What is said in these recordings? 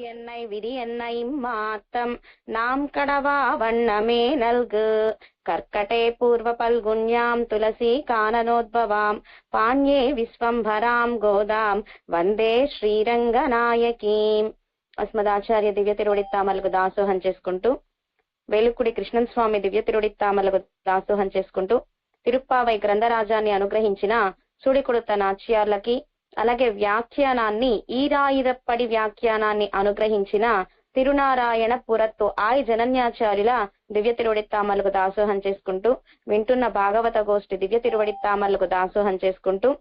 என்னை விதி என்னை மாத்தம் நாம் கடவா வண்ணமே நல்கு கர்க்கடே பூர்வ பல்குன்யாம் துளசி கானனோத்பவாம் பாண்யே విశ్వంభరాం గోదాం వందే శ్రీరంగనాయకీం. అస్మదాచార్య దివ్య తిరువడిత్తామలకు దాసోహం చేసుకుంటూ, వేలుకుడి కృష్ణన్ స్వామి దివ్య తిరువడిత్తామలకు దాసోహం చేసుకుంటూ, తిరుప్పావై గ్రంథరాజాన్ని అనుగ్రహించిన సుడికొడుత నాచ్యార్లకి, అలాగే వ్యాఖ్యానాన్ని ఈరాయిరప్పడి వ్యాఖ్యానాన్ని అనుగ్రహించిన తిరునారాయణ పురత్తు ఆయ్ జనన్యాచార్యుల దివ్య తిరువడిత్తామలకు దాసోహం చేసుకుంటూ, వింటున్న భాగవత గోష్ఠి దివ్య తిరువడిత్తామలకు దాసోహం చేసుకుంటూ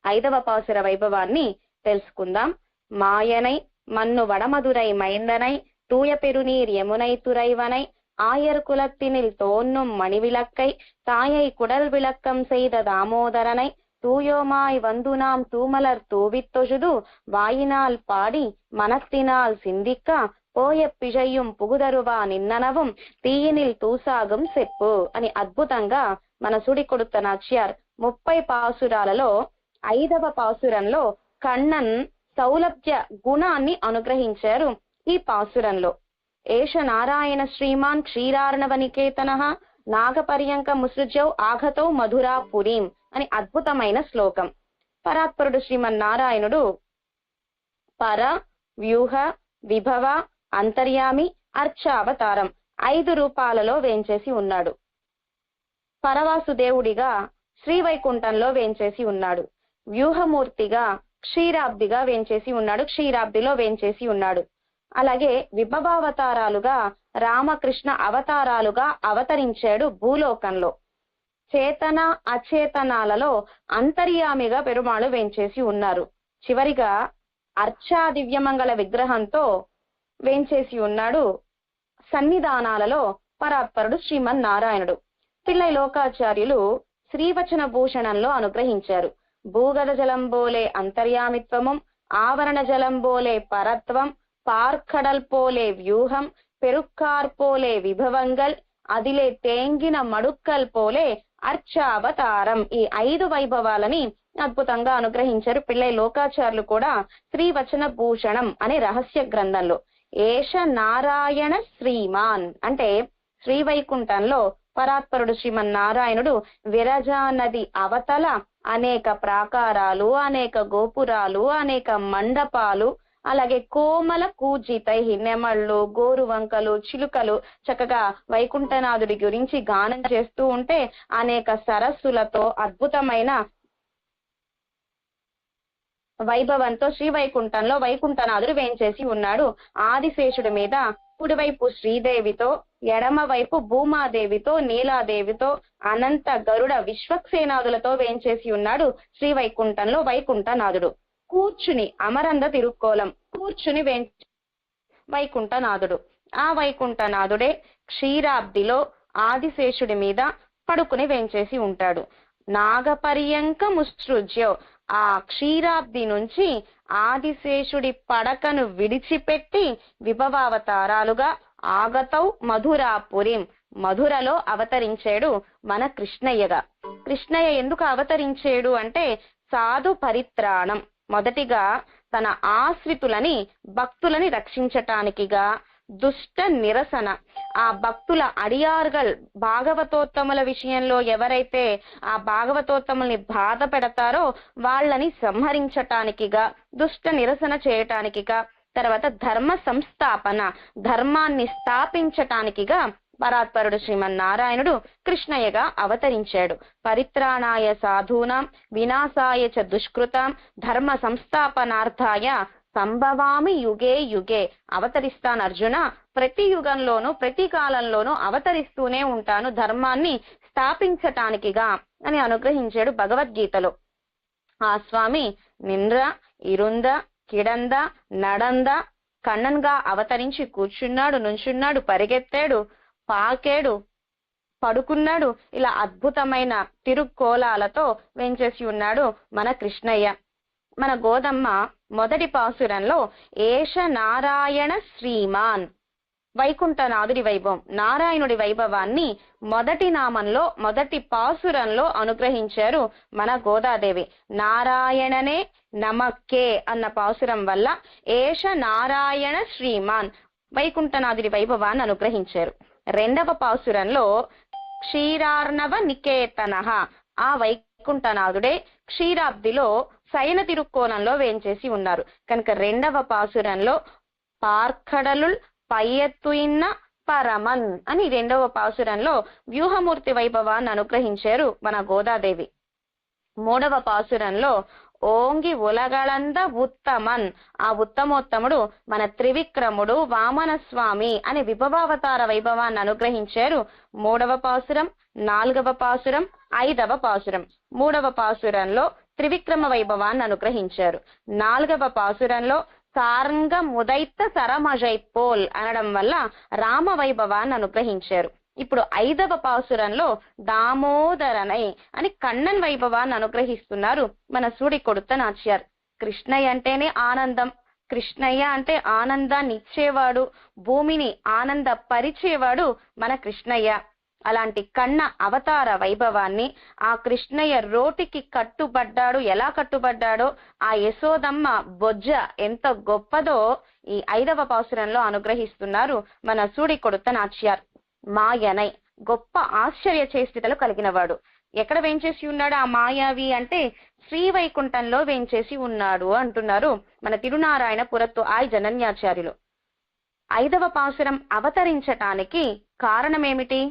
5వ పాసుర వైభవాన్ని తెలుసుకుందాం. మాయనై మన్ను వడమదురై మైందనై தூய பெருநீர் யமுனை துறைவனை ஆயர் குலத்தினில் தோன்றும் மணிவிளக்கை தாயை குடல் விளக்கம் செய்த தாமோதரனை தூயோமாய் வந்து நாம் தூமலர் தூவித்தொழுது வாயினால் பாடி మనస్తిனால் சிந்திக்க పోయ పిజయ్యం పుగుదరువా నిన్ననవం తీయనిల్ తూసాగం సెప్పు అని అద్భుతంగా మన సుడికొడుత నాచ్యార్ 30 పాసురాలలో 5వ పాసురంలో కണ്ണన్ సౌలభ్య గుణాన్ని అనుగ్రహించారు. ఈ పాసురంలో ఏష నారాయణ శ్రీమాన్ క్షీరార్ణవనికేతన నాగపర్యంక ముసృజౌ ఆఘతౌ మధురాపురీం అని అద్భుతమైన శ్లోకం. పరాత్పరుడు శ్రీమన్నారాయణుడు పర, వ్యూహ, విభవ, అంతర్యామి, అర్చావతారం 5 రూపాలలో వేంచేసి ఉన్నాడు. పరవాసుదేవుడిగా శ్రీవైకుంఠంలో వేంచేసి ఉన్నాడు. వ్యూహమూర్తిగా క్షీరాబ్దిగా వేంచేసి ఉన్నాడు, క్షీరాబ్దిలో వేంచేసి ఉన్నాడు. అలాగే విభవావతారాలుగా రామకృష్ణ అవతారాలుగా అవతరించాడు భూలోకంలో. చేతన అచేతనాలలో అంతర్యామిగా పెరుమాళు వేంచేసి ఉన్నారు. చివరిగా అర్చా దివ్యమంగళ విగ్రహంతో వేంచేసి ఉన్నాడు సన్నిధానాలలో పరాత్పరుడు శ్రీమన్నారాయణుడు. పిల్లై లోకాచార్యులు శ్రీవచన భూషణంలో అనుగ్రహించారు. భూగద జలంబోలే అంతర్యామిత్వము, ఆవరణ జలంబోలే పరత్వం, பார்க்கடல் போலே వ్యూహం, పెరుక్కార్ పోలే విభవంగల్, అదిలే తేంగిన మడుక్కల్ పోలే అర్చావతారం. ఈ 5 వైభవాలని అద్భుతంగా అనుగ్రహించారు పిల్లై లోకాచార్యులు కూడా శ్రీవచన భూషణం అనే రహస్య గ్రంథంలో. ఏష నారాయణ శ్రీమాన్ అంటే శ్రీవైకుంఠంలో పరాత్పరుడు శ్రీమన్నారాయణుడు విరజా నది అవతల అనేక ప్రాకారాలు, అనేక గోపురాలు, అనేక మండపాలు, అలాగే కోమల కూజితై నెమళ్ళు, గోరువంకలు, చిలుకలు చక్కగా వైకుంఠనాథుడి గురించి గానం చేస్తూ ఉంటే అనేక సరస్సులతో అద్భుతమైన వైభవంతో శ్రీవైకుంఠంలో వైకుంఠనాథుడు వేంచేసి ఉన్నాడు. ఆదిశేషుడి మీద కుడివైపు శ్రీదేవితో, ఎడమవైపు భూమాదేవితో, నీలాదేవితో, అనంత గరుడ విశ్వక్సేనాదులతో వేంచేసి ఉన్నాడు శ్రీవైకుంఠంలో వైకుంఠనాథుడు. కూర్చుని అమరంద తిరుక్కోలం కూర్చుని వైకుంఠనాథుడు. ఆ వైకుంఠనాథుడే క్షీరాబ్దిలో ఆదిశేషుడి మీద పడుకుని వేంచేసి ఉంటాడు. నాగపర్యంక ముసృజ్యో ఆ క్షీరాబ్ది నుంచి ఆదిశేషుడి పడకను విడిచిపెట్టి విభవావతారాలుగా ఆగతౌ మధురాపురిం మధురలో అవతరించాడు మన కృష్ణయ్యగా. కృష్ణయ్య ఎందుకు అవతరించాడు అంటే సాధు పరిత్రాణం, మొదటిగా తన ఆశ్రితులని భక్తులని రక్షించటానికిగా, దుష్ట నిరసన ఆ భక్తుల అడియార్గల్ భాగవతోత్తముల విషయంలో ఎవరైతే ఆ భాగవతోత్తముల్ని బాధ పెడతారో వాళ్ళని సంహరించటానికిగా, దుష్ట నిరసన చేయటానికిగా, తర్వాత ధర్మ సంస్థాపన ధర్మాన్ని స్థాపించటానికిగా పరాత్పరుడు శ్రీమన్నారాయణుడు కృష్ణయ్యగా అవతరించాడు. పరిత్రాణాయ సాధూనాం వినాశాయ చ దుష్కృతాం ధర్మ సంస్థాపనార్థాయ సంభవామి యుగే యుగే. అవతరిస్తాను అర్జున, ప్రతి యుగంలోనూ ప్రతి కాలంలోనూ అవతరిస్తూనే ఉంటాను ధర్మాన్ని స్థాపించటానికిగా అని అనుగ్రహించాడు భగవద్గీతలో. ఆ స్వామి నింద్ర, ఇరుంద, కిడంద, నడంద, కണ്ണన్గా అవతరించి కూర్చున్నాడు, నుంచున్నాడు, పరిగెత్తాడు, పాకేడు, పడుకున్నాడు. ఇలా అద్భుతమైన తిరుక్కోలాలతో వేంచేసి ఉన్నాడు మన కృష్ణయ్య. మన గోదమ్మ మొదటి పాసురంలో ఏష నారాయణ శ్రీమాన్ వైకుంఠనాథుడి వైభవం, నారాయణుడి వైభవాన్ని మొదటి నామంలో మొదటి పాసురంలో అనుగ్రహించారు మన గోదాదేవి. నారాయణనే నమక్కే అన్న పాసురం వల్ల ఏష నారాయణ శ్రీమాన్ వైకుంఠనాథుడి వైభవాన్ని అనుగ్రహించారు. రెండవ పాసురంలో క్షీరార్ణవ నికేతన, ఆ వైకుంఠనాథుడే క్షీరాబ్దిలో శయన తిరుక్కోణంలో వేంచేసి ఉన్నారు కనుక రెండవ పాసురంలో పార్కడలుల్ పయ్యత్తుయిన్న పరమన్ అని రెండవ పాసురంలో వ్యూహమూర్తి వైభవాన్ని అనుగ్రహించారు మన గోదాదేవి. మూడవ పాసురంలో ఓంగి ఉలగళంద ఉత్తమన్, ఆ ఉత్తమోత్తముడు మన త్రివిక్రముడు వామన స్వామి అనే విభవావతార వైభవాన్ని అనుగ్రహించారు. మూడవ పాసురం, నాలుగవ పాసురం, ఐదవ పాసురం. మూడవ పాసురంలో త్రివిక్రమ వైభవాన్ని అనుగ్రహించారు. నాలుగవ పాసురంలో సారంగ ముదైత సరమజైపోల్ అనడం వల్ల రామ వైభవాన్ని అనుగ్రహించారు. ఇప్పుడు ఐదవ పాసురంలో దామోదరనై అని కண்ணన్ వైభవాన్ని అనుగ్రహిస్తున్నారు మన సూడి కొడుత నాచ్యార్. కృష్ణయ్య అంటేనే ఆనందం, కృష్ణయ్య అంటే ఆనందాన్ని ఇచ్చేవాడు, భూమిని ఆనంద పరిచేవాడు మన కృష్ణయ్య. అలాంటి కన్న అవతార వైభవాన్ని ఆ కృష్ణయ్య రోటికి కట్టుబడ్డాడు, ఎలా కట్టుబడ్డాడో ఆ యశోదమ్మ బొజ్జ ఎంత గొప్పదో ఈ ఐదవ పాసురంలో అనుగ్రహిస్తున్నారు మన సూడి కొడుత నాచ్యార్. మాయనై, గొప్ప ఆశ్చర్య చేష్టితలు కలిగినవాడు. ఎక్కడ వేంచేసి ఉన్నాడు ఆ మాయావి అంటే శ్రీవైకుంఠంలో వేంచేసి ఉన్నాడు అంటున్నారు మన తిరునారాయణ పురత్తు ఆయ్ జనన్యాచార్యులు. ఐదవ పాసురం అవతరించటానికి కారణమేమిటి?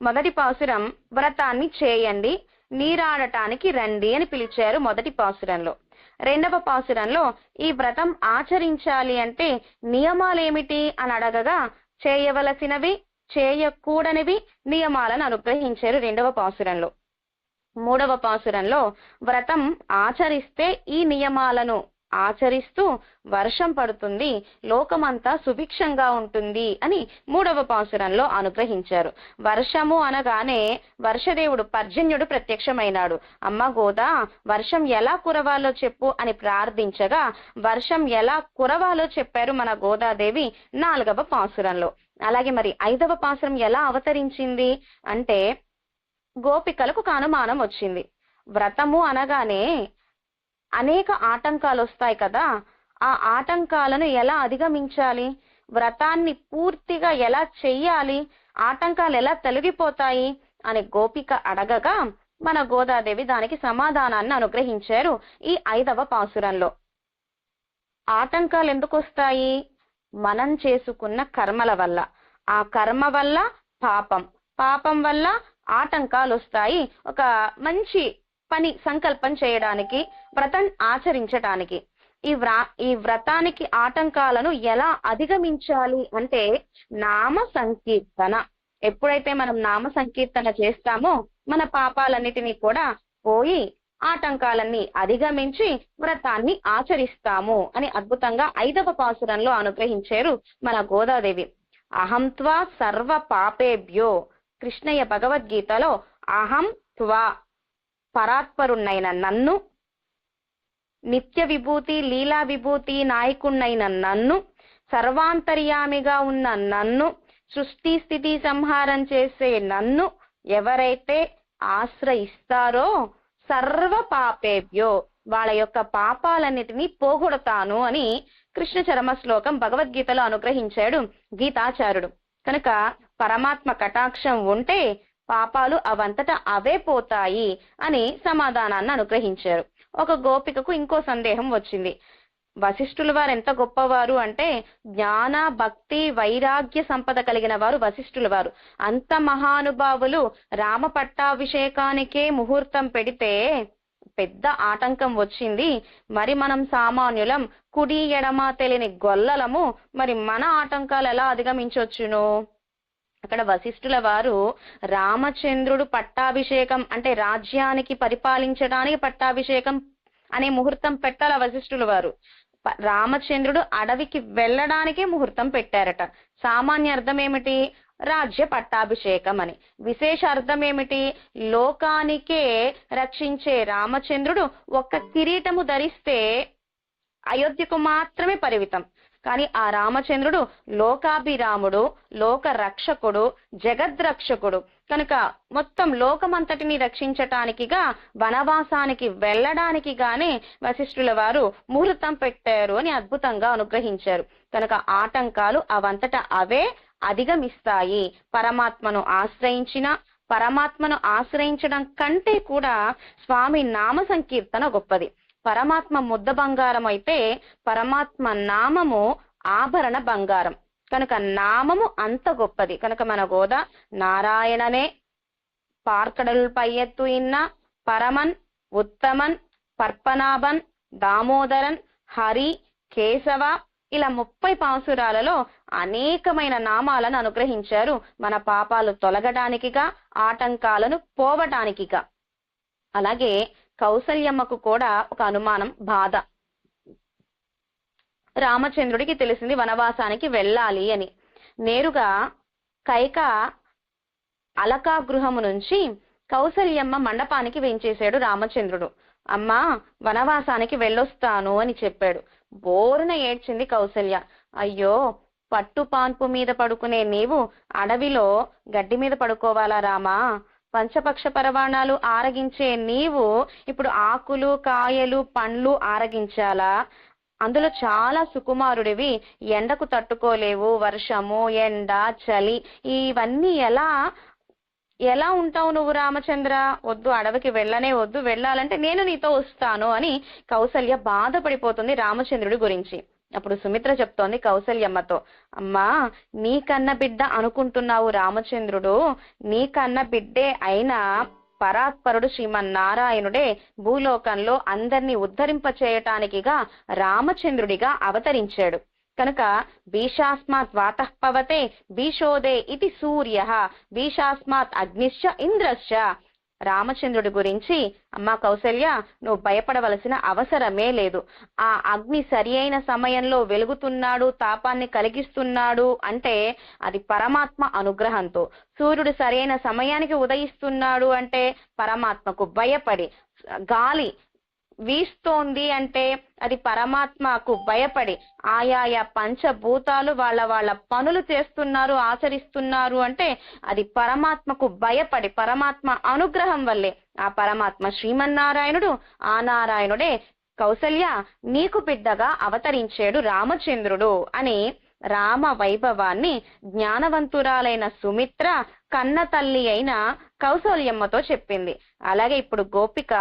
మొదటి పాసురం వ్రతాన్ని చేయండి, నీరాడటానికి రండి అని పిలిచారు మొదటి పాసురంలో. రెండవ పాసురంలో ఈ వ్రతం ఆచరించాలి అంటే నియమాలేమిటి అని అడగగా చేయవలసినవి చేయకూడనివి నియమాలను అనుగ్రహించారు రెండవ పాసురంలో. మూడవ పాసురంలో వ్రతం ఆచరిస్తే ఈ నియమాలను ఆచరిస్తూ వర్షం పడుతుంది, లోకమంతా సుభిక్షంగా ఉంటుంది అని మూడవ పాసురంలో అనుగ్రహించారు. వర్షము అనగానే వర్షదేవుడు పర్జన్యుడు ప్రత్యక్షమైనాడు. అమ్మ గోదా, వర్షం ఎలా కురవాలో చెప్పు అని ప్రార్థించగా వర్షం ఎలా కురవాలో చెప్పారు మన గోదాదేవి నాలుగవ పాసురంలో. అలాగే మరి ఐదవ పాసురం ఎలా అవతరించింది అంటే గోపికలకు అనుమానం వచ్చింది. వ్రతము అనగానే అనేక ఆటంకాలు వస్తాయి కదా, ఆ ఆటంకాలను ఎలా అధిగమించాలి, వ్రతాన్ని పూర్తిగా ఎలా చెయ్యాలి, ఆటంకాలు ఎలా తొలగిపోతాయి అని గోపిక అడగగా మన గోదాదేవి దానికి సమాధానాన్ని అనుగ్రహించారు ఈ ఐదవ పాసురంలో. ఆటంకాలు ఎందుకు వస్తాయి? మనం చేసుకున్న కర్మల వల్ల, ఆ కర్మ వల్ల పాపం, పాపం వల్ల ఆటంకాలు వస్తాయి. ఒక మంచి పని సంకల్పం చేయడానికి, వ్రతం ఆచరించటానికి ఈ వ్రతానికి ఆటంకాలను ఎలా అధిగమించాలి అంటే నామ సంకీర్తన. ఎప్పుడైతే మనం నామ సంకీర్తన చేస్తామో మన పాపాలన్నిటినీ కూడా పోయి ఆటంకాలన్నీ అధిగమించి వ్రతాన్ని ఆచరిస్తాము అని అద్భుతంగా ఐదవ పాసురంలో అనుగ్రహించారు మన గోదాదేవి. అహంత్వా సర్వ పాపేభ్యో, కృష్ణయ్య భగవద్గీతలో అహం త్వా పరాత్పరుణ్ణైన నన్ను, నిత్య విభూతి లీలా విభూతి నాయకుణ్ణైన నన్ను, సర్వాంతర్యామిగా ఉన్న నన్ను, సృష్టి స్థితి సంహారం చేసే నన్ను ఎవరైతే ఆశ్రయిస్తారో సర్వ పాపేభ్యో, వాళ్ళ యొక్క పాపాలన్నిటినీ పోగొడతాను అని కృష్ణ చరమ శ్లోకం భగవద్గీతలో అనుగ్రహించాడు గీతాచార్యుడు. కనుక పరమాత్మ కటాక్షం ఉంటే పాపాలు అవంతటా అవే పోతాయి అని సమాధానాన్ని అనుగ్రహించారు. ఒక గోపికకు ఇంకో సందేహం వచ్చింది. వశిష్ఠుల వారు ఎంత గొప్పవారు అంటే జ్ఞాన భక్తి వైరాగ్య సంపద కలిగిన వారు వశిష్ఠుల వారు. అంత మహానుభావులు రామ పట్టాభిషేకానికే ముహూర్తం పెడితే పెద్ద ఆటంకం వచ్చింది. మరి మనం సామాన్యులం, కుడి ఎడమ తెలియని గొల్లలము, మరి మన ఆటంకాలు ఎలా అధిగమించవచ్చును? అక్కడ వశిష్ఠుల వారు రామచంద్రుడు పట్టాభిషేకం అంటే రాజ్యానికి పరిపాలించడానికి పట్టాభిషేకం అనే ముహూర్తం పెట్టాల వశిష్ఠుల వారు. రామచంద్రుడు అడవికి వెళ్ళడానికే ముహూర్తం పెట్టారట. సామాన్య అర్థం ఏమిటి? రాజ్య పట్టాభిషేకం అని. విశేష అర్థం ఏమిటి? లోకానికే రక్షించే రామచంద్రుడు ఒక్క కిరీటము ధరిస్తే అయోధ్యకు మాత్రమే పరిమితం, కానీ ఆ రామచంద్రుడు లోకాభిరాముడు, లోక రక్షకుడు, జగద్రక్షకుడు కనుక మొత్తం లోకమంతటిని రక్షించటానికిగా వనవాసానికి వెళ్ళడానికి గానే వశిష్ఠుల వారు ముహూర్తం పెట్టారు అని అద్భుతంగా అనుగ్రహించారు. కనుక ఆటంకాలు అవంతట అవే అధిగమిస్తాయి. పరమాత్మను ఆశ్రయించడం కంటే కూడా స్వామి నామ సంకీర్తన గొప్పది. పరమాత్మ ముద్ద బంగారం అయితే పరమాత్మ నామము ఆభరణ బంగారం. కనుక నామము అంత గొప్పది. కనుక మన గోద నారాయణనే పార్కడల్ పయ్యత్తు ఇన్న పరమన్ ఉత్తమన్ పర్పనాభన్ దామోదరన్ హరి కేశవ ఇలా 30 పాసురాలలో అనేకమైన నామాలను అనుగ్రహించారు మన పాపాలు తొలగడానికిగా, ఆటంకాలను పోవటానికిగా. అలాగే కౌసల్యమ్మకు కూడా ఒక అనుమానం, బాధ. రామచంద్రుడికి తెలిసింది వనవాసానికి వెళ్ళాలి అని. నేరుగా కైక అలకా గృహము నుంచి కౌసల్యమ్మ మండపానికి వేంచేశాడు రామచంద్రుడు. అమ్మా వనవాసానికి వెళ్ళొస్తాను అని చెప్పాడు. బోరున ఏడ్చింది కౌసల్య. అయ్యో, పట్టు పాన్పు మీద పడుకునే నీవు అడవిలో గడ్డి మీద పడుకోవాలా రామా? పంచపక్ష పరవాణాలు ఆరగించే నీవు ఇప్పుడు ఆకులు, కాయలు, పండ్లు ఆరగించాలా? అందులో చాలా సుకుమారుడివి, ఎండకు తట్టుకోలేవు, వర్షము, ఎండ, చలి ఇవన్నీ ఎలా ఉంటావు నువ్వు రామచంద్ర? వద్దు, అడవికి వెళ్ళనే వద్దు, వెళ్ళాలంటే నేను నీతో వస్తాను అని కౌసల్య బాధపడిపోతుంది రామచంద్రుడి గురించి. అప్పుడు సుమిత్ర చెప్తోంది కౌసల్యమ్మతో, అమ్మా నీకన్న బిడ్డ అనుకుంటున్నావు రామచంద్రుడు, నీకన్న బిడ్డే అయినా పరాత్పరుడు శ్రీమన్నారాయణుడే భూలోకంలో అందరినీ ఉద్ధరింప చేయటానికిగా రామచంద్రుడిగా అవతరించాడు. కనుక భీషాస్మాత్ వాతః పవతే భీషోదే ఇది సూర్య భీషాస్మాత్ అగ్నిశ్చ ఇంద్రశ్చ. రామచంద్రుడి గురించి అమ్మా కౌసల్య నువ్వు భయపడవలసిన అవసరమే లేదు. ఆ అగ్ని సరి అయిన సమయంలో వెలుగుతున్నాడు, తాపాన్ని కలిగిస్తున్నాడు అంటే అది పరమాత్మ అనుగ్రహంతో. సూర్యుడు సరైన సమయానికి ఉదయిస్తున్నాడు అంటే పరమాత్మకు భయపడి. గాలి వీస్తోంది అంటే అది పరమాత్మకు భయపడి. ఆయా పంచభూతాలు వాళ్ళ పనులు చేస్తున్నారు, ఆచరిస్తున్నారు అంటే అది పరమాత్మకు భయపడి, పరమాత్మ అనుగ్రహం వల్లే. ఆ పరమాత్మ శ్రీమన్నారాయణుడు, ఆ నారాయణుడే కౌసల్య నీకు బిడ్డగా అవతరించాడు రామచంద్రుడు అని రామ వైభవాన్ని జ్ఞానవంతురాలైన సుమిత్ర కన్న తల్లి అయిన కౌసల్యమ్మతో చెప్పింది. అలాగే ఇప్పుడు గోపిక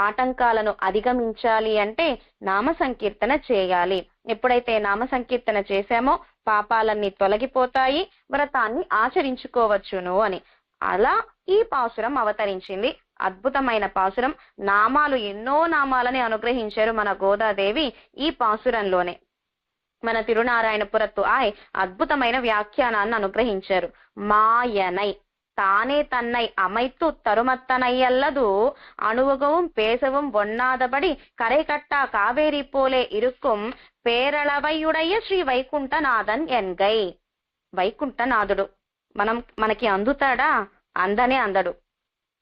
ఆటంకాలను అధిగమించాలి అంటే నామ సంకీర్తన చేయాలి. ఎప్పుడైతే నామ సంకీర్తన చేశామో పాపాలన్నీ తొలగిపోతాయి, వ్రతాన్ని ఆచరించుకోవచ్చును అని. అలా ఈ పాసురం అవతరించింది. అద్భుతమైన పాసురం. నామాలు, ఎన్నో నామాలని అనుగ్రహించారు మన గోదాదేవి ఈ పాసురంలోనే. మన తిరునారాయణపురత్తు అద్భుతమైన వ్యాఖ్యానాన్ని అనుగ్రహించారు. మాయనై தானே தன்னை அமைத்து தருமத்தனையல்லது அணுவகவும் பேசவும் ஒண்ணாதபடி கரை கட்டா காவேரி போலே இருக்கும் పేరళవయుడయ్య శ్రీ వైకుంఠనాథన్ ఎన్గై. వైకుంఠనాథుడు మనకి అందుతాడా? అందనే అందడు.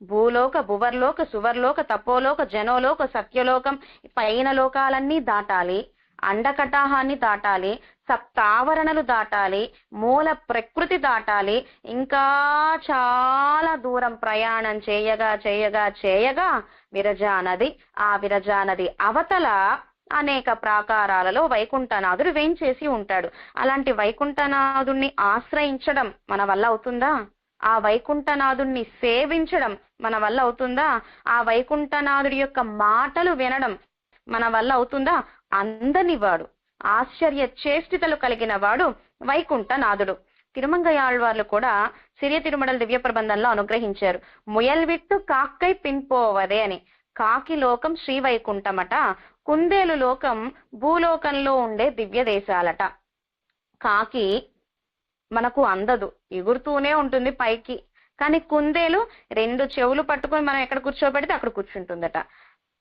భూలోక, భువర్లోక, సువర్లోక, తపోలోక, జనోలోక, సత్యలోకం పైన లోకాలన్నీ దాటాలి, అండకటాహాన్ని దాటాలి, సప్తావరణలు దాటాలి, మూల ప్రకృతి దాటాలి, ఇంకా చాలా దూరం ప్రయాణం చేయగా చేయగా చేయగా విరజానది, ఆ విరజానది అవతల అనేక ప్రాకారాలలో వైకుంఠనాథుడు వేంచేసి ఉంటాడు. అలాంటి వైకుంఠనాథుణ్ణి ఆశ్రయించడం మన వల్ల అవుతుందా? ఆ వైకుంఠనాథుణ్ణి సేవించడం మన వల్ల అవుతుందా? ఆ వైకుంఠనాథుడి యొక్క మాటలు వినడం మన వల్ల అవుతుందా? అందనివాడు, ఆశ్చర్య చేష్టితలు కలిగిన వాడు వైకుంఠనాథుడు. తిరుమంగయాళ్వార్లు కూడా సిరియ తిరుమడల దివ్య ప్రబంధంలో అనుగ్రహించారు. ముయల్ విట్టు కాక్కై పిన్పోవదే అని. కాకి లోకం శ్రీ వైకుంఠమట, కుందేలు లోకం భూలోకంలో ఉండే దివ్య దేశాలట. కాకి మనకు అందదు, ఎగురుతూనే ఉంటుంది పైకి. కానీ కుందేలు 2 చెవులు పట్టుకొని మనం ఎక్కడ కూర్చోబెడితే అక్కడ కూర్చుంటుందట.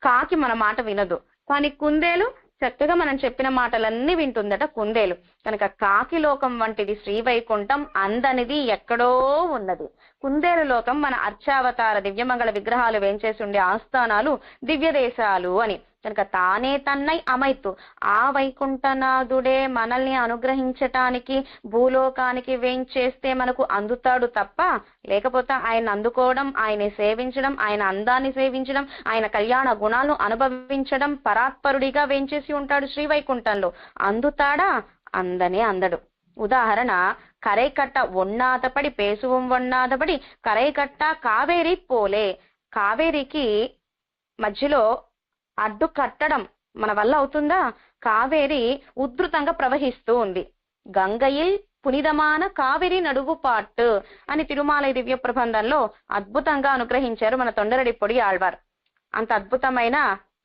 కాకి మన మాట వినదు, కానీ కుందేలు చక్కగా మనం చెప్పిన మాటలన్నీ వింటుందట కుందేలు. కనుక కాకి లోకం వంటిది శ్రీ వైకుంఠం, అందనిది ఎక్కడో ఉన్నది. కుందేలు లోకం మన అర్చావతార దివ్యమంగళ విగ్రహాలు వేంచేసి ఉండే ఆస్థానాలు దివ్య దేశాలు అని. కనుక తానే తన్నై అమైతు ఆ వైకుంఠనాథుడే మనల్ని అనుగ్రహించటానికి భూలోకానికి వేంచేస్తే మనకు అందుతాడు తప్ప, లేకపోతే ఆయన అందుకోవడం, ఆయన సేవించడం, ఆయన అందాన్ని సేవించడం, ఆయన కళ్యాణ గుణాలను అనుభవించడం, పరాత్పరుడిగా వేంచేసి ఉంటాడు శ్రీవైకుంఠంలో. అందుతాడా? అందనే అందడు. ఉదాహరణ, కరైకట్ట ఒన్నాదపడి పేసువం ఒన్నాదపడి కరైకట్ట కావేరి పోలే. కావేరికి మధ్యలో అడ్డు కట్టడం మన వల్ల అవుతుందా? కావేరి ఉధృతంగా ప్రవహిస్తూ ఉంది. గంగయిల్ పునిదమాన కావేరి నడువు పాటు అని తిరుమలై దివ్య ప్రబంధంలో అద్భుతంగా అనుగ్రహించారు మన తొండరడిపొడి ఆళ్వార్. అంత అద్భుతమైన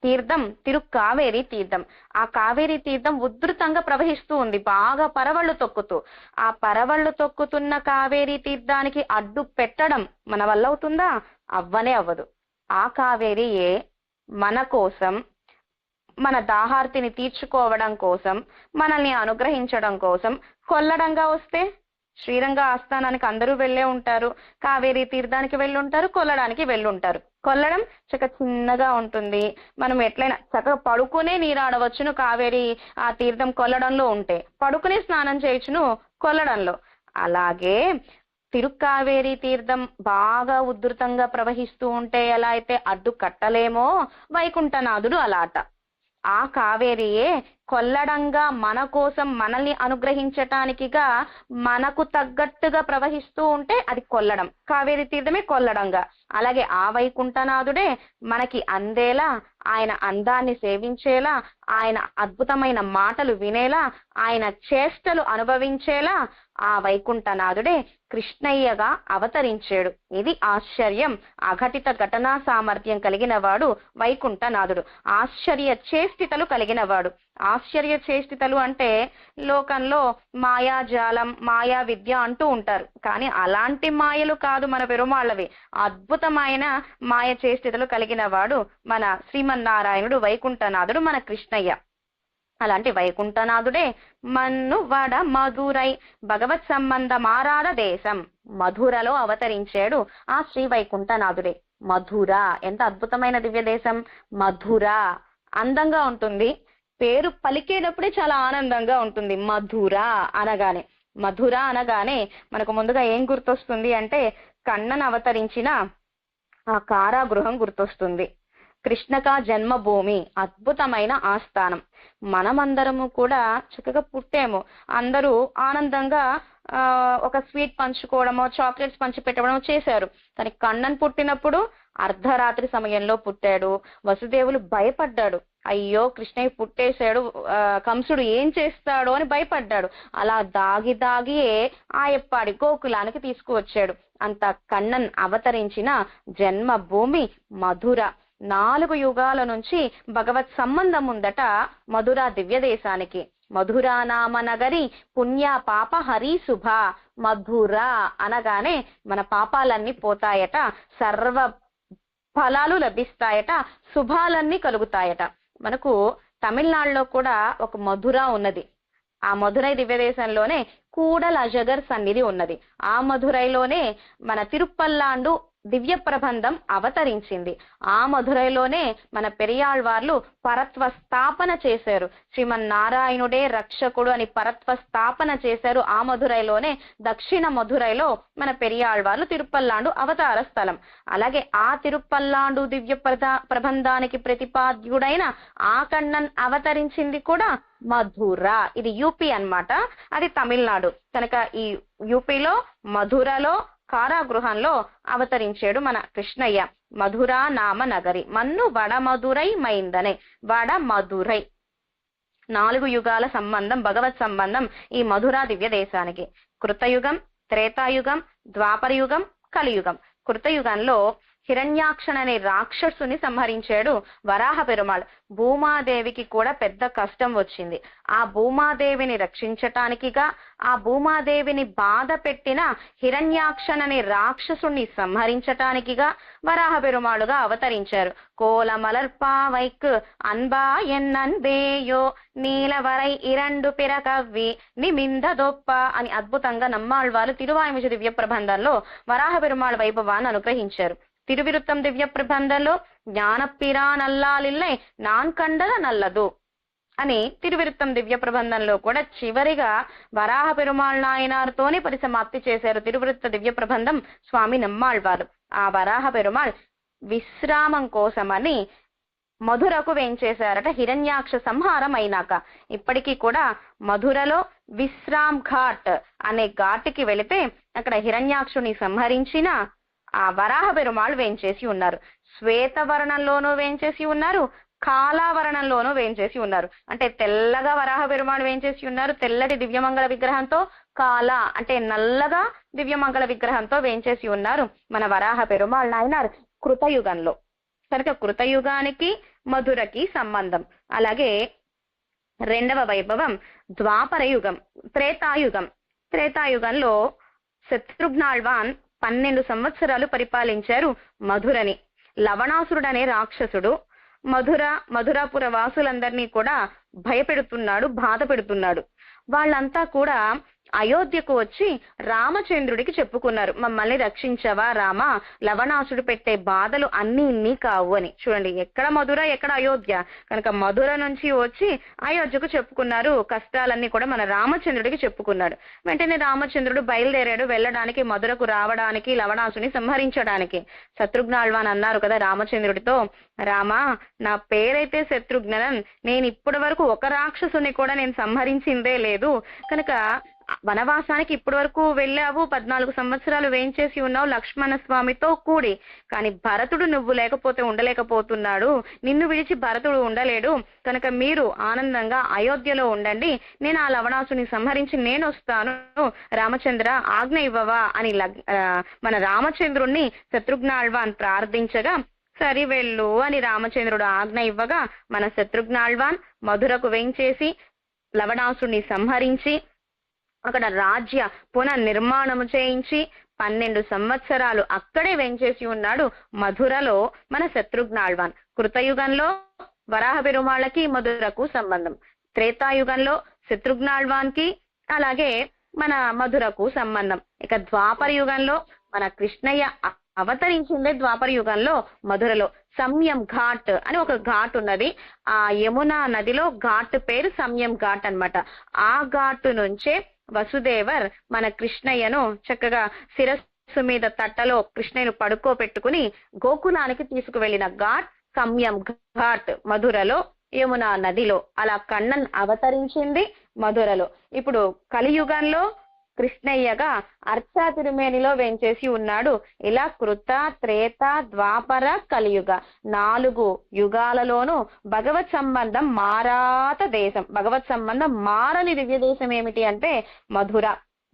తీర్థం తిరుక్కావేరి తీర్థం. ఆ కావేరి తీర్థం ఉధృతంగా ప్రవహిస్తూ ఉంది, బాగా పరవళ్లు తొక్కుతూ. ఆ పరవళ్లు తొక్కుతున్న కావేరి తీర్థానికి అడ్డు పెట్టడం మన వల్ల అవుతుందా? అవ్వనే అవ్వదు. ఆ కావేరియే మన కోసం, మన దాహార్తిని తీర్చుకోవడం కోసం, మనల్ని అనుగ్రహించడం కోసం కొల్లడంగా వస్తే, శ్రీరంగ ఆస్థానానికి అందరూ వెళ్ళే ఉంటారు, కావేరీ తీర్థానికి వెళ్ళుంటారు, కొల్లడానికి వెళ్ళుంటారు. కొల్లడం చక్క చిన్నగా ఉంటుంది, మనం ఎట్లయినా చక్కగా పడుకునే నీరాడవచ్చును. కావేరీ ఆ తీర్థం కొల్లడంలో ఉంటే పడుకునే స్నానం చేయొచ్చును కొల్లడంలో. అలాగే తిరుక్కావేరి తీర్థం బాగా ఉధృతంగా ప్రవహిస్తూ ఉంటే ఎలా అయితే అడ్డు కట్టలేమో, వైకుంఠనాథుడు అలాట. ఆ కావేరియే కొల్లడంగా మన కోసం మనల్ని అనుగ్రహించటానికిగా మనకు తగ్గట్టుగా ప్రవహిస్తూ ఉంటే అది కొల్లడం, కావేరి తీర్థమే కొల్లడంగా. అలాగే ఆ వైకుంఠనాథుడే మనకి అందేలా, ఆయన అందాన్ని సేవించేలా, ఆయన అద్భుతమైన మాటలు వినేలా, ఆయన చేష్టలు అనుభవించేలా ఆ వైకుంఠనాథుడే కృష్ణయ్యగా అవతరించాడు. ఇది ఆశ్చర్యం. అఘటిత ఘటనా సామర్థ్యం కలిగిన వాడు వైకుంఠనాథుడు. ఆశ్చర్య చేష్టితలు కలిగిన వాడు. ఆశ్చర్య చేష్టితలు అంటే లోకంలో మాయాజాలం, మాయా విద్య అంటూ ఉంటారు, కానీ అలాంటి మాయలు కాదు మన పెరుమాళ్ళవి. అద్భుతమైన మాయ చేష్టితలు కలిగిన వాడు మన శ్రీమన్నారాయణుడు, వైకుంఠనాథుడు, మన కృష్ణయ్య. అలాంటి వైకుంఠనాథుడే మన్ను వడ మధురై భగవత్ సంబంధమారాధ దేశం, మధురలో అవతరించాడు ఆ శ్రీ వైకుంఠనాథుడే. మధుర ఎంత అద్భుతమైన దివ్య దేశం. మధుర అందంగా ఉంటుంది, పేరు పలికేటప్పుడే చాలా ఆనందంగా ఉంటుంది. మధుర అనగానే, మధుర అనగానే మనకు ముందుగా ఏం గుర్తొస్తుంది అంటే కన్నన్ అవతరించిన ఆ కారాగృహం గుర్తొస్తుంది. కృష్ణకా జన్మభూమి, అద్భుతమైన ఆస్థానం. మనమందరము కూడా చక్కగా పుట్టాము, అందరూ ఆనందంగా ఒక స్వీట్ పంచుకోవడమో చాక్లెట్స్ పంచి పెట్టడమో చేశారు. కానీ కన్నన్ పుట్టినప్పుడు అర్ధరాత్రి సమయంలో పుట్టాడు. వసుదేవులు భయపడ్డాడు, అయ్యో కృష్ణయ్య పుట్టేశాడు, కంసుడు ఏం చేస్తాడో అని భయపడ్డాడు. అలా దాగి దాగియే ఆయప్పాడి గోకులానికి తీసుకువచ్చాడు. అంత కన్నన్ అవతరించిన జన్మభూమి మధుర. 4 యుగాల నుంచి భగవత్ సంబంధం ఉందట మధుర దివ్య దేశానికి. మధురా నామ నగరి పుణ్య పాప హరి శుభ. మధుర అనగానే మన పాపాలన్నీ పోతాయట, సర్వ ఫలాలు లభిస్తాయట, శుభాలన్నీ కలుగుతాయట. మనకు తమిళనాడులో కూడా ఒక మధుర ఉన్నది. ఆ మధురై దివ్యదేశంలోనే కూడల అజగర్ సన్నిధి ఉన్నది. ఆ మధురైలోనే మన తిరుప్పల్లాండు దివ్య ప్రబంధం అవతరించింది. ఆ మధురైలోనే మన పెరియాళ్వార్లు పరత్వ స్థాపన చేశారు. శ్రీమన్నారాయణుడే రక్షకుడు అని పరత్వ స్థాపన చేశారు. ఆ మధురైలోనే దక్షిణ మధురైలో మన పెరియాళ్వార్లు తిరుప్పల్లాండు అవతార స్థలం. అలాగే ఆ తిరుప్పల్లాండు దివ్య ప్రబంధానికి ప్రతిపాద్యుడైన ఆ కన్నన్ అవతరించింది కూడా మధుర. ఇది యూపీ అన్నమాట, అది తమిళనాడు. కనుక ఈ యూపీలో మధురలో కారాగృహంలో అవతరించాడు మన కృష్ణయ్య. మధురా నామ నగరి మన్ను వడ మధురై మైందనే. వడ మధురై 4 యుగాల సంబంధం, భగవత్ సంబంధం ఈ మధురా దివ్య దేశానికి. కృతయుగం, త్రేతాయుగం, ద్వాపరయుగం, కలియుగం. కృతయుగంలో హిరణ్యాక్షన్ అనే రాక్షసుని సంహరించాడు వరాహ పెరుమాళ్. భూమాదేవికి కూడా పెద్ద కష్టం వచ్చింది. ఆ భూమాదేవిని రక్షించటానికిగా, ఆ భూమాదేవిని బాధ పెట్టిన హిరణ్యాక్షన్ అనే రాక్షసుని సంహరించటానికిగా వరాహ పెరుమాళుగా అవతరించారు. కోలమలర్పావైక్ అన్బా ఎన్నన్బేయో నీలవరై ఇరండు పిరకవ్వి నిమింద దొప్ప అని అద్భుతంగా నమ్మాళ్వారు తిరువాయిమిషి దివ్య ప్రబంధంలో వరాహ పెరుమాళ్ వైభవాన్ని అనుగ్రహించారు. తిరువిరుత్తం దివ్య ప్రబంధంలో జ్ఞానప్పిరా నల్లాలిల్లై నాన్ కండల నల్లదు అని తిరువిరుత్తం దివ్య ప్రబంధంలో కూడా చివరిగా వరాహ పెరుమాళ్ నాయనార్తోనే పరిసమాప్తి చేశారు తిరువిరుత్త దివ్య ప్రబంధం స్వామి నమ్మాళ్వారు. ఆ వరాహ పెరుమాళ్ విశ్రామం కోసమని మధురకు వేంచేశారట హిరణ్యాక్ష సంహారం అయినాక. ఇప్పటికీ కూడా మధురలో విశ్రామ్ ఘాట్ అనే ఘాట్కి వెళితే అక్కడ హిరణ్యాక్షుని సంహరించిన ఆ వరాహ పెరుమాళ్ వేంచేసి ఉన్నారు. శ్వేతవర్ణంలోనూ వేంచేసి ఉన్నారు, కాలావరణంలోనూ వేంచేసి ఉన్నారు. అంటే తెల్లగా వరాహ పెరుమాళ్ వేంచేసి ఉన్నారు, తెల్లటి దివ్యమంగళ విగ్రహంతో. కాల అంటే నల్లగా దివ్యమంగళ విగ్రహంతో వేంచేసి ఉన్నారు మన వరాహ పెరుమాళ్ నాయనార్ కృతయుగంలో. కనుక కృతయుగానికి మధురకి సంబంధం. అలాగే రెండవ వైభవం ద్వాపర యుగం, త్రేతాయుగం. త్రేతాయుగంలో శత్రుఘ్నాళ్వాన్ 12 సంవత్సరాలు పరిపాలించారు మధురని. లవణాసురుడు అనే రాక్షసుడు మధురాపుర వాసులందరినీ కూడా భయపెడుతున్నాడు, బాధ పెడుతున్నాడు. వాళ్ళంతా కూడా అయోధ్యకు వచ్చి రామచంద్రుడికి చెప్పుకున్నారు, మమ్మల్ని రక్షించవా రామ, లవణాసుడు పెట్టే బాధలు అన్ని ఇన్ని కావు అని. చూడండి, ఎక్కడ మధుర ఎక్కడ అయోధ్య. కనుక మధుర నుంచి వచ్చి అయోధ్యకు చెప్పుకున్నారు, కష్టాలన్నీ కూడా మన రామచంద్రుడికి చెప్పుకున్నాడు. వెంటనే రామచంద్రుడు బయలుదేరాడు వెళ్ళడానికి, మధురకు రావడానికి, లవణాసుని సంహరించడానికి. శత్రుఘ్నాళ్వాన్ అన్నారు కదా రామచంద్రుడితో, రామా నా పేరైతే శత్రుఘ్నన్, నేను ఇప్పటి వరకు ఒక రాక్షసుని కూడా నేను సంహరించిందే లేదు. కనుక వనవాసానికి ఇప్పటి వరకు వెళ్ళావు, 14 సంవత్సరాలు వేయించేసి ఉన్నావు లక్ష్మణ స్వామితో కూడి. కానీ భరతుడు నువ్వు లేకపోతే ఉండలేకపోతున్నాడు, నిన్ను విడిచి భరతుడు ఉండలేడు. కనుక మీరు ఆనందంగా అయోధ్యలో ఉండండి, నేను ఆ లవణాసుని సంహరించి నేను వస్తాను, రామచంద్ర ఆజ్ఞ ఇవ్వవా అని మన రామచంద్రుణ్ణి శత్రుఘ్నాళ్వాన్ ప్రార్థించగా, సరి వెళ్ళు అని రామచంద్రుడు ఆజ్ఞ ఇవ్వగా మన శత్రుఘ్నాళ్వాన్ మధురకు వేంచేసి లవణాసుని సంహరించి అక్కడ రాజ్య పునర్నిర్మాణము చేయించి 12 సంవత్సరాలు అక్కడే వెంచేసి ఉన్నాడు మధురలో మన శత్రుఘ్నాళ్వాన్. కృతయుగంలో వరాహ పెరుమాళ్ళకి మధురకు సంబంధం, త్రేతాయుగంలో శత్రుఘ్నాళ్వాన్కి అలాగే మన మధురకు సంబంధం. ఇక ద్వాపర యుగంలో మన కృష్ణయ్య అవతరించిందే ద్వాపర యుగంలో మధురలో. సంయం ఘాట్ అని ఒక ఘాట్ ఉన్నది, ఆ యమునా నదిలో ఘాట్ పేరు సంయం ఘాట్ అన్నమాట. ఆ ఘాటు నుంచే వసుదేవర్ మన కృష్ణయ్యను చక్కగా శిరస్సు మీద తట్టలో కృష్ణయ్యను పడుకోబెట్టుకుని గోకులానికి తీసుకువెళ్లిన ఘాట్ సంయం ఘాట్ మధురలో యమునా నదిలో. అలా కన్నన్ అవతరించింది మధురలో. ఇప్పుడు కలియుగంలో కృష్ణయ్యగా అర్చా తిరుమేనిలో వేంచేసి ఉన్నాడు. ఇలా కృత, త్రేత, ద్వాపర, కలియుగ 4 యుగాలలోనూ భగవత్ సంబంధం మారాత దేశం. భగవత్ సంబంధం మారని దివ్య దేశం ఏమిటి అంటే మధుర.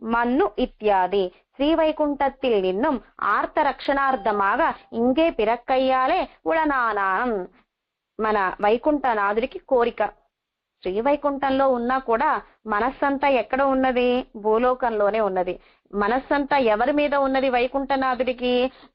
మన్ను ఇత్యాది శ్రీవైకుంఠத்தில் నిన్నుం ఆర్త రక్షణార్థమాగ ఇంకే పిరక్కయ్యాలే ఉళనానాం. మన వైకుంఠనాథుడికి కోరిక, శ్రీవైకుంఠంలో ఉన్నా కూడా మనస్సంతా ఎక్కడ ఉన్నది? భూలోకంలోనే ఉన్నది. మనస్సంతా ఎవరి మీద ఉన్నది? వైకుంఠనాథుడికి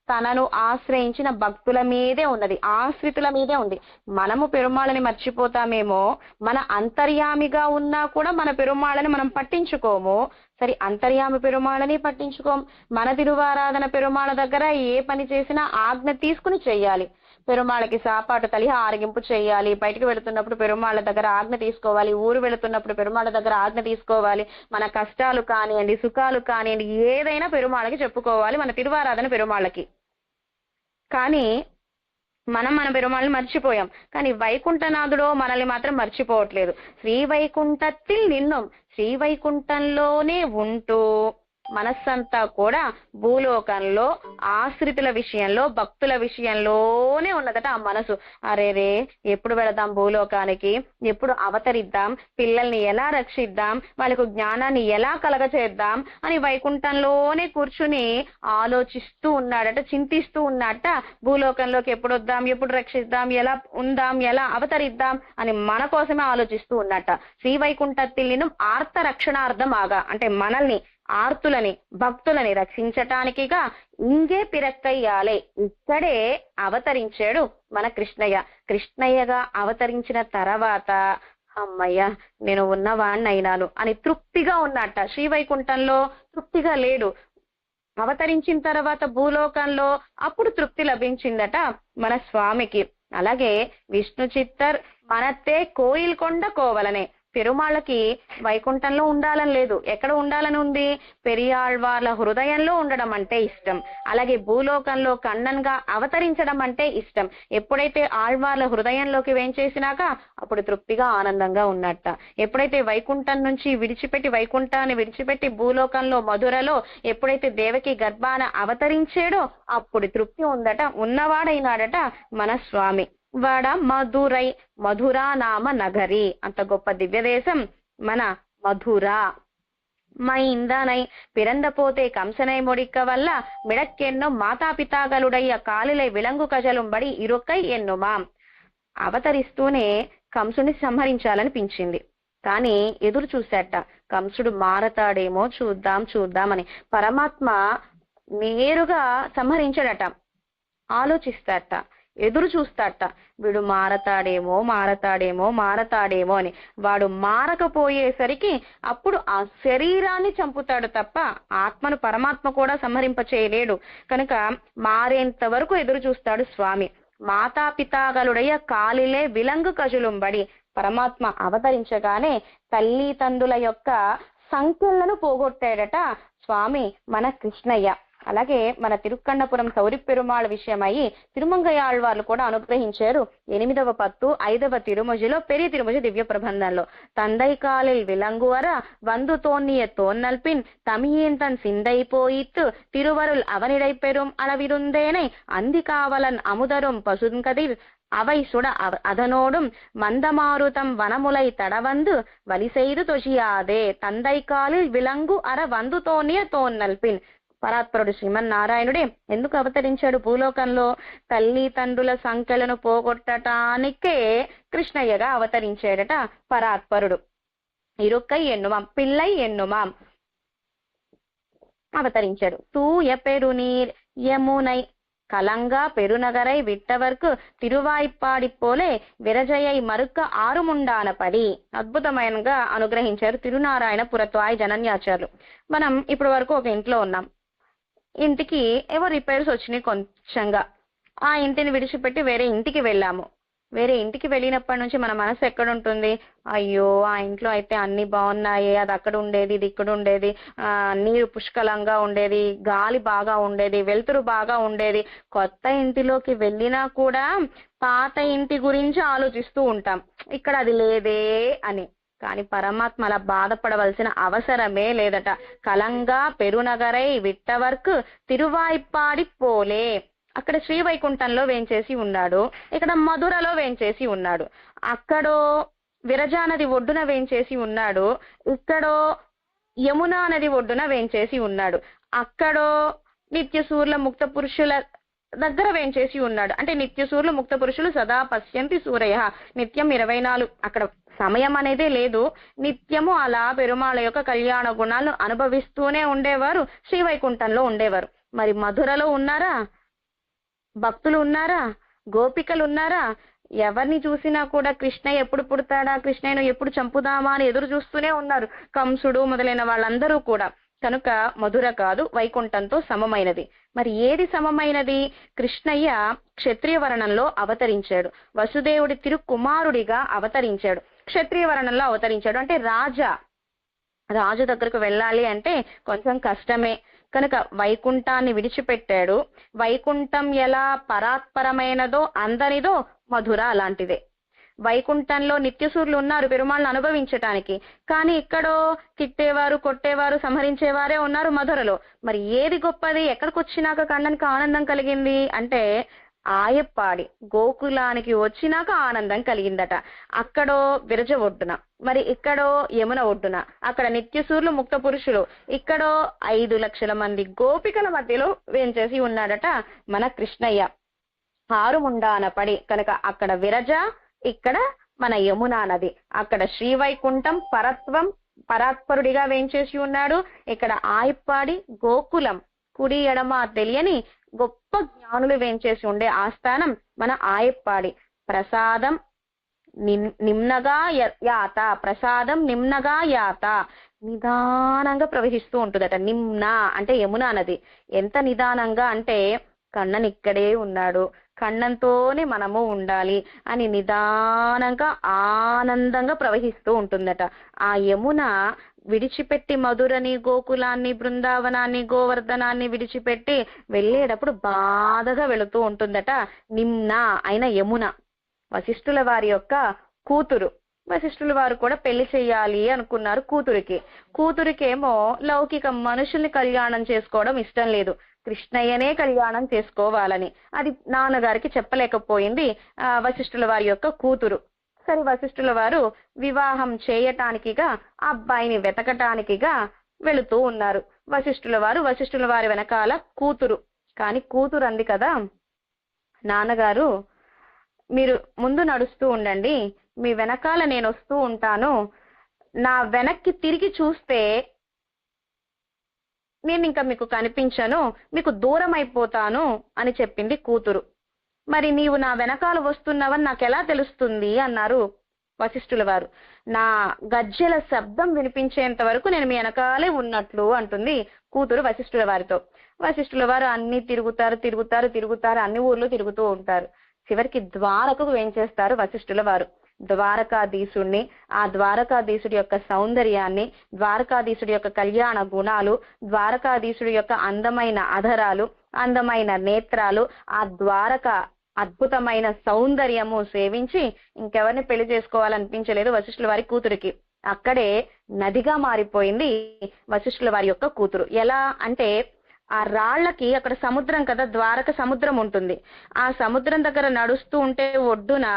తనను ఆశ్రయించిన భక్తుల మీదే ఉన్నది, ఆశ్రితుల మీదే ఉంది. మనము పెరుమాళని మర్చిపోతామేమో, మన అంతర్యామిగా ఉన్నా కూడా మన పెరుమాళని మనం పట్టించుకోము. సరే, అంతర్యామి పెరుమాళని పట్టించుకోము. మన తిరువారాధన పెరుమాళ దగ్గర ఏ పని చేసినా ఆజ్ఞ తీసుకుని చెయ్యాలి. పెరుమాళకి సాపాటు తలి ఆరగింపు చేయాలి, బయటకు వెళుతున్నప్పుడు పెరుమాళ దగ్గర ఆజ్ఞ తీసుకోవాలి, ఊరు వెళుతున్నప్పుడు పెరుమాళ దగ్గర ఆజ్ఞ తీసుకోవాలి. మన కష్టాలు కానివ్వండి, సుఖాలు కానివ్వండి, ఏదైనా పెరుమాళకి చెప్పుకోవాలి, మన తిరువారాధన పెరుమాళకి. కానీ మన పెరుమాళని మర్చిపోయాం. కానీ వైకుంఠనాథుడో మనల్ని మాత్రం మర్చిపోవట్లేదు. శ్రీవైకుంఠத்தில் నిన్ను, శ్రీవైకుంఠంలోనే ఉంటూ మనస్సంతా కూడా భూలోకంలో ఆశ్రితుల విషయంలో భక్తుల విషయంలోనే ఉన్నదట ఆ మనసు. అరేరే ఎప్పుడు వెళదాం భూలోకానికి, ఎప్పుడు అవతరిద్దాం, పిల్లల్ని ఎలా రక్షిద్దాం, వాళ్ళకు జ్ఞానాన్ని ఎలా కలగచేద్దాం అని వైకుంఠంలోనే కూర్చుని ఆలోచిస్తూ ఉన్నాడట, చింతిస్తూ ఉన్నట్ట. భూలోకంలోకి ఎప్పుడు వద్దాం, ఎప్పుడు రక్షిద్దాం, ఎలా ఉందాం, ఎలా అవతరిద్దాం అని మన కోసమే ఆలోచిస్తూ ఉన్నట్ట. శ్రీ వైకుంఠతిల్లినం ఆర్త రక్షణార్థం ఆగా, అంటే మనల్ని ఆర్తులని భక్తులని రక్షించటానికిగా ఇంగే పిరక్కయ్యాలే, ఇక్కడే అవతరించాడు మన కృష్ణయ్య. కృష్ణయ్యగా అవతరించిన తర్వాత అమ్మయ్య నేను ఉన్నవాణ్ణైనాను అని తృప్తిగా ఉన్నట్ట. శ్రీవైకుంఠంలో తృప్తిగా లేడు, అవతరించిన తర్వాత భూలోకంలో అప్పుడు తృప్తి లభించిందట మన స్వామికి. అలాగే విష్ణు చిత్తర్ మనతే కోయిల్ కొండ కోవలనే, పెరుమాళ్ళకి వైకుంఠంలో ఉండాలని లేదు, ఎక్కడ ఉండాలని ఉంది, పెరియాళ్వార్ల హృదయంలో ఉండడం అంటే ఇష్టం. అలాగే భూలోకంలో కన్నన్గా అవతరించడం అంటే ఇష్టం. ఎప్పుడైతే ఆళ్వార్ల హృదయంలోకి వేంచేసినాక అప్పుడు తృప్తిగా ఆనందంగా ఉన్నట్ట. ఎప్పుడైతే వైకుంఠం నుంచి విడిచిపెట్టి, వైకుంఠాన్ని విడిచిపెట్టి భూలోకంలో మధురలో ఎప్పుడైతే దేవకి గర్భాన అవతరించాడో అప్పుడు తృప్తి ఉందట, ఉన్నవాడైనాడట మన స్వామి. వాడ మధురై, మధురా నామ నగరి, అంత గొప్ప దివ్య దేశం మన మధుర. మైందనై పిరందపోతే కంసనై మొడిక్క వల్ల మిడక్కెన్నో మాతాపితాగలుడయ్య కాలిలై విలంగు కజలుంబడి ఇరొక్కై ఎన్నుమాం. అవతరిస్తూనే కంసుని సంహరించాలనిపించింది, కానీ ఎదురు చూశాట, కంసుడు మారతాడేమో చూద్దామని. పరమాత్మ నేరుగా సంహరించాడట, ఆలోచిస్తాట, ఎదురు చూస్తాట, వీడు మారతాడేమో అని. వాడు మారకపోయేసరికి అప్పుడు ఆ శరీరాన్ని చంపుతాడు తప్ప ఆత్మను పరమాత్మ కూడా సంహరింప చేయలేడు. కనుక మారేంత వరకు ఎదురు చూస్తాడు స్వామి. మాతాపితాగలుడయ్య కాలిలే విలంగు కజులుంబడి, పరమాత్మ అవతరించగానే తల్లి తండ్రుల యొక్క సంఖ్యలను పోగొట్టాడట స్వామి మన కృష్ణయ్య. అలాగే మన తిరుక్కన్నపురం సౌరి పెరుమాళ్ విషయమై తిరుమంగయాళ్వార్లు కూడా అనుగ్రహించారు. 8వ పత్తు 5వ తిరుముజిలో పెరియ తిరుముజి దివ్య ప్రబంధంలో. తందై కాలిల్ విలంగువర వందు తోన్నియ తోన్నల్పిన్ தமியேந்தன் சிந்தை போயித்து திருவருள் அவனிடை பெறும் அளவிருந்தேனை அந்தி காவலன் அமுதரும் பசுங்கதிர் அவை சுட அதனோடும் மந்தமாருதம் வனமுலை தடவந்து வலி செய்து தொழியாதே తందై కాలిల్ విలంగు అర వందు తోన్నియ తోన్నల్పిన్. పరాత్పరుడు శ్రీమన్నారాయణుడే ఎందుకు అవతరించాడు భూలోకంలో? తల్లి తండ్రుల సంఖ్యలను పోగొట్టటానికే కృష్ణయ్యగా అవతరించాడట పరాత్పరుడు. ఇరుక్కై ఎన్నుమాం, పిల్లై ఎన్నుమాం అవతరించాడు. తూయ పెరునీర్ యమునై కలంగా పెరునగరై విట్టవర్కు తిరువాయిప్పాడి పోలే విరజయై మరుక్క ఆరుముండానపడి. అద్భుతమైనగా అనుగ్రహించారు తిరునారాయణ పురత్వాయి జనన్యాచార్యులు. మనం ఇప్పటి వరకు ఒక ఇంట్లో ఉన్నాం, ఇంటికి ఏవో రిపేర్స్ వచ్చినాయి కొంచెంగా, ఆ ఇంటిని విడిచిపెట్టి వేరే ఇంటికి వెళ్ళాము. వేరే ఇంటికి వెళ్ళినప్పటి నుంచి మన మనసు ఎక్కడ ఉంటుంది? అయ్యో ఆ ఇంట్లో అయితే అన్ని బాగున్నాయి, అది అక్కడ ఉండేది, ఇది ఇక్కడ ఉండేది, నీరు పుష్కలంగా ఉండేది, గాలి బాగా ఉండేది, వెలుతురు బాగా ఉండేది. కొత్త ఇంటిలోకి వెళ్ళినా కూడా పాత ఇంటి గురించి ఆలోచిస్తూ ఉంటాం, ఇక్కడ అది లేదే అని. కానీ పరమాత్మ అలా బాధపడవలసిన అవసరమే లేదట. కలంగా పెరునగరై విట్టవర్కు తిరువాయిప్పాడి పోలే. అక్కడ శ్రీవైకుంఠంలో వేంచేసి ఉన్నాడు, ఇక్కడ మధురలో వేంచేసి ఉన్నాడు, అక్కడో విరజా నది ఒడ్డున వేంచేసి ఉన్నాడు, ఇక్కడో యమునా నది ఒడ్డున వేంచేసి ఉన్నాడు, అక్కడో నిత్యసూర్ల ముక్త పురుషుల దగ్గర వేంచేసి ఉన్నాడు. అంటే నిత్యసూర్లు ముక్త పురుషులు సదా పశ్యంతి సూరయ, నిత్యం 24, అక్కడ సమయం అనేదే లేదు, నిత్యము అలా పెరుమాళ యొక్క కళ్యాణ గుణాలను అనుభవిస్తూనే ఉండేవారు, శ్రీవైకుంఠంలో ఉండేవారు. మరి మధురలో ఉన్నారా? భక్తులు ఉన్నారా? గోపికలు ఉన్నారా? ఎవరిని చూసినా కూడా కృష్ణయ్య ఎప్పుడు పుడతాడా, కృష్ణయ్యను ఎప్పుడు చంపుదామా అని ఎదురు చూస్తూనే ఉన్నారు కంసుడు మొదలైన వాళ్ళందరూ కూడా. కనుక మధుర కాదు, వైకుంఠంతో సమమైనది. మరి ఏది సమమైనది? కృష్ణయ్య క్షత్రియ వర్ణంలో అవతరించాడు, వసుదేవుడి తిరుకుమారుడిగా అవతరించాడు, క్షత్రియ వర్ణంలో అవతరించాడు. అంటే రాజు దగ్గరకు వెళ్ళాలి అంటే కొంచెం కష్టమే. కనుక వైకుంఠాన్ని విడిచిపెట్టాడు. వైకుంఠం ఎలా పరాత్పరమైనదో అందరిదో మధుర అలాంటిదే. వైకుంఠంలో నిత్యసూరులు ఉన్నారు పెరుమాళ్ళను అనుభవించటానికి. కానీ ఇక్కడో తిట్టేవారు, కొట్టేవారు, సంహరించేవారే ఉన్నారు మధురలో. మరి ఏది గొప్పది? ఎక్కడికి వచ్చినాక కണ്ണనికి ఆనందం కలిగింది అంటే ఆయప్పాడి గోకులానికి వచ్చినాక ఆనందం కలిగిందట. అక్కడో విరజ ఒడ్డున, మరి ఇక్కడో యమున ఒడ్డున. అక్కడ నిత్యసూర్లు ముక్త పురుషులు, ఇక్కడో 5 లక్షల మంది గోపికల మధ్యలో వేంచేసి ఉన్నాడట మన కృష్ణయ్య. ఆరుముండాన పడి కనుక అక్కడ విరజ, ఇక్కడ మన యమునా నది. అక్కడ శ్రీవైకుంఠం పరాత్పరుడిగా వేంచేసి ఉన్నాడు. ఇక్కడ ఆయప్పాడి గోకులం, కుడి ఎడమ తెలియని గొప్ప జ్ఞానులు వేంచేసి ఉండే ఆస్థానం మన ఆయప్పాడి. ప్రసాదం నిమ్నగా యాత, ప్రసాదం నిమ్నగా యాత, నిదానంగా ప్రవహిస్తూ ఉంటుందట. నిమ్న అంటే యమునా నది. ఎంత నిదానంగా అంటే కണ്ണన్ ఇక్కడే ఉన్నాడు, కన్నంతోనే మనము ఉండాలి అని నిదానంగా ఆనందంగా ప్రవహిస్తూ ఉంటుందట. ఆ యమున విడిచిపెట్టి మధురని, గోకులాన్ని, బృందావనాన్ని, గోవర్ధనాన్ని విడిచిపెట్టి వెళ్ళేటప్పుడు బాధగా వెళుతూ ఉంటుందట నిమ్న అయిన యమున. వశిష్ఠుల వారి యొక్క కూతురు. వశిష్ఠుల వారు కూడా పెళ్లి చెయ్యాలి అనుకున్నారు కూతురికేమో లౌకిక మనుషుల్ని కళ్యాణం చేసుకోవడం ఇష్టం లేదు, కృష్ణయ్యనే కళ్యాణం చేసుకోవాలని. అది నాన్నగారికి చెప్పలేకపోయింది వశిష్ఠుల వారి యొక్క కూతురు. సరే, వశిష్ఠుల వారు వివాహం చేయటానికిగా అబ్బాయిని వెతకటానికిగా వెళుతూ ఉన్నారు. వశిష్ఠుల వారి వెనకాల కూతురు. కానీ కూతురు అంది కదా, నాన్నగారు మీరు ముందు నడుస్తూ ఉండండి, మీ వెనకాల నేను వస్తూ ఉంటాను, నా వెనక్కి తిరిగి చూస్తే నేను ఇంకా మీకు కనిపించను, మీకు దూరం అయిపోతాను అని చెప్పింది కూతురు. మరి నీవు నా వెనకాల వస్తున్నావని నాకు ఎలా తెలుస్తుంది అన్నారు వశిష్ఠుల వారు. నా గజ్జెల శబ్దం వినిపించేంత వరకు నేను మీ వెనకాలే ఉన్నట్లు అంటుంది కూతురు వశిష్ఠుల వారితో. వశిష్ఠుల వారు అన్ని తిరుగుతారు, అన్ని ఊర్లు తిరుగుతూ ఉంటారు. చివరికి ద్వారకకు వేంచేస్తారు వశిష్ఠుల వారు. ద్వారకాధీశుణ్ణి, ఆ ద్వారకాధీశుడి యొక్క సౌందర్యాన్ని, ద్వారకాధీశుడి యొక్క కళ్యాణ గుణాలు, ద్వారకాధీశుడి యొక్క అందమైన అధరాలు, అందమైన నేత్రాలు, ఆ ద్వారక అద్భుతమైన సౌందర్యము సేవించి ఇంకెవరిని పెళ్లి చేసుకోవాలనిపించలేదు వశిష్ఠుల వారి కూతురికి. అక్కడే నదిగా మారిపోయింది వశిష్ఠుల వారి యొక్క కూతురు. ఎలా అంటే ఆ రాళ్లకి అక్కడ సముద్రం కదా, ద్వారక సముద్రం ఉంటుంది. ఆ సముద్రం దగ్గర నడుస్తూ ఉంటే ఒడ్డున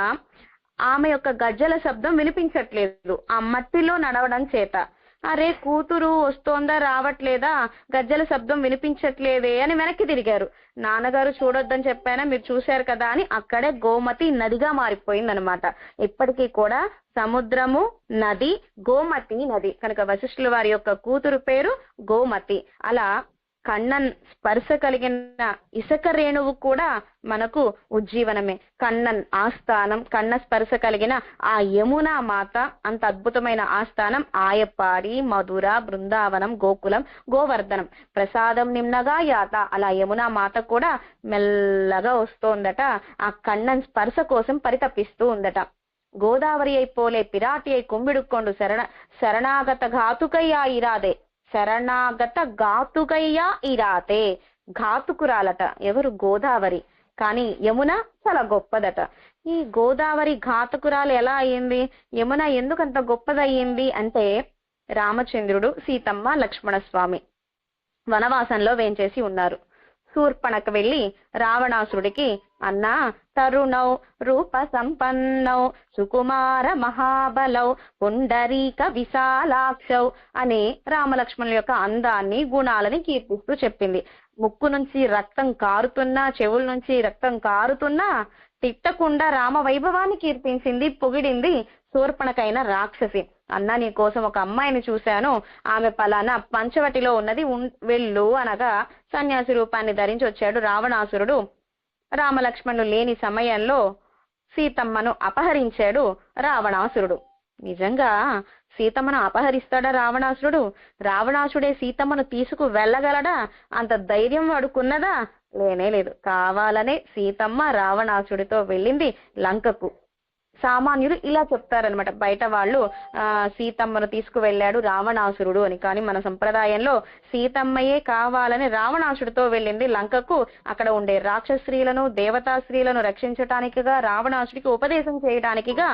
ఆమె యొక్క గజ్జల శబ్దం వినిపించట్లేదు ఆ మట్టిలో నడవడం చేత. అరే కూతురు వస్తోందా రావట్లేదా, గజ్జల శబ్దం వినిపించట్లేదే అని వెనక్కి తిరిగారు. నాన్నగారు చూడొద్దని చెప్పానా, మీరు చూశారు కదా అని అక్కడే గోమతి నదిగా మారిపోయిందనమాట. ఇప్పటికీ కూడా సముద్రము నది, గోమతి నది కనుక వశిష్ఠుల వారి యొక్క కూతురు పేరు గోమతి. అలా కണ്ണన్ స్పర్శ కలిగిన ఇసుక రేణువు కూడా మనకు ఉజ్జీవనమే. కണ്ണన్ ఆస్థానం, కన్న స్పర్శ కలిగిన ఆ యమునా మాత అంత అద్భుతమైన ఆస్థానం ఆయప్పాడి, మధుర, బృందావనం, గోకులం, గోవర్ధనం. ప్రసాదం నిమ్నగా యాత, అలా యమునా మాత కూడా మెల్లగా వస్తోందట. ఆ కണ്ണన్ స్పర్శ కోసం పరితపిస్తూ ఉందట. గోదావరి అయిపోలే పిరాటి అయి కుంబిడుక్కొండు శరణాగత ఘాతుకయ్యా ఇరాదే, శరణాగత ఘాతుకయ్యా ఇరాతే. ఘాతుకురాలట ఎవరు? గోదావరి. కానీ యమున చాలా గొప్పదట. ఈ గోదావరి ఘాతుకురాలు ఎలా అయ్యింది, యమున ఎందుకంత గొప్పదయ్యింది అంటే రామచంద్రుడు, సీతమ్మ, లక్ష్మణస్వామి వనవాసంలో వేంచేసి ఉన్నారు. శూర్పణకు వెళ్లి రావణాసురుడికి అన్నా తరుణౌ రూప సంపన్నౌ సుకుమార మహాబలౌ పుండరీక విశాలాక్షౌ అని రామలక్ష్మణుల యొక్క అందాన్ని, గుణాలని కీర్తిస్తూ చెప్పింది. ముక్కు నుంచి రక్తం కారుతున్నా, చెవుల నుంచి రక్తం కారుతున్నా తిట్టకుండా రామ వైభవాన్ని కీర్తించింది, పొగిడింది శూర్పణకైన రాక్షసి. అన్నా నీ కోసం ఒక అమ్మాయిని చూశాను, ఆమె పలానా పంచవటిలో ఉన్నది, వెళ్ళు అనగా సన్యాసి రూపాన్ని ధరించి వచ్చాడు రావణాసురుడు. రామలక్ష్మణులు లేని సమయంలో సీతమ్మను అపహరించాడు రావణాసురుడు. నిజంగా సీతమ్మను అపహరిస్తాడా రావణాసురుడు? రావణాసుడే సీతమ్మను తీసుకు వెళ్ళగలడా? అంత ధైర్యం వాడుకున్నదా? లేనే లేదు. కావాలనే సీతమ్మ రావణాసుడితో వెళ్ళింది లంకకు. సామాన్యులు ఇలా చెప్తారనమాట. బయట వాళ్ళు సీతమ్మను తీసుకువెళ్ళాడు రావణాసురుడు అని. కానీ మన సంప్రదాయంలో సీతమ్మయే కావాలని రావణాసుడితో వెళ్ళింది లంకకు. అక్కడ ఉండే రాక్షస్త్రీలను దేవతా స్త్రీలను రక్షించటానికిగా, రావణాసుడికి ఉపదేశం చేయడానికిగా,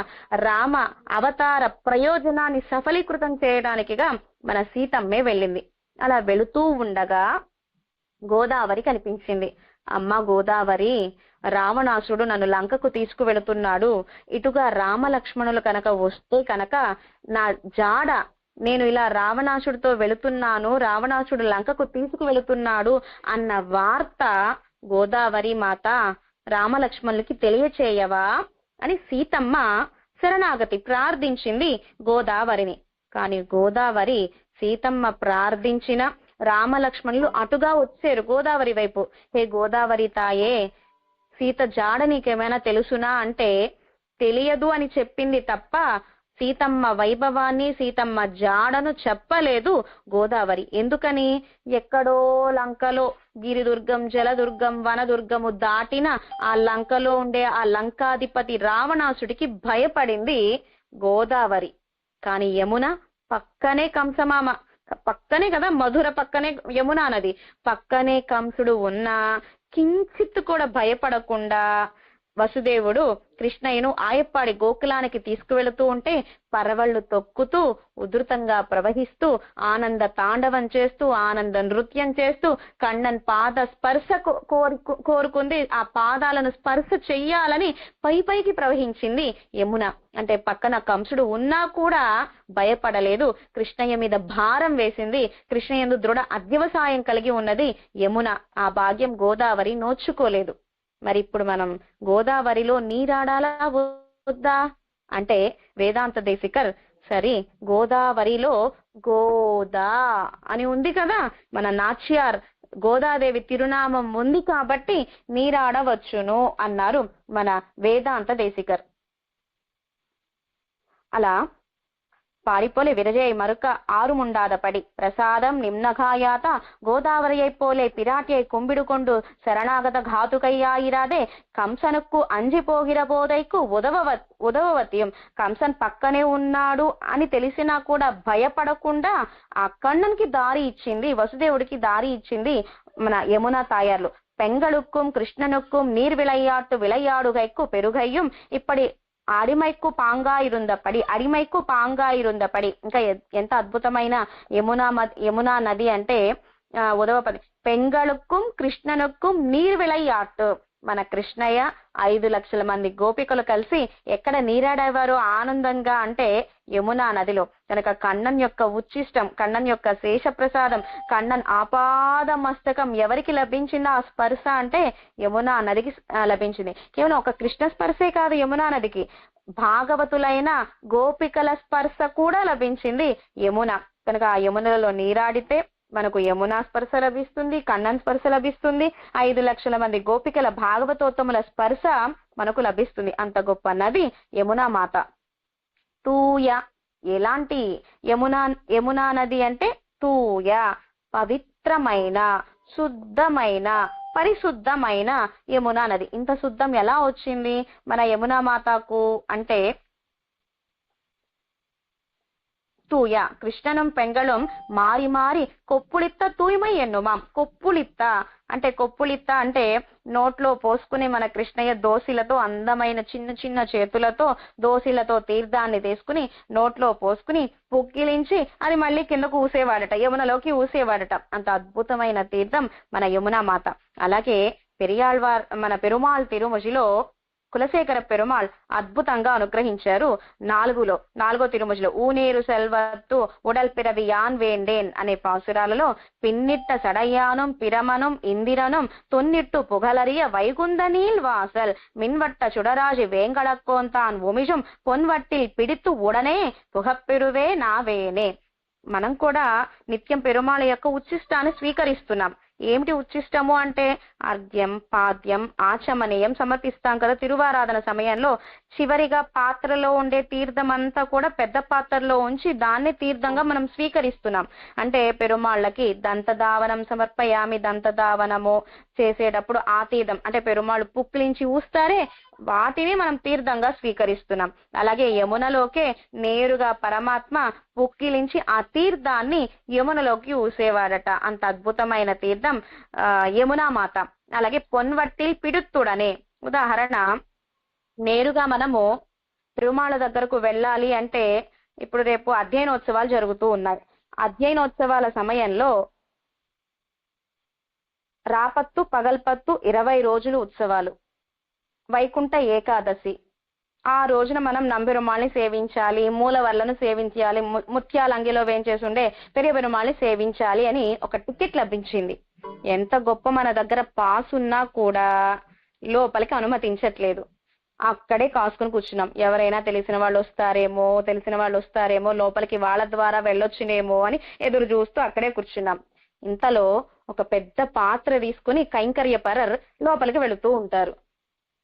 రామ అవతార ప్రయోజనాన్ని సఫలీకృతం చేయడానికిగా మన సీతమ్మే వెళ్ళింది. అలా వెళుతూ ఉండగా గోదావరి కనిపించింది. అమ్మ గోదావరి, రావణాసుడు నన్ను లంకకు తీసుకువెళుతున్నాడు, ఇటుగా రామలక్ష్మణులు కనుక వస్తే కనుక నా జాడ, నేను ఇలా రావణాసుడితో వెళుతున్నాను, రావణాసుడు లంకకు తీసుకువెళుతున్నాడు అన్న వార్త గోదావరి మాత రామలక్ష్మణులకి తెలియచేయవా అని సీతమ్మ శరణాగతి ప్రార్థించింది గోదావరిని. కానీ గోదావరి సీతమ్మ ప్రార్థించిన రామలక్ష్మణులు అటుగా వచ్చారు గోదావరి వైపు. హే గోదావరి తాయే, సీత జాడ నీకేమైనా తెలుసునా అంటే తెలియదు అని చెప్పింది తప్ప సీతమ్మ వైభవాన్ని, సీతమ్మ జాడను చెప్పలేదు గోదావరి. ఎందుకని? ఎక్కడో లంకలో గిరిదుర్గం, జలదుర్గం, వనదుర్గము దాటిన ఆ లంకలో ఉండే ఆ లంకాధిపతి రావణాసుడికి భయపడింది గోదావరి. కానీ యమున పక్కనే కంసమామ, పక్కనే కదా మధుర, పక్కనే యమునా నది, పక్కనే కంసుడు ఉన్నా కించిత్ కూడా భయపడకుండా వసుదేవుడు కృష్ణయ్యను ఆయప్పాడి గోకులానికి తీసుకువెళుతూ ఉంటే పరవళ్లు తొక్కుతూ ఉధృతంగా ప్రవహిస్తూ ఆనంద తాండవం చేస్తూ ఆనంద నృత్యం చేస్తూ కண்ணన్ పాద స్పర్శ కోరుకుంది. ఆ పాదాలను స్పర్శ చెయ్యాలని పైకి ప్రవహించింది యమున. అంటే పక్కన కంసుడు ఉన్నా కూడా భయపడలేదు, కృష్ణయ్య మీద భారం వేసింది. కృష్ణయ్యందు దృఢ అధ్యవసాయం కలిగి ఉన్నది యమున. ఆ భాగ్యం గోదావరి నోచుకోలేదు. మరి ఇప్పుడు మనం గోదావరిలో నీరాడాలా వద్దా అంటే వేదాంత దేశికర్ సరే గోదావరిలో గోదా అని ఉంది కదా, మన నాచ్యార్ గోదాదేవి తిరునామం ఉంది కాబట్టి నీరాడవచ్చును అన్నారు మన వేదాంత దేశికర్. అలా పారిపోలే విరజయ మరుక ఆరుముండాద పడి ప్రసాదం నిమ్నఘాయాత గోదావరియై పోలే పిరాటియై కుంబిడుకొండు శరణాగత ఘాతుకయ్యాయిరాదే కంసనుక్కు అంజిపోగిరబోదైకు ఉదవవతియం. కంసన్ పక్కనే ఉన్నాడు అని తెలిసినా కూడా భయపడకుండా ఆ కണ്ണన్కి దారి ఇచ్చింది, వసుదేవుడికి దారి ఇచ్చింది మన యమునా తాయార్లు. పెంగళుక్కుం కృష్ణనుక్కుం నీర్ విளையாடுகைக்கு పెరుగయ్యం ఇప్పటి అడిమైక్కు పాంగాయిరుందపడి, అడిమైక్కు పాంగాయిరుందపడి. ఇంకా ఎంత అద్భుతమైన యమునా నది అంటే ఉదవపది. పెంగళుక్కుం కృష్ణనుక్కుం నీర్ విளையாட்டு. మన కృష్ణయ్య 5 లక్షల మంది గోపికలు కలిసి ఎక్కడ నీరాడేవారో ఆనందంగా అంటే యమునా నదిలో. కనుక కண்ணన్ యొక్క ఉచ్చిష్టం, కண்ணన్ యొక్క శేషప్రసాదం, కண்ணన్ ఆపాద మస్తకం ఎవరికి లభించిందో ఆ స్పర్శ అంటే యమునా నదికి లభించింది. కేవలం ఒక కృష్ణ స్పర్శే కాదు యమునా నదికి, భాగవతులైన గోపికల స్పర్శ కూడా లభించింది యమున. కనుక ఆ యమునలో నీరాడితే మనకు యమునా స్పర్శ లభిస్తుంది, కண்ணన్ స్పర్శ లభిస్తుంది, 5 లక్షల మంది గోపికల భాగవతోత్తముల స్పర్శ మనకు లభిస్తుంది. అంత గొప్ప నది యమునా మాత. తూయ, ఎలాంటి యమునా నది అంటే తూయ, పవిత్రమైన, శుద్ధమైన, పరిశుద్ధమైన యమునా నది. ఇంత శుద్ధం ఎలా వచ్చింది మన యమునా మాతకు అంటే తూయ కృష్ణనం పెంగళం మారి మారి కొప్పులిత్త తూయమై ఎన్నుమాం. కొప్పులిత్త అంటే నోట్లో పోసుకుని మన కృష్ణయ్య దోసిలతో, అందమైన చిన్న చిన్న చేతులతో దోసిలతో తీర్థాన్ని తీసుకుని నోట్లో పోసుకుని పుక్కిలించి అది మళ్ళీ కిందకు ఊసేవాడట, యమునలోకి ఊసేవాడట. అంత అద్భుతమైన తీర్థం మన యమునా మాత. అలాగే మన పెరుమాళ్ తిరుమజిలో కులశేఖర పెరుమాళ్ అద్భుతంగా అనుగ్రహించారు. 4వ తిరుమజిలో ఊనేరు సెల్వత్తు ఉడల్ పిరవి యాన్ వేండేన్ అనే పాసురాలలో పిన్నిట్ట సడయానం పిరమనం ఇందిరనం తొన్నిట్టు పుగలరియ వైగుందనీల్ వాసల్ మిన్వట్ట చుడరాజి వేంగళక్కోంతాన్ ఉమిజం పొన్వట్టిల్ పిడిత్తు ఉడనే పుగప్పెరువే నావేనే. మనం కూడా నిత్యం పెరుమాళ యొక్క ఉచ్చిష్టాన్ని స్వీకరిస్తున్నాం. ఏమిటి ఉచ్చిష్టము అంటే అర్ఘ్యం, పాద్యం, ఆచమనీయం సమర్పిస్తాం కదా తిరువారాధన సమయంలో. చివరిగా పాత్రలో ఉండే తీర్థం అంతా కూడా పెద్ద పాత్రలో ఉంచి దాన్ని తీర్థంగా మనం స్వీకరిస్తున్నాం. అంటే పెరుమాళ్ళకి దంతధావనం సమర్పయామి, దంతధావనము చేసేటప్పుడు ఆ తీర్థం అంటే పెరుమాళ్ళు పుక్లించి ఊస్తారే వాటిని మనం తీర్థంగా స్వీకరిస్తున్నాం. అలాగే యమునలోకే నేరుగా పరమాత్మ పుక్కిలించి ఆ తీర్థాన్ని యమునలోకి ఊసేవాడట. అంత అద్భుతమైన తీర్థం యమునా మాత. అలాగే పొన్వట్టిల్ పిడుత్తుడనే ఉదాహరణ, నేరుగా మనము తిరుమల దగ్గరకు వెళ్ళాలి అంటే ఇప్పుడు రేపు అధ్యయనోత్సవాలు జరుగుతూ ఉన్నాయి. అధ్యయనోత్సవాల సమయంలో రాపత్తు పగల్పత్తు 20 రోజులు ఉత్సవాలు, వైకుంఠ ఏకాదశి ఆ రోజున మనం నంబెరుమాళ్ళని సేవించాలి, మూలవర్లను సేవించాలి, ముత్యాల అంగిలో వేంచేసుండే పెరియ పెరుమాళ్ళని సేవించాలి అని ఒక టికెట్ లభించింది. ఎంత గొప్ప మన దగ్గర పాస్ ఉన్నా కూడా లోపలికి అనుమతించట్లేదు. అక్కడే కాసుకుని కూర్చున్నాం. ఎవరైనా తెలిసిన వాళ్ళు వస్తారేమో లోపలికి వాళ్ళ ద్వారా వెళ్ళొచ్చునేమో అని ఎదురు చూస్తూ అక్కడే కూర్చున్నాం. ఇంతలో ఒక పెద్ద పాత్ర తీసుకుని కైంకర్యపరర్ లోపలికి వెళుతూ ఉంటారు.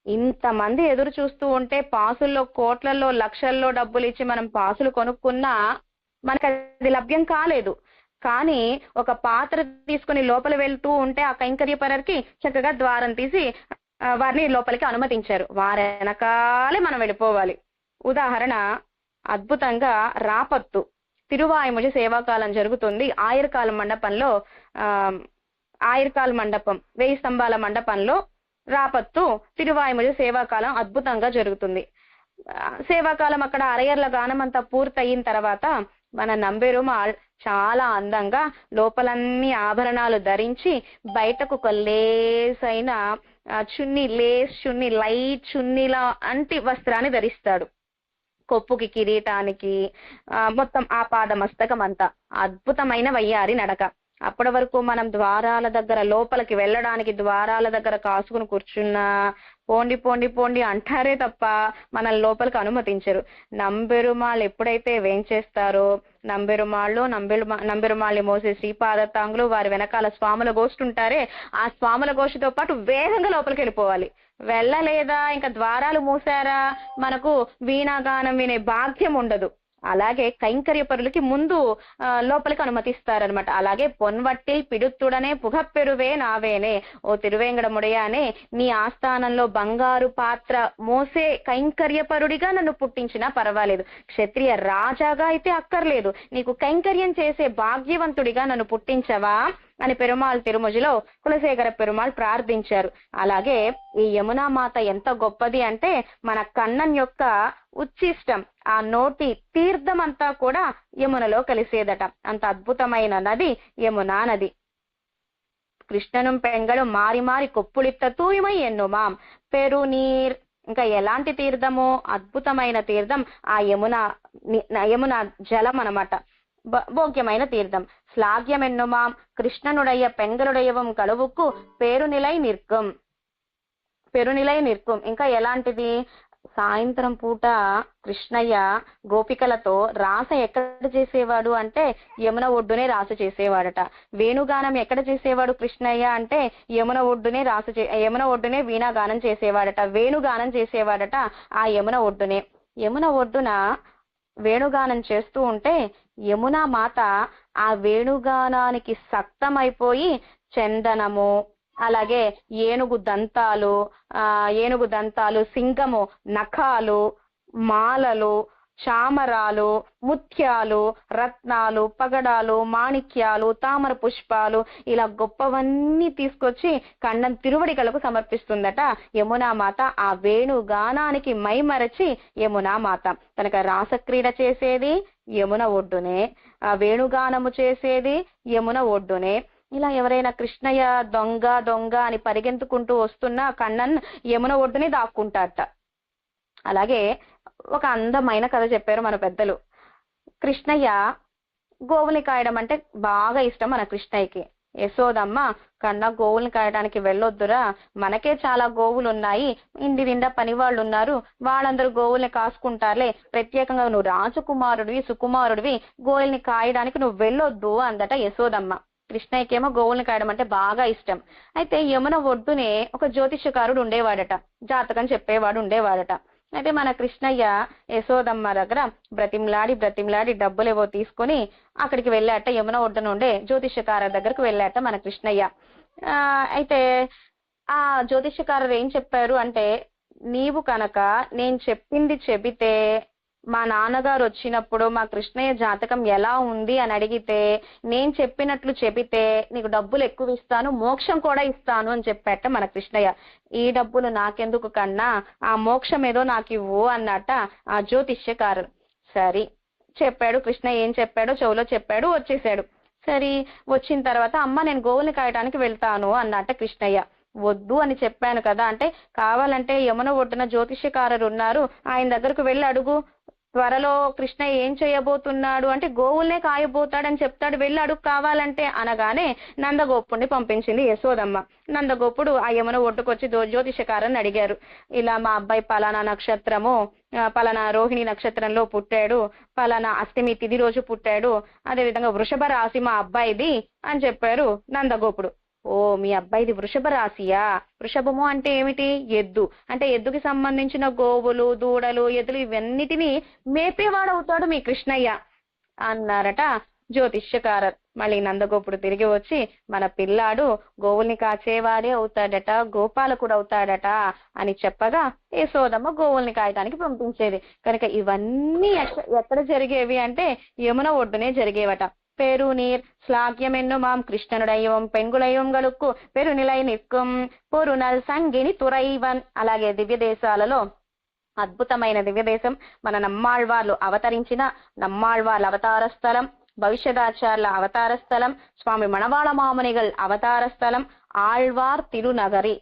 ఇంతమంది ఎదురు చూస్తూ ఉంటే పాసుల్లో కోట్లలో లక్షల్లో డబ్బులు ఇచ్చి మనం పాసులు కొనుక్కున్నా మనకు అది లభ్యం కాలేదు. కానీ ఒక పాత్ర తీసుకుని లోపల వెళ్తూ ఉంటే ఆ కైంకర్యపరర్కి చక్కగా ద్వారం తీసి వారిని లోపలికి అనుమతించారు. వారి వెనకాలే మనం వెళ్ళిపోవాలి. ఉదాహరణ, అద్భుతంగా రాపత్తు తిరువాయుముజ సేవాకాలం జరుగుతుంది. ఆయిరకాల మండపంలో ఆయిరకాల మండపం 1000 స్తంభాల మండపంలో రాపత్తు తిరువాయుముజ సేవాకాలం అద్భుతంగా జరుగుతుంది. సేవాకాలం అక్కడ అరయర్ల గానం అంతా పూర్తయిన తర్వాత మన నంబెరుమాళ్ చాలా అందంగా లోపలన్నీ ఆభరణాలు ధరించి బయటకు ఒక లేసైన లేస్ చున్నీ లైట్ చున్నీలా అంటి వస్త్రాన్ని ధరిస్తాడు. కొప్పుకి కిరీటానికి మొత్తం ఆ పాద మస్తకం అంతా అద్భుతమైన వయ్యారి నడక. అప్పటి వరకు మనం ద్వారాల దగ్గర లోపలికి వెళ్ళడానికి ద్వారాల దగ్గర కాసుకుని కూర్చున్నా పోండి పోండి పోండి అంటారే తప్ప మనల్ని లోపలికి అనుమతించరు. నంబెరుమాళ్ళు ఎప్పుడైతే వేంచేస్తారో నంబెరుమాళ్ళని మోసే శ్రీపాదతాంగులు వారి వెనకాల స్వాముల గోష్ఠి ఉంటారే ఆ స్వాముల గోష్ఠితో పాటు వేగంగా లోపలికి వెళ్ళిపోవాలి. వెళ్ళలేదా ఇంకా ద్వారాలు మూసారా మనకు వీణాగానం వినే భాగ్యం ఉండదు. అలాగే కైంకర్యపరులకి ముందు లోపలికి అనుమతిస్తారనమాట. అలాగే పొన్వట్టిల్ పిడుత్తుడనే పుగప్పెరువే నావేనే, ఓ తిరువేంగడముడయానే నీ ఆస్థానంలో బంగారు పాత్ర మోసే కైంకర్యపరుడిగా నన్ను పుట్టించినా పర్వాలేదు, క్షత్రియ రాజాగా అయితే అక్కర్లేదు, నీకు కైంకర్యం చేసే భాగ్యవంతుడిగా నన్ను పుట్టించవా అని పెరుమాళ్ తిరుముజిలో కులశేఖర పెరుమాళ్ ప్రార్థించారు. అలాగే ఈ యమునా మాత ఎంత గొప్పది అంటే మన కన్నన్ యొక్క ఉచ్చిష్టం ఆ నోటి తీర్థం అంతా కూడా యమునలో కలిసేదట. అంత అద్భుతమైన నది యమునా నది. కృష్ణను పెంగళు మారి మారి కొప్పులిత్త తూయమై ఎన్నుమాం పెరునీర్. ఇంకా ఎలాంటి తీర్థము, అద్భుతమైన తీర్థం ఆ యమున జలం అన్నమాట. భోగ్యమైన తీర్థం. శ్లాఘ్యమెన్నుమాం కృష్ణనుడయ్య పెంగలుడయ్యవం కలువుకు పెరునిలై నిற்கும். ఇంకా ఎలాంటిది, సాయంత్రం పూట కృష్ణయ్య గోపికలతో రాస ఎక్కడ చేసేవాడు అంటే యమున ఒడ్డునే రాస చేసేవాడట. వేణుగానం ఎక్కడ చేసేవాడు కృష్ణయ్య అంటే యమున ఒడ్డునే వీణాగానం చేసేవాడట, వేణుగానం చేసేవాడట ఆ యమున ఒడ్డునే. యమున ఒడ్డున వేణుగానం చేస్తూ ఉంటే యమునా మాత ఆ వేణుగానానికి సక్తమైపోయి చందనము, అలాగే ఏనుగు దంతాలు, సింగము నఖాలు, మాలలు, చామరాలు, ముత్యాలు, రత్నాలు, పగడాలు, మాణిక్యాలు, తామర పుష్పాలు ఇలా గొప్పవన్నీ తీసుకొచ్చి కண்ணన్ తిరువడిగలకు సమర్పిస్తుందట యమునా మాత. ఆ వేణుగానానికి మైమరచి యమునా మాత తనక రాసక్రీడ చేసేది యమున ఒడ్డునే, ఆ వేణుగానము చేసేది యమున ఒడ్డునే. ఇలా ఎవరైనా కృష్ణయ్య దొంగ అని పరిగెంతుకుంటూ వస్తున్నా కண்ணన్ యమున ఒడ్డునే దాక్కుంటాడట. అలాగే ఒక అందమైన కథ చెప్పారు మన పెద్దలు. కృష్ణయ్య గోవుల్ని కాయడం అంటే బాగా ఇష్టం మన కృష్ణయ్యకి. యశోదమ్మ, కన్నా గోవుల్ని కాయడానికి వెళ్ళొద్దురా, మనకే చాలా గోవులు ఉన్నాయి, ఇంటి నిండా పని వాళ్ళు ఉన్నారు, వాళ్ళందరూ గోవుల్ని కాసుకుంటారులే, ప్రత్యేకంగా నువ్వు రాజకుమారుడివి సుకుమారుడివి గోవుల్ని కాయడానికి నువ్వు వెళ్ళొద్దు అందట యశోదమ్మ. కృష్ణయ్యకేమో గోవుల్ని కాయడం అంటే బాగా ఇష్టం. అయితే యమున ఒడ్డునే ఒక జ్యోతిష్యకారుడు ఉండేవాడట, జాతకం చెప్పేవాడు ఉండేవాడట. అయితే మన కృష్ణయ్య యశోదమ్మ దగ్గర బ్రతిమ్లాడి డబ్బులేవో తీసుకొని అక్కడికి వెళ్ళాట. యమున ఒడ్డున ఉండే జ్యోతిష్యకార దగ్గరకు వెళ్ళాట మన కృష్ణయ్య. అయితే ఆ జ్యోతిష్యకారులు ఏం చెప్పారు అంటే, నీవు కనుక నేను చెప్పింది చెబితే, మా నాన్నగారు వచ్చినప్పుడు మా కృష్ణయ్య జాతకం ఎలా ఉంది అని అడిగితే, నేను చెప్పినట్లు చెబితే నీకు డబ్బులు ఎక్కువ ఇస్తాను, మోక్షం కూడా ఇస్తాను అని చెప్పాట మన కృష్ణయ్య. ఈ డబ్బులు నాకెందుకు కన్నా, ఆ మోక్షం ఏదో నాకు ఇవ్వు అన్నట ఆ జ్యోతిష్యకారు. సరే చెప్పాడు కృష్ణయ్య, ఏం చెప్పాడో చెవులో చెప్పాడు, వచ్చేసాడు. సరే వచ్చిన తర్వాత, అమ్మ నేను గోవుల్ని కాయటానికి వెళ్తాను అన్నట కృష్ణయ్య. వద్దు అని చెప్పాను కదా అంటే, కావాలంటే యమున ఒడ్డున జ్యోతిష్యకారులు ఉన్నారు, ఆయన దగ్గరకు వెళ్ళి అడుగు, త్వరలో కృష్ణయ్య ఏం చేయబోతున్నాడు అంటే గోవుల్నే కాయబోతాడని చెప్తాడు, వెళ్ళి అడుగు కావాలంటే అనగానే నందగోపుడిని పంపించింది యశోదమ్మ. నందగోపుడు ఆ యమున ఒడ్డుకొచ్చి జ్యోతిషకారని అడిగారు, ఇలా మా అబ్బాయి పలానా నక్షత్రము, పలానా రోహిణి నక్షత్రంలో పుట్టాడు, పలానా అష్టమి తిథి రోజు పుట్టాడు, అదే విధంగా వృషభ రాశి మా అబ్బాయిది అని చెప్పారు నందగోపుడు. ఓ మీ అబ్బాయిది వృషభ రాశియా? వృషభము అంటే ఏమిటి? ఎద్దు. అంటే ఎద్దుకి సంబంధించిన గోవులు, దూడలు, ఎద్దులు ఇవన్నిటినీ మేపేవాడవుతాడు మీ కృష్ణయ్య అన్నారట జ్యోతిష్యకారర్. మళ్ళీ నందగోపుడు తిరిగి వచ్చి, మన పిల్లాడు గోవుల్ని కాచేవాడే అవుతాడట, గోపాలకుడు అవుతాడట అని చెప్పగా యశోదమ్మ గోవుల్ని కాయటానికి పంపించేది. కనుక ఇవన్నీ ఎక్కడ జరిగేవి అంటే యమున ఒడ్డునే జరిగేవట. பெருநீர் ஸ்லாக்கியமென்னுமாம் கிருஷ்ணனுடையவும் పెంగులయంగలుక్కు పెరునిలై నిற்கும் పొరునల్ సంగిని తురైవన్. అలాగే దివ్య దేశాలలో అద్భుతమైన దివ్య దేశం మన నమ్మాళ్వార్లు అవతరించిన నమ్మాళ్వార్ల అవతార స్థలం, భవిష్యదాచార్యుల అవతార స్థలం, స్వామి మణవాళ మామునిగల్ అవతార స్థలం ఆళ్వార్ తిరునగరి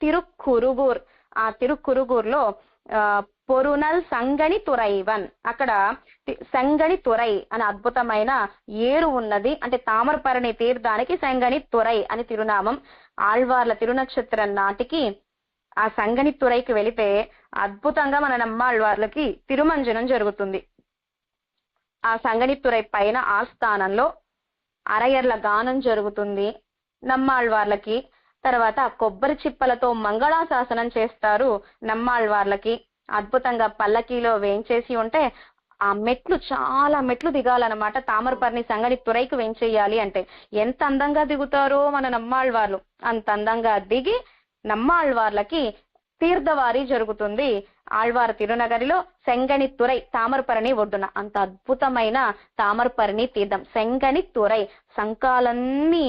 తిరుక్కురుగూర్. ఆ తిరుక్కురుగూర్లో పొరునల్ సంగణి తురైవన్, అక్కడ సంగణి తురై అని అద్భుతమైన ఏరు ఉన్నది. అంటే తామరపరణి తీర్థానికి సంగణి తురై అని తిరునామం. ఆళ్వార్ల తిరునక్షత్రం నాటికి ఆ సంగణి తురైకి వెళితే అద్భుతంగా మన నమ్మాళ్వార్లకి తిరుమంజనం జరుగుతుంది. ఆ సంగణి తురై పైన ఆస్థానంలో అరయర్ల గానం జరుగుతుంది నమ్మాళ్వార్లకి. తర్వాత కొబ్బరి చిప్పలతో మంగళాశాసనం చేస్తారు నమ్మాళ్వార్లకి. అద్భుతంగా పల్లకీలో వేంచేసి ఉంటే ఆ మెట్లు చాలా మెట్లు దిగాలన్నమాట. తామరపర్ణి సంగడి తురైకి వేంచేయాలి అంటే ఎంత అందంగా దిగుతారో మన నమ్మాళ్వార్లు. అంత అందంగా దిగి నమ్మాళ్వార్లకి తీర్థవారి జరుగుతుంది ఆళ్వార్ తిరునగరిలో సెంగణి తురై తామరపరణి ఒడ్డున. అంత అద్భుతమైన తామరపరణి తీర్థం సెంగణి తురై. శంఖాలన్నీ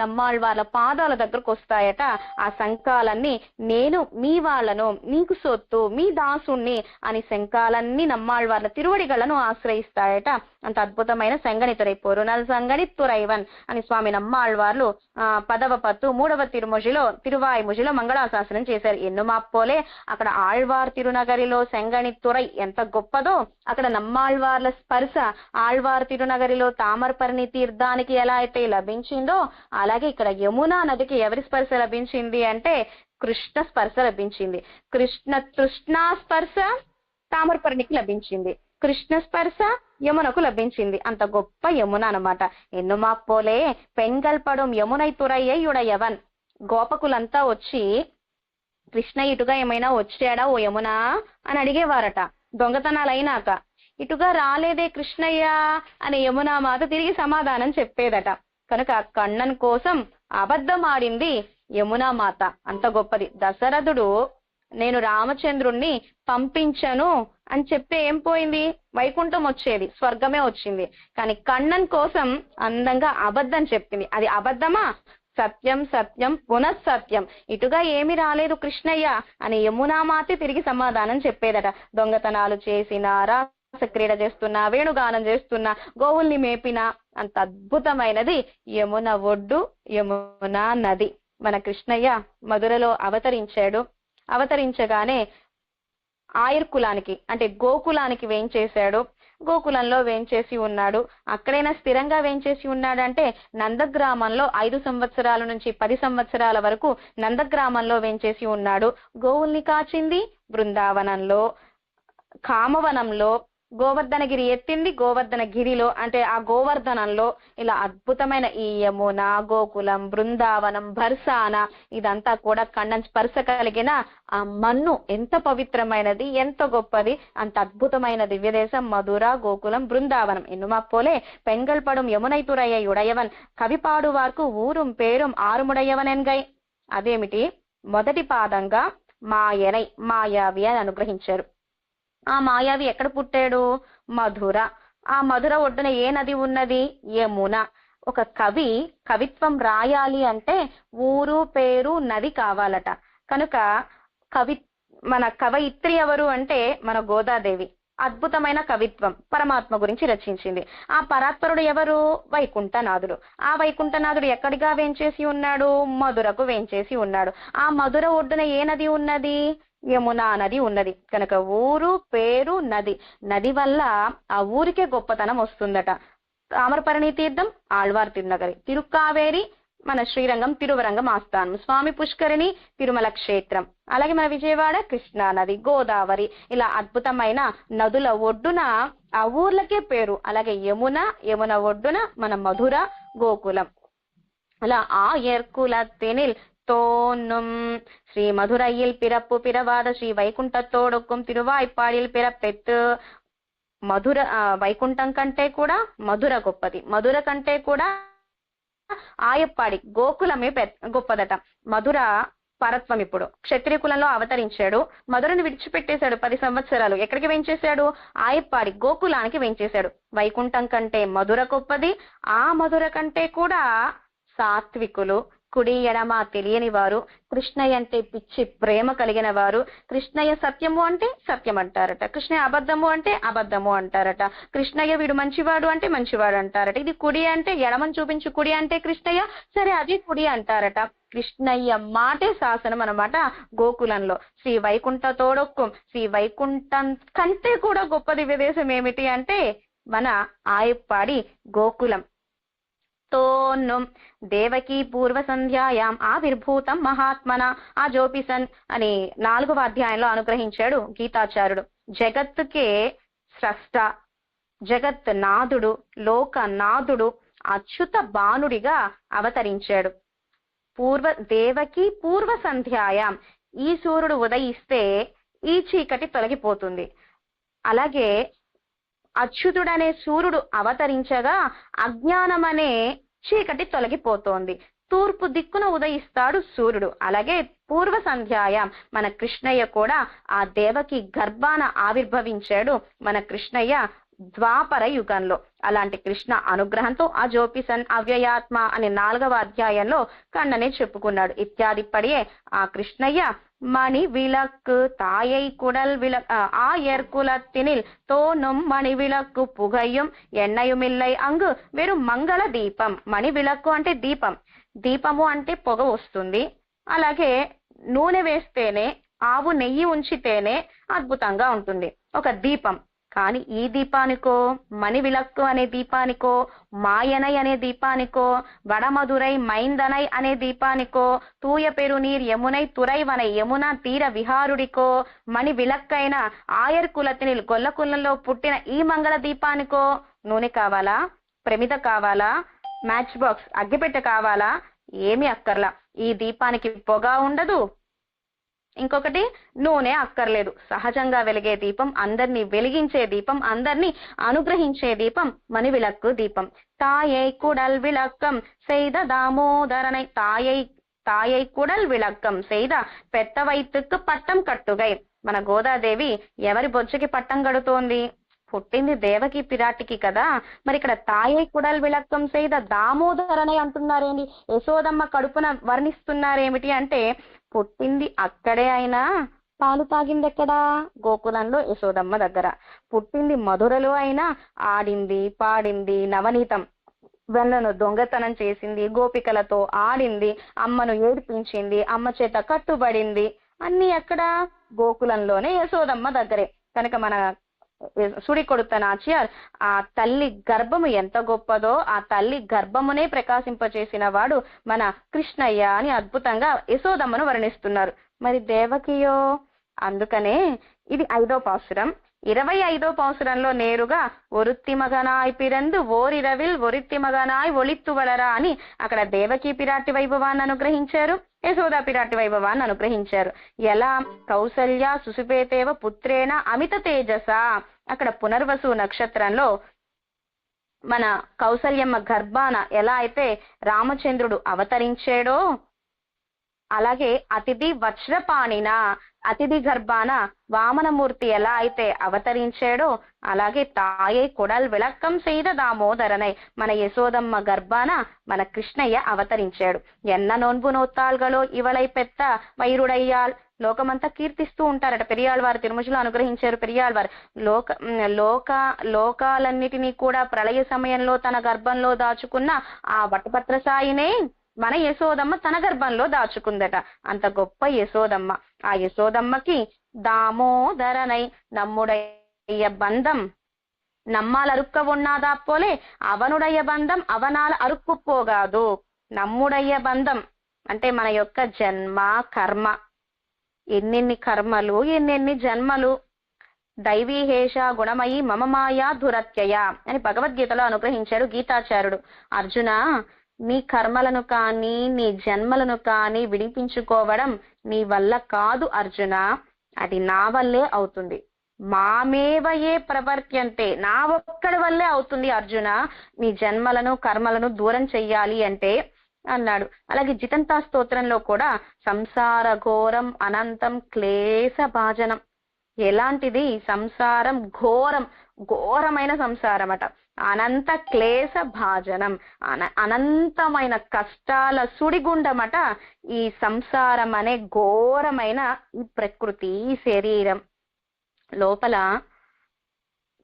నమ్మాళ్వార్ల పాదాల దగ్గరకు వస్తాయట. ఆ శంఖాలన్నీ నేను మీ వాళ్ళను, నీకు సొత్తు, మీ దాసుణ్ణి అని శంఖాలన్నీ నమ్మాళ్వార్ల తిరువడిగలను ఆశ్రయిస్తాయట. అంత అద్భుతమైన సంగణి తురై. పొరునల్ సంగణి తురైవన్ అని స్వామి నమ్మాళ్వార్లు 10వ పత్తు 3వ తిరుముజిలో తిరువాయిముజిలో మంగళాశాసనం చేశారు. ఎన్నుమాప్పోలే అక్కడ ఆళ్వార్ తిరునగరిలో సంగణి తురై ఎంత గొప్పదో, అక్కడ నమ్మాళ్వార్ల స్పర్శ ఆళ్వార్ తిరునగరిలో తామరపర్ణి తీర్థానికి ఎలా అయితే లభించిందో, అలాగే ఇక్కడ యమునా నదికి ఎవరి స్పర్శ లభించింది అంటే కృష్ణ స్పర్శ లభించింది. కృష్ణా స్పర్శ తామరపర్ణికి లభించింది, కృష్ణ స్పర్శ యమునకు లభించింది. అంత గొప్ప యమున అన్నమాట. ఎన్నుమాప్పోలే పెంగల్ పடும் యమునై తురయ్యై ఉడయవన్. గోపకులంతా వచ్చి కృష్ణ ఇటుగా ఏమైనా వచ్చాడా ఓ యమున అని అడిగేవారట. దొంగతనాలైనాక ఇటుగా రాలేదే కృష్ణయ్య అని యమునా మాత తిరిగి సమాధానం చెప్పేదట. కనుక కണ്ണన్ కోసం అబద్ధం ఆడింది యమునా మాత. అంత గొప్పది. దశరథుడు నేను రామచంద్రుణ్ణి పంపించను అని చెప్తే ఏం పోయింది? వైకుంఠం వచ్చేది, స్వర్గమే వచ్చింది. కానీ కண்ணన్ కోసం అందంగా అబద్ధం చెప్పింది. అది అబద్ధమా? సత్యం సత్యం పునఃసత్యం. ఇటుగా ఏమి రాలేదు కృష్ణయ్య అని యమునామాతే తిరిగి సమాధానం చెప్పేదట. దొంగతనాలు చేసినా, రాసక్రీడ చేస్తున్నా, వేణుగానం చేస్తున్నా, గోవుల్ని మేపినా అంత అద్భుతమైనది యమున ఒడ్డు, యమునా నది. మన కృష్ణయ్య మధురలో అవతరించాడు. అవతరించగానే ఆయుర్ కులానికి అంటే గోకులానికి వేంచేశాడు. గోకులంలో వేంచేసి ఉన్నాడు. అక్కడైనా స్థిరంగా వేంచేసి ఉన్నాడంటే నందగ్రామంలో 5 సంవత్సరాల నుంచి 10 సంవత్సరాల వరకు నందగ్రామంలో వేంచేసి ఉన్నాడు. గోవుల్ని కాచింది బృందావనంలో, కామవనంలో, గోవర్ధనగిరి ఎత్తింది. గోవర్ధనగిరిలో అంటే ఆ గోవర్ధనంలో ఇలా అద్భుతమైన ఈ యమున, గోకులం, బృందావనం, బర్సాన ఇదంతా కూడా కన్నం స్పర్శ కలిగిన ఆ మన్ను ఎంత పవిత్రమైనది, ఎంత గొప్పది, అంత అద్భుతమైన దివ్యదేశం మధుర, గోకులం, బృందావనం. ఇన్నుమప్పోలే పెంగల్ పடும் యమునై తురయ్య ఉడయవన్ కవిపాడు వార్కు ఊరుం పేరుం ఆరుముడయవన్ ఎన్గై. అదేమిటి? మొదటి పాదంగా మాయనై మాయావి అని అనుగ్రహించారు. ఆ మాయావి ఎక్కడ పుట్టాడు? మధుర. ఆ మధుర ఒడ్డున ఏ నది ఉన్నది? యమున. ఒక కవి కవిత్వం రాయాలి అంటే ఊరు, పేరు, నది కావాలట. కనుక మన కవయిత్రి ఎవరు అంటే మన గోదాదేవి. అద్భుతమైన కవిత్వం పరమాత్మ గురించి రచించింది. ఆ పరాత్పరుడు ఎవరు? వైకుంఠనాథుడు. ఆ వైకుంఠనాథుడు ఎక్కడిగా వేంచేసి ఉన్నాడు? మధురకు వేంచేసి ఉన్నాడు. ఆ మధుర ఒడ్డున ఏ నది ఉన్నది? యమునా నది ఉన్నది. కనుక ఊరు, పేరు, నది. నది వల్ల ఆ ఊరికే గొప్పతనం వస్తుందట. తామరపరణి తీర్థం ఆళ్వార్ తిరునగరి, తిరుక్కావేరి మన శ్రీరంగం తిరువరంగం ఆస్థానం, స్వామి పుష్కరిణి తిరుమల క్షేత్రం, అలాగే మన విజయవాడ కృష్ణా నది, గోదావరి, ఇలా అద్భుతమైన నదుల ఒడ్డున ఆ ఊర్లకే పేరు. అలాగే యమున ఒడ్డున మన మధుర, గోకులం. అలా ఆ ఎర్కులత్తినిల్ தோன்னும் ஸ்ரீ மதுரையில் பிறப்பு பிறவாத ஸ்ரீ వైకుంఠத்தோడుக்கும் తిరువాయిపాడిల్ పిరపెత్తు. మధుర వైకుంఠం కంటే కూడా మధుర గొప్పది. మధుర కంటే కూడా ఆయప్పాడి గోకులమే గొప్పదట. మధుర పరత్వం ఇప్పుడు క్షత్రియ కులంలో అవతరించాడు. మధురని విడిచిపెట్టేశాడు 10 సంవత్సరాలు. ఎక్కడికి వెంచేశాడు? ఆయప్పాడి గోకులానికి వెంచేశాడు. వైకుంఠం కంటే మధుర గొప్పది. ఆ మధుర కంటే కూడా సాత్వికులు, కుడి ఎడమ తెలియని వారు, కృష్ణయ్య అంటే పిచ్చి ప్రేమ కలిగిన వారు, కృష్ణయ్య సత్యము అంటే సత్యం అంటారట, కృష్ణయ్య అబద్ధము అంటే అబద్ధము అంటారట, కృష్ణయ్య వీడు మంచివాడు అంటే మంచివాడు అంటారట. ఇది కుడి అంటే ఎడమని చూపించు కుడి అంటే కృష్ణయ్య, సరే అది కుడి అంటారట. కృష్ణయ్య మాటే శాసనం అన్నమాట గోకులంలో. శ్రీ వైకుంఠ తోడొక్కుం, శ్రీ వైకుంఠం కంటే కూడా గొప్ప దివ్యదేశం ఏమిటి అంటే మన ఆయప్పాడి గోకులం. తోన్నుం దేవకీ పూర్వ సంధ్యాయాం ఆవిర్భూతం మహాత్మన. ఆ జోపిసన్ అని 4వ అధ్యాయంలో అనుగ్రహించాడు గీతాచార్యుడు. జగత్తుకే స్రష్ట, జగత్ నాథుడు, లోకనాథుడు, అచ్యుత బాణుడిగా అవతరించాడు. దేవకి పూర్వ సంధ్యాయాం, ఈ సూర్యుడు ఉదయిస్తే ఈ చీకటి తొలగిపోతుంది. అలాగే అచ్యుతుడనే సూర్యుడు అవతరించగా అజ్ఞానం అనే చీకటి తొలగిపోతోంది. తూర్పు దిక్కున ఉదయిస్తాడు సూర్యుడు. అలాగే పూర్వ సంధ్యాయాం మన కృష్ణయ్య కూడా ఆ దేవకి గర్భాన ఆవిర్భవించాడు. మన కృష్ణయ్య ద్వాపర యుగంలో. అలాంటి కృష్ణ అనుగ్రహంతో ఆ జోపిసన్ అవ్యయాత్మ అనే 4వ అధ్యాయంలో కన్ననే చెప్పుకున్నాడు. ఇత్యాది పడియే ఆ కృష్ణయ్య మణి విளக்கு தாயை குடல் ఆ ఎర్కులత్తినిల్ తోనుం మణి విளக்கு పుగయ్యం ఎన్నయుమిల్లై అంగు వెరు మంగళ దీపం. మణి విளக்கு అంటే దీపం, దీపము అంటే పొగ వస్తుంది. అలాగే నూనె వేస్తేనే, ఆవు నెయ్యి ఉంచితేనే అద్భుతంగా ఉంటుంది ఒక దీపం. కానీ ఈ దీపానికో, మణి విளக்கு అనే దీపానికో, మాయనై అనే దీపానికో, వడమధురై మైందనై అనే దీపానికో, తూయ పెరునీర్ యమునై తురైవనై యమున తీర విహారుడికో, మణి విளక్కైన ఆయర్ కులతిని గొల్లకులంలో పుట్టిన ఈ మంగళ దీపానికో నూనె కావాలా? ప్రమిద కావాలా? మ్యాచ్ బాక్స్ అగ్గిపెట్టె కావాలా? ఏమి అక్కర్లా. ఈ దీపానికి పొగ ఉండదు, ఇంకొకటి నూనె అక్కర్లేదు. సహజంగా వెలిగే దీపం, అందరినీ వెలిగించే దీపం, అందరినీ అనుగ్రహించే దీపం మణి విளக்கு దీపం. తాయై కుడల్ విளக்கம் செய்த దామోదరనై, తాయై కుడల్ విளக்கம் செய்த పెద్ద వైతుకు పట్టం కట్టుగై. మన గోదాదేవి ఎవరి బొజ్జకి పట్టం కడుతోంది? పుట్టింది దేవకి పిరాటికి కదా. మరి ఇక్కడ తాయై కుడల్ విளக்கம் செய்த దామోదరనై అంటున్నారేంటి? యశోదమ్మ కడుపున వర్ణిస్తున్నారేమిటి అంటే పుట్టింది అక్కడే అయినా పాలు తాగింది ఎక్కడా? గోకులంలో యశోదమ్మ దగ్గర. పుట్టింది మధురలో అయినా ఆడింది, పాడింది, నవనీతం వెన్నను దొంగతనం చేసింది, గోపికలతో ఆడింది, అమ్మను ఏడిపించింది, అమ్మ చేత కట్టుబడింది. అన్ని ఎక్కడ? గోకులంలోనే యశోదమ్మ దగ్గరే. కనుక మన సుడి కొడుత నాచ్యార్ ఆ తల్లి గర్భము ఎంత గొప్పదో, ఆ తల్లి గర్భమునే ప్రకాశింపచేసిన వాడు మన కృష్ణయ్య అని అద్భుతంగా యశోదమ్మను వర్ణిస్తున్నారు. మరి దేవకియో? అందుకనే ఇది 5వ పాసురం. 25వ సంవత్సరంలో నేరుగా ఒరుత్తి మగనాయ్ పిరందు ఓరిరవిల్ ఒరిత్తి మగనాయ్ ఒళిత్తు వలరా అని అక్కడ దేవకీ పిరాటి వైభవాన్ని అనుగ్రహించారు, యశోదా పిరాటి వైభవాన్ని అనుగ్రహించారు. ఎలా కౌసల్య సుసుపేతేవ పుత్రేణ అమిత తేజస, అక్కడ పునర్వసు నక్షత్రంలో మన కౌసల్యమ్మ గర్భాన ఎలా అయితే రామచంద్రుడు అవతరించాడో, అలాగే అతిథి వజ్రపాణిన అతిథి గర్భాన వామనమూర్తి ఎలా అయితే అవతరించాడో, అలాగే తాయై కొడల్ విளக்கம் செய்த దామోదరనై మన యశోదమ్మ గర్భాన మన కృష్ణయ్య అవతరించాడు. ఎన్న నోన్బు నోత్తాల్గలో ఇవలై పెత్త వైరుడయ్యాల్, లోకమంతా కీర్తిస్తూ ఉంటారట. పెరియాళ్వారు తిరుమజులు అనుగ్రహించారు. పెరియాళ్వారు లోకాలన్నిటినీ కూడా ప్రళయ సమయంలో తన గర్భంలో దాచుకున్న ఆ వటపత్రసాయినే మన యశోదమ్మ తన గర్భంలో దాచుకుందట. అంత గొప్ప యశోదమ్మ. ఆ యశోదమ్మకి దామోదరనై நம்முடைய బంధం நம்மால் அறுக்க ஒண்ணாதா போலே అవనుడయ్య బంధం అవనాల అరుక్కు పోగాదు. நம்முடைய బంధం అంటే మన యొక్క జన్మ కర్మ, ఎన్నెన్ని కర్మలు ఎన్నెన్ని జన్మలు. దైవీహేష గుణమయి మమ మాయా దురత్యయ అని భగవద్గీతలో అనుగ్రహించాడు గీతాచార్యుడు. అర్జున, నీ కర్మలను కానీ నీ జన్మలను కానీ విడిపించుకోవడం నీ వల్ల కాదు అర్జున, అది నా వల్లే అవుతుంది. మామేవయే ప్రవర్త్యంతే, నా ఒక్కడి వల్లే అవుతుంది అర్జున నీ జన్మలను కర్మలను దూరం చెయ్యాలి అంటే అన్నాడు. అలాగే జితంతా స్తోత్రంలో కూడా సంసార ఘోరం అనంతం క్లేశ భాజనం, ఎలాంటిది సంసారం ఘోరం, ఘోరమైన సంసారం అట. అనంత క్లేశ భాజనం, అనంతమైన కష్టాల సుడిగుండమట ఈ సంసారం అనే ఘోరమైన ఈ ప్రకృతి, ఈ శరీరం. లోపల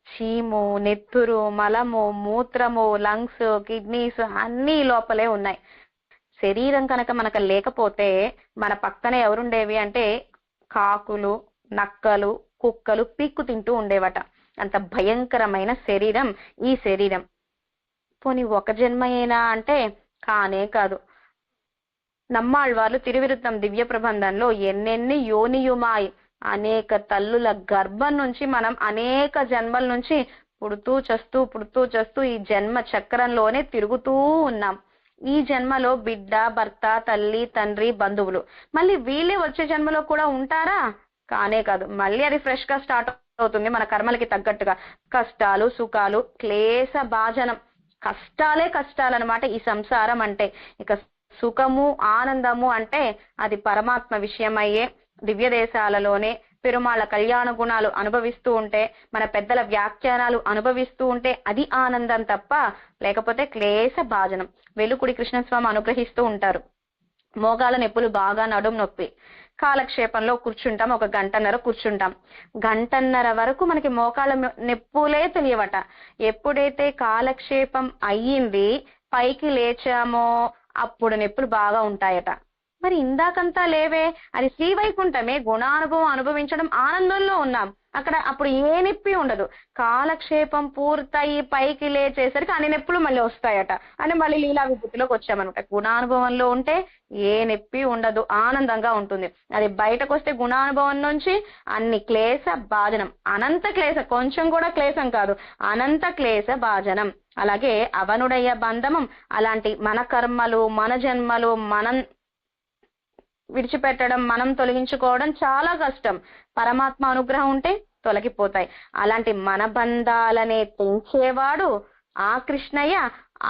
చీము, నెత్తురు, మలము, మూత్రము, లంగ్స్, కిడ్నీస్ అన్ని లోపలే ఉన్నాయి. శరీరం కనుక మనకు లేకపోతే మన పక్కనే ఎవరుండేవి అంటే కాకులు, నక్కలు, కుక్కలు పీక్కు తింటూ ఉండేవట. అంత భయంకరమైన శరీరం ఈ శరీరం. పోనీ ఒక జన్మయేనా అంటే కానే కాదు. నమ్మాళ్వార్లు తిరువిరుత్తం దివ్య ప్రబంధంలో ఎన్నెన్ని యోనియుమాయి, అనేక తల్లుల గర్భం నుంచి మనం అనేక జన్మల నుంచి పుడుతూ చస్తూ ఈ జన్మ చక్రంలోనే తిరుగుతూ ఉన్నాం. ఈ జన్మలో బిడ్డ, భర్త, తల్లి, తండ్రి, బంధువులు, మళ్ళీ వీళ్ళే వచ్చే జన్మలో కూడా ఉంటారా? కానే కాదు. మళ్ళీ అది ఫ్రెష్ గా స్టార్ట్ అవుతుంది మన కర్మలకి తగ్గట్టుగా. కష్టాలు, సుఖాలు, క్లేశ భాజనం, కష్టాలే కష్టాలన్నమాట ఈ సంసారం అంటే. ఇక సుఖము, ఆనందము అంటే అది పరమాత్మ విషయమయ్యే దివ్య దేశాలలోనే పెరుమాళ కళ్యాణ గుణాలు అనుభవిస్తూ ఉంటే, మన పెద్దల వ్యాఖ్యానాలు అనుభవిస్తూ ఉంటే అది ఆనందం తప్ప లేకపోతే క్లేశ భాజనం. వెలుకుడి కృష్ణస్వామి అనుగ్రహిస్తూ ఉంటారు. మోకాల నొప్పులు బాగా, నడుము నొప్పి, కాలక్షేపంలో కూర్చుంటాం, ఒక గంటన్నర కూర్చుంటాం. గంటన్నర వరకు మనకి మోకాల నొప్పులే తెలియవట. ఎప్పుడైతే కాలక్షేపం అయ్యింది, పైకి లేచామో అప్పుడు నొప్పులు బాగా ఉంటాయట. మరి ఇందాకంతా లేవే, అది శ్రీవైకుంఠమే, గుణానుభవం అనుభవించడం, ఆనందంలో ఉన్నాం. అక్కడ అప్పుడు ఏ నొప్పి ఉండదు. కాలక్షేపం పూర్తయి పైకి లేచేసరికి అన్ని నొప్పులు మళ్ళీ వస్తాయట అని మళ్ళీ లీలా విభూతిలోకి వచ్చామనమాట. గుణానుభవంలో ఉంటే ఏ నొప్పి ఉండదు, ఆనందంగా ఉంటుంది. అది బయటకు వస్తే గుణానుభవం నుంచి అన్ని క్లేశ భాజనం, అనంత క్లేశ, కొంచెం కూడా క్లేశం కాదు, అనంత క్లేశ భాజనం. అలాగే అవనుడయ్య బంధమం, అలాంటి మన కర్మలు, మన జన్మలు మనం విడిచిపెట్టడం, మనం తొలగించుకోవడం చాలా కష్టం. పరమాత్మ అనుగ్రహం ఉంటే తొలగిపోతాయి. అలాంటి మన బంధాలనే తెంచేవాడు ఆ కృష్ణయ్య,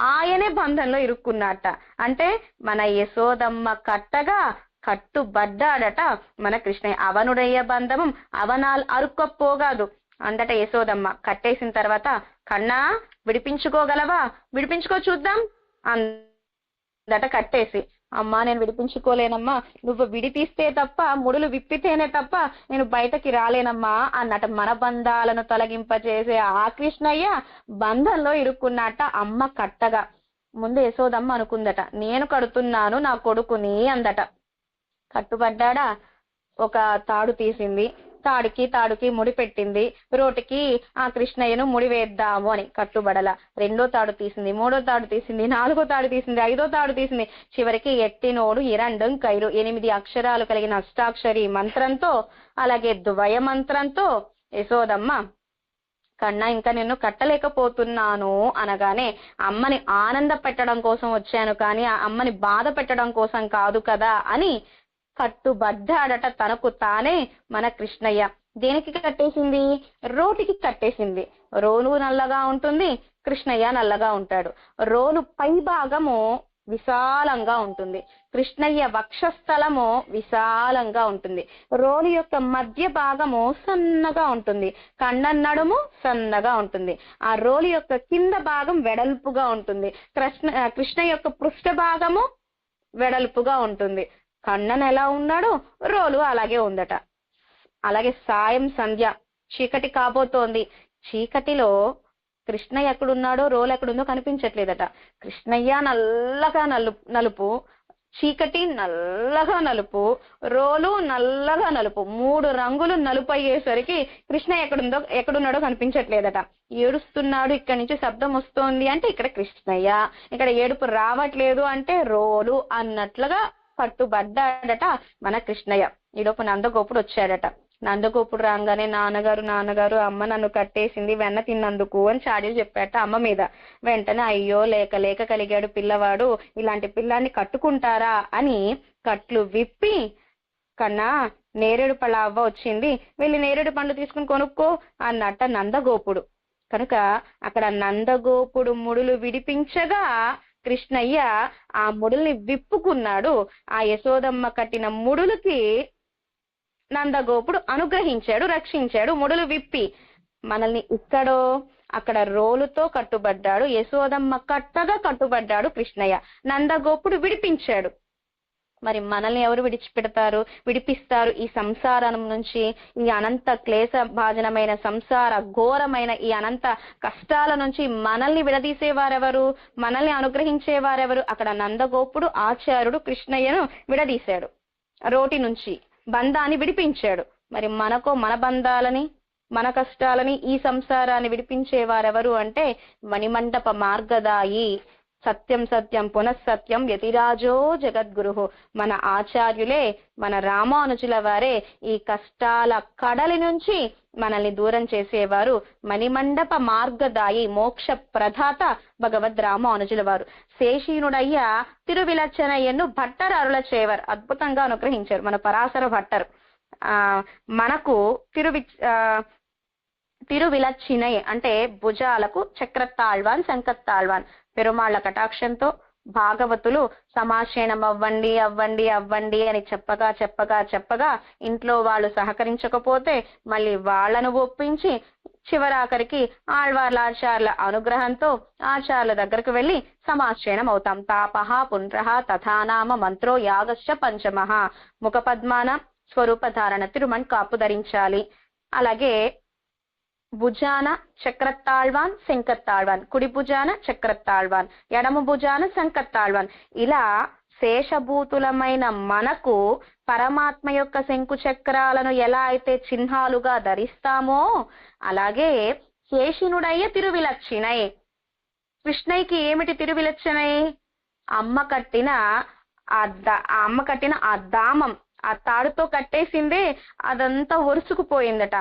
ఆయనే బంధంలో ఇరుక్కున్నట్ట. అంటే మన యశోదమ్మ కట్టగా కట్టుబడ్డాడట మన కృష్ణయ్య. అవనుడయ్య బంధమం అవనాల్ అరుక్కపోగాదు అందట యశోదమ్మ. కట్టేసిన తర్వాత, కన్నా విడిపించుకోగలవా, విడిపించుకో చూద్దాం అందట కట్టేసి. అమ్మా నేను విడిపించుకోలేనమ్మా, నువ్వు విడితీస్తే తప్ప, ముడులు విప్పితేనే తప్ప నేను బయటకి రాలేనమ్మా అన్నట. మన బంధాలను తొలగింపచేసే ఆ కృష్ణయ్య బంధంలో ఇరుక్కున్నట్ట అమ్మ కట్టగా. ముందు యశోదమ్మ అనుకుందట, నేను కడుతున్నాను నా కొడుకుని అందట. కట్టుబడ్డాడా, ఒక తాడు తీసింది, తాడుకి ముడి పెట్టింది, రోటికి ఆ కృష్ణయ్యను ముడి వేద్దాము అని. కట్టుబడల. రెండో తాడు తీసింది, మూడో తాడు తీసింది, నాలుగో తాడు తీసింది, ఐదో తాడు తీసింది. చివరికి ఎట్టినోడు ఇరండం కైరు 8 అక్షరాలు కలిగిన అష్టాక్షరి మంత్రంతో, అలాగే ద్వయ మంత్రంతో యశోదమ్మ కన్నా ఇంకా నిన్ను కట్టలేకపోతున్నాను అనగానే అమ్మని ఆనంద పెట్టడం కోసం వచ్చాను కానీ ఆ అమ్మని బాధ పెట్టడం కోసం కాదు కదా అని కట్టుబడ్డాడట తనకు తానే మన కృష్ణయ్య. దేనికి కట్టేసింది? రోటికి కట్టేసింది. రోలు నల్లగా ఉంటుంది, కృష్ణయ్య నల్లగా ఉంటాడు. రోలు పై భాగము విశాలంగా ఉంటుంది, కృష్ణయ్య వక్షస్థలము విశాలంగా ఉంటుంది. రోలు యొక్క మధ్య భాగము సన్నగా ఉంటుంది, నడుము సన్నగా ఉంటుంది. ఆ రోలు యొక్క కింద భాగం వెడల్పుగా ఉంటుంది, కృష్ణ యొక్క పృష్ఠ భాగము వెడల్పుగా ఉంటుంది. కన్నన్ ఎలా ఉన్నాడు, రోలు అలాగే ఉందట. అలాగే సాయం సంధ్య, చీకటి కాబోతోంది. చీకటిలో కృష్ణయ్య ఎక్కడున్నాడో రోలు ఎక్కడుందో కనిపించట్లేదట. కృష్ణయ్య నల్లగా నలుపు, చీకటి నల్లగా నలుపు, రోలు నల్లగా నలుపు, 3 రంగులు నలుపు అయ్యేసరికి కృష్ణయ్య ఎక్కడున్నాడో కనిపించట్లేదట. ఏడుస్తున్నాడు, ఇక్కడి నుంచి శబ్దం వస్తోంది అంటే ఇక్కడ కృష్ణయ్య, ఇక్కడ ఏడుపు రావట్లేదు అంటే రోలు అన్నట్లుగా పట్టుబడ్డాడట మన కృష్ణయ్య. ఈలోపు నందగోపుడు వచ్చాడట. నందగోపుడు రాగానే నాన్నగారు అమ్మ నన్ను కట్టేసింది వెన్న తిన్నందుకు అని చాడీలు చెప్పాట అమ్మ మీద. వెంటనే అయ్యో లేక కలిగాడు పిల్లవాడు, ఇలాంటి పిల్లాన్ని కట్టుకుంటారా అని కట్లు విప్పి, కన్నా నేరేడు పళ్ళ అవ్వ వచ్చింది, వెళ్ళి నేరేడు పండ్లు తీసుకుని కొనుక్కో అన్నట్ట నందగోపుడు. కనుక అక్కడ నందగోపుడు ముడులు విడిపించగా కృష్ణయ్య ఆ ముడుల్ని విప్పుకున్నాడు. ఆ యశోదమ్మ కట్టిన ముడులకి నందగోపుడు అనుగ్రహించాడు, రక్షించాడు ముడులు విప్పి. మనల్ని ఇక్కడో అక్కడ రోలుతో కట్టుబడ్డాడు, యశోదమ్మ కట్టగా కట్టుబడ్డాడు కృష్ణయ్య. నందగోపుడు విడిపించాడు. మరి మనల్ని ఎవరు విడిపిస్తారు ఈ సంసారం నుంచి, ఈ అనంత క్లేశ భాజనమైన సంసార ఘోరమైన ఈ అనంత కష్టాల నుంచి మనల్ని విడదీసేవారెవరు, మనల్ని అనుగ్రహించేవారెవరు? అక్కడ నందగోపుడు ఆచార్యుడు కృష్ణయ్యను విడదీశాడు, రోటి నుంచి బంధాన్ని విడిపించాడు. మరి మన బంధాలని, మన కష్టాలని, ఈ సంసారాన్ని విడిపించేవారెవరు అంటే మణిమండప మార్గదాయి సత్యం సత్యం పునఃసత్యం యతిరాజో జగద్గురు, మన ఆచార్యులే, మన రామానుజుల వారే ఈ కష్టాల కడలి నుంచి మనల్ని దూరం చేసేవారు. మణిమండప మార్గదాయి మోక్ష ప్రధాత భగవద్ రామానుజుల వారు. శేషీనుడయ్య తిరువిలచ్చనయ్యను భట్టర్ అరుల చేవర్, అద్భుతంగా అనుగ్రహించారు మన పరాశర భట్టర్. మనకు తిరువిలచ్చినై అంటే భుజాలకు చక్రతాళ్వాన్ శంఖతాళ్వాన్, పెరుమాళ్ల కటాక్షంతో భాగవతులు సమాశయనం అవ్వండి అని చెప్పగా ఇంట్లో వాళ్ళు సహకరించకపోతే మళ్ళీ వాళ్లను ఒప్పించి చివరాఖరికి ఆళ్వార్లాచార్ల అనుగ్రహంతో ఆచార్యుల దగ్గరకు వెళ్లి సమాశయనం అవుతాం. తాపహ పుండ్రహ తథానామ మంత్రో యాగశ్చ పంచమః, ముఖ పద్మాన స్వరూపధారణ తిరుమణ్ కాపు ధరించాలి. అలాగే భుజాన చక్రతాళ్వాన్ శంఖతాళ్వాన్, కుడి భుజాన చక్రతాళ్వాన్, ఎడమ భుజాన శంఖతాళ్వాన్. ఇలా శేషభూతులమైన మనకు పరమాత్మ యొక్క శంకు చక్రాలను ఎలా అయితే చిహ్నాలుగా ధరిస్తామో అలాగే శేషినుడయ్య తిరువిలచ్చినై. కృష్ణయ్యకి ఏమిటి తిరువిలచ్చనై? అమ్మ కట్టిన ఆ దామం, ఆ తాడుతో కట్టేసిందే అదంతా ఒరుసుకుపోయిందట.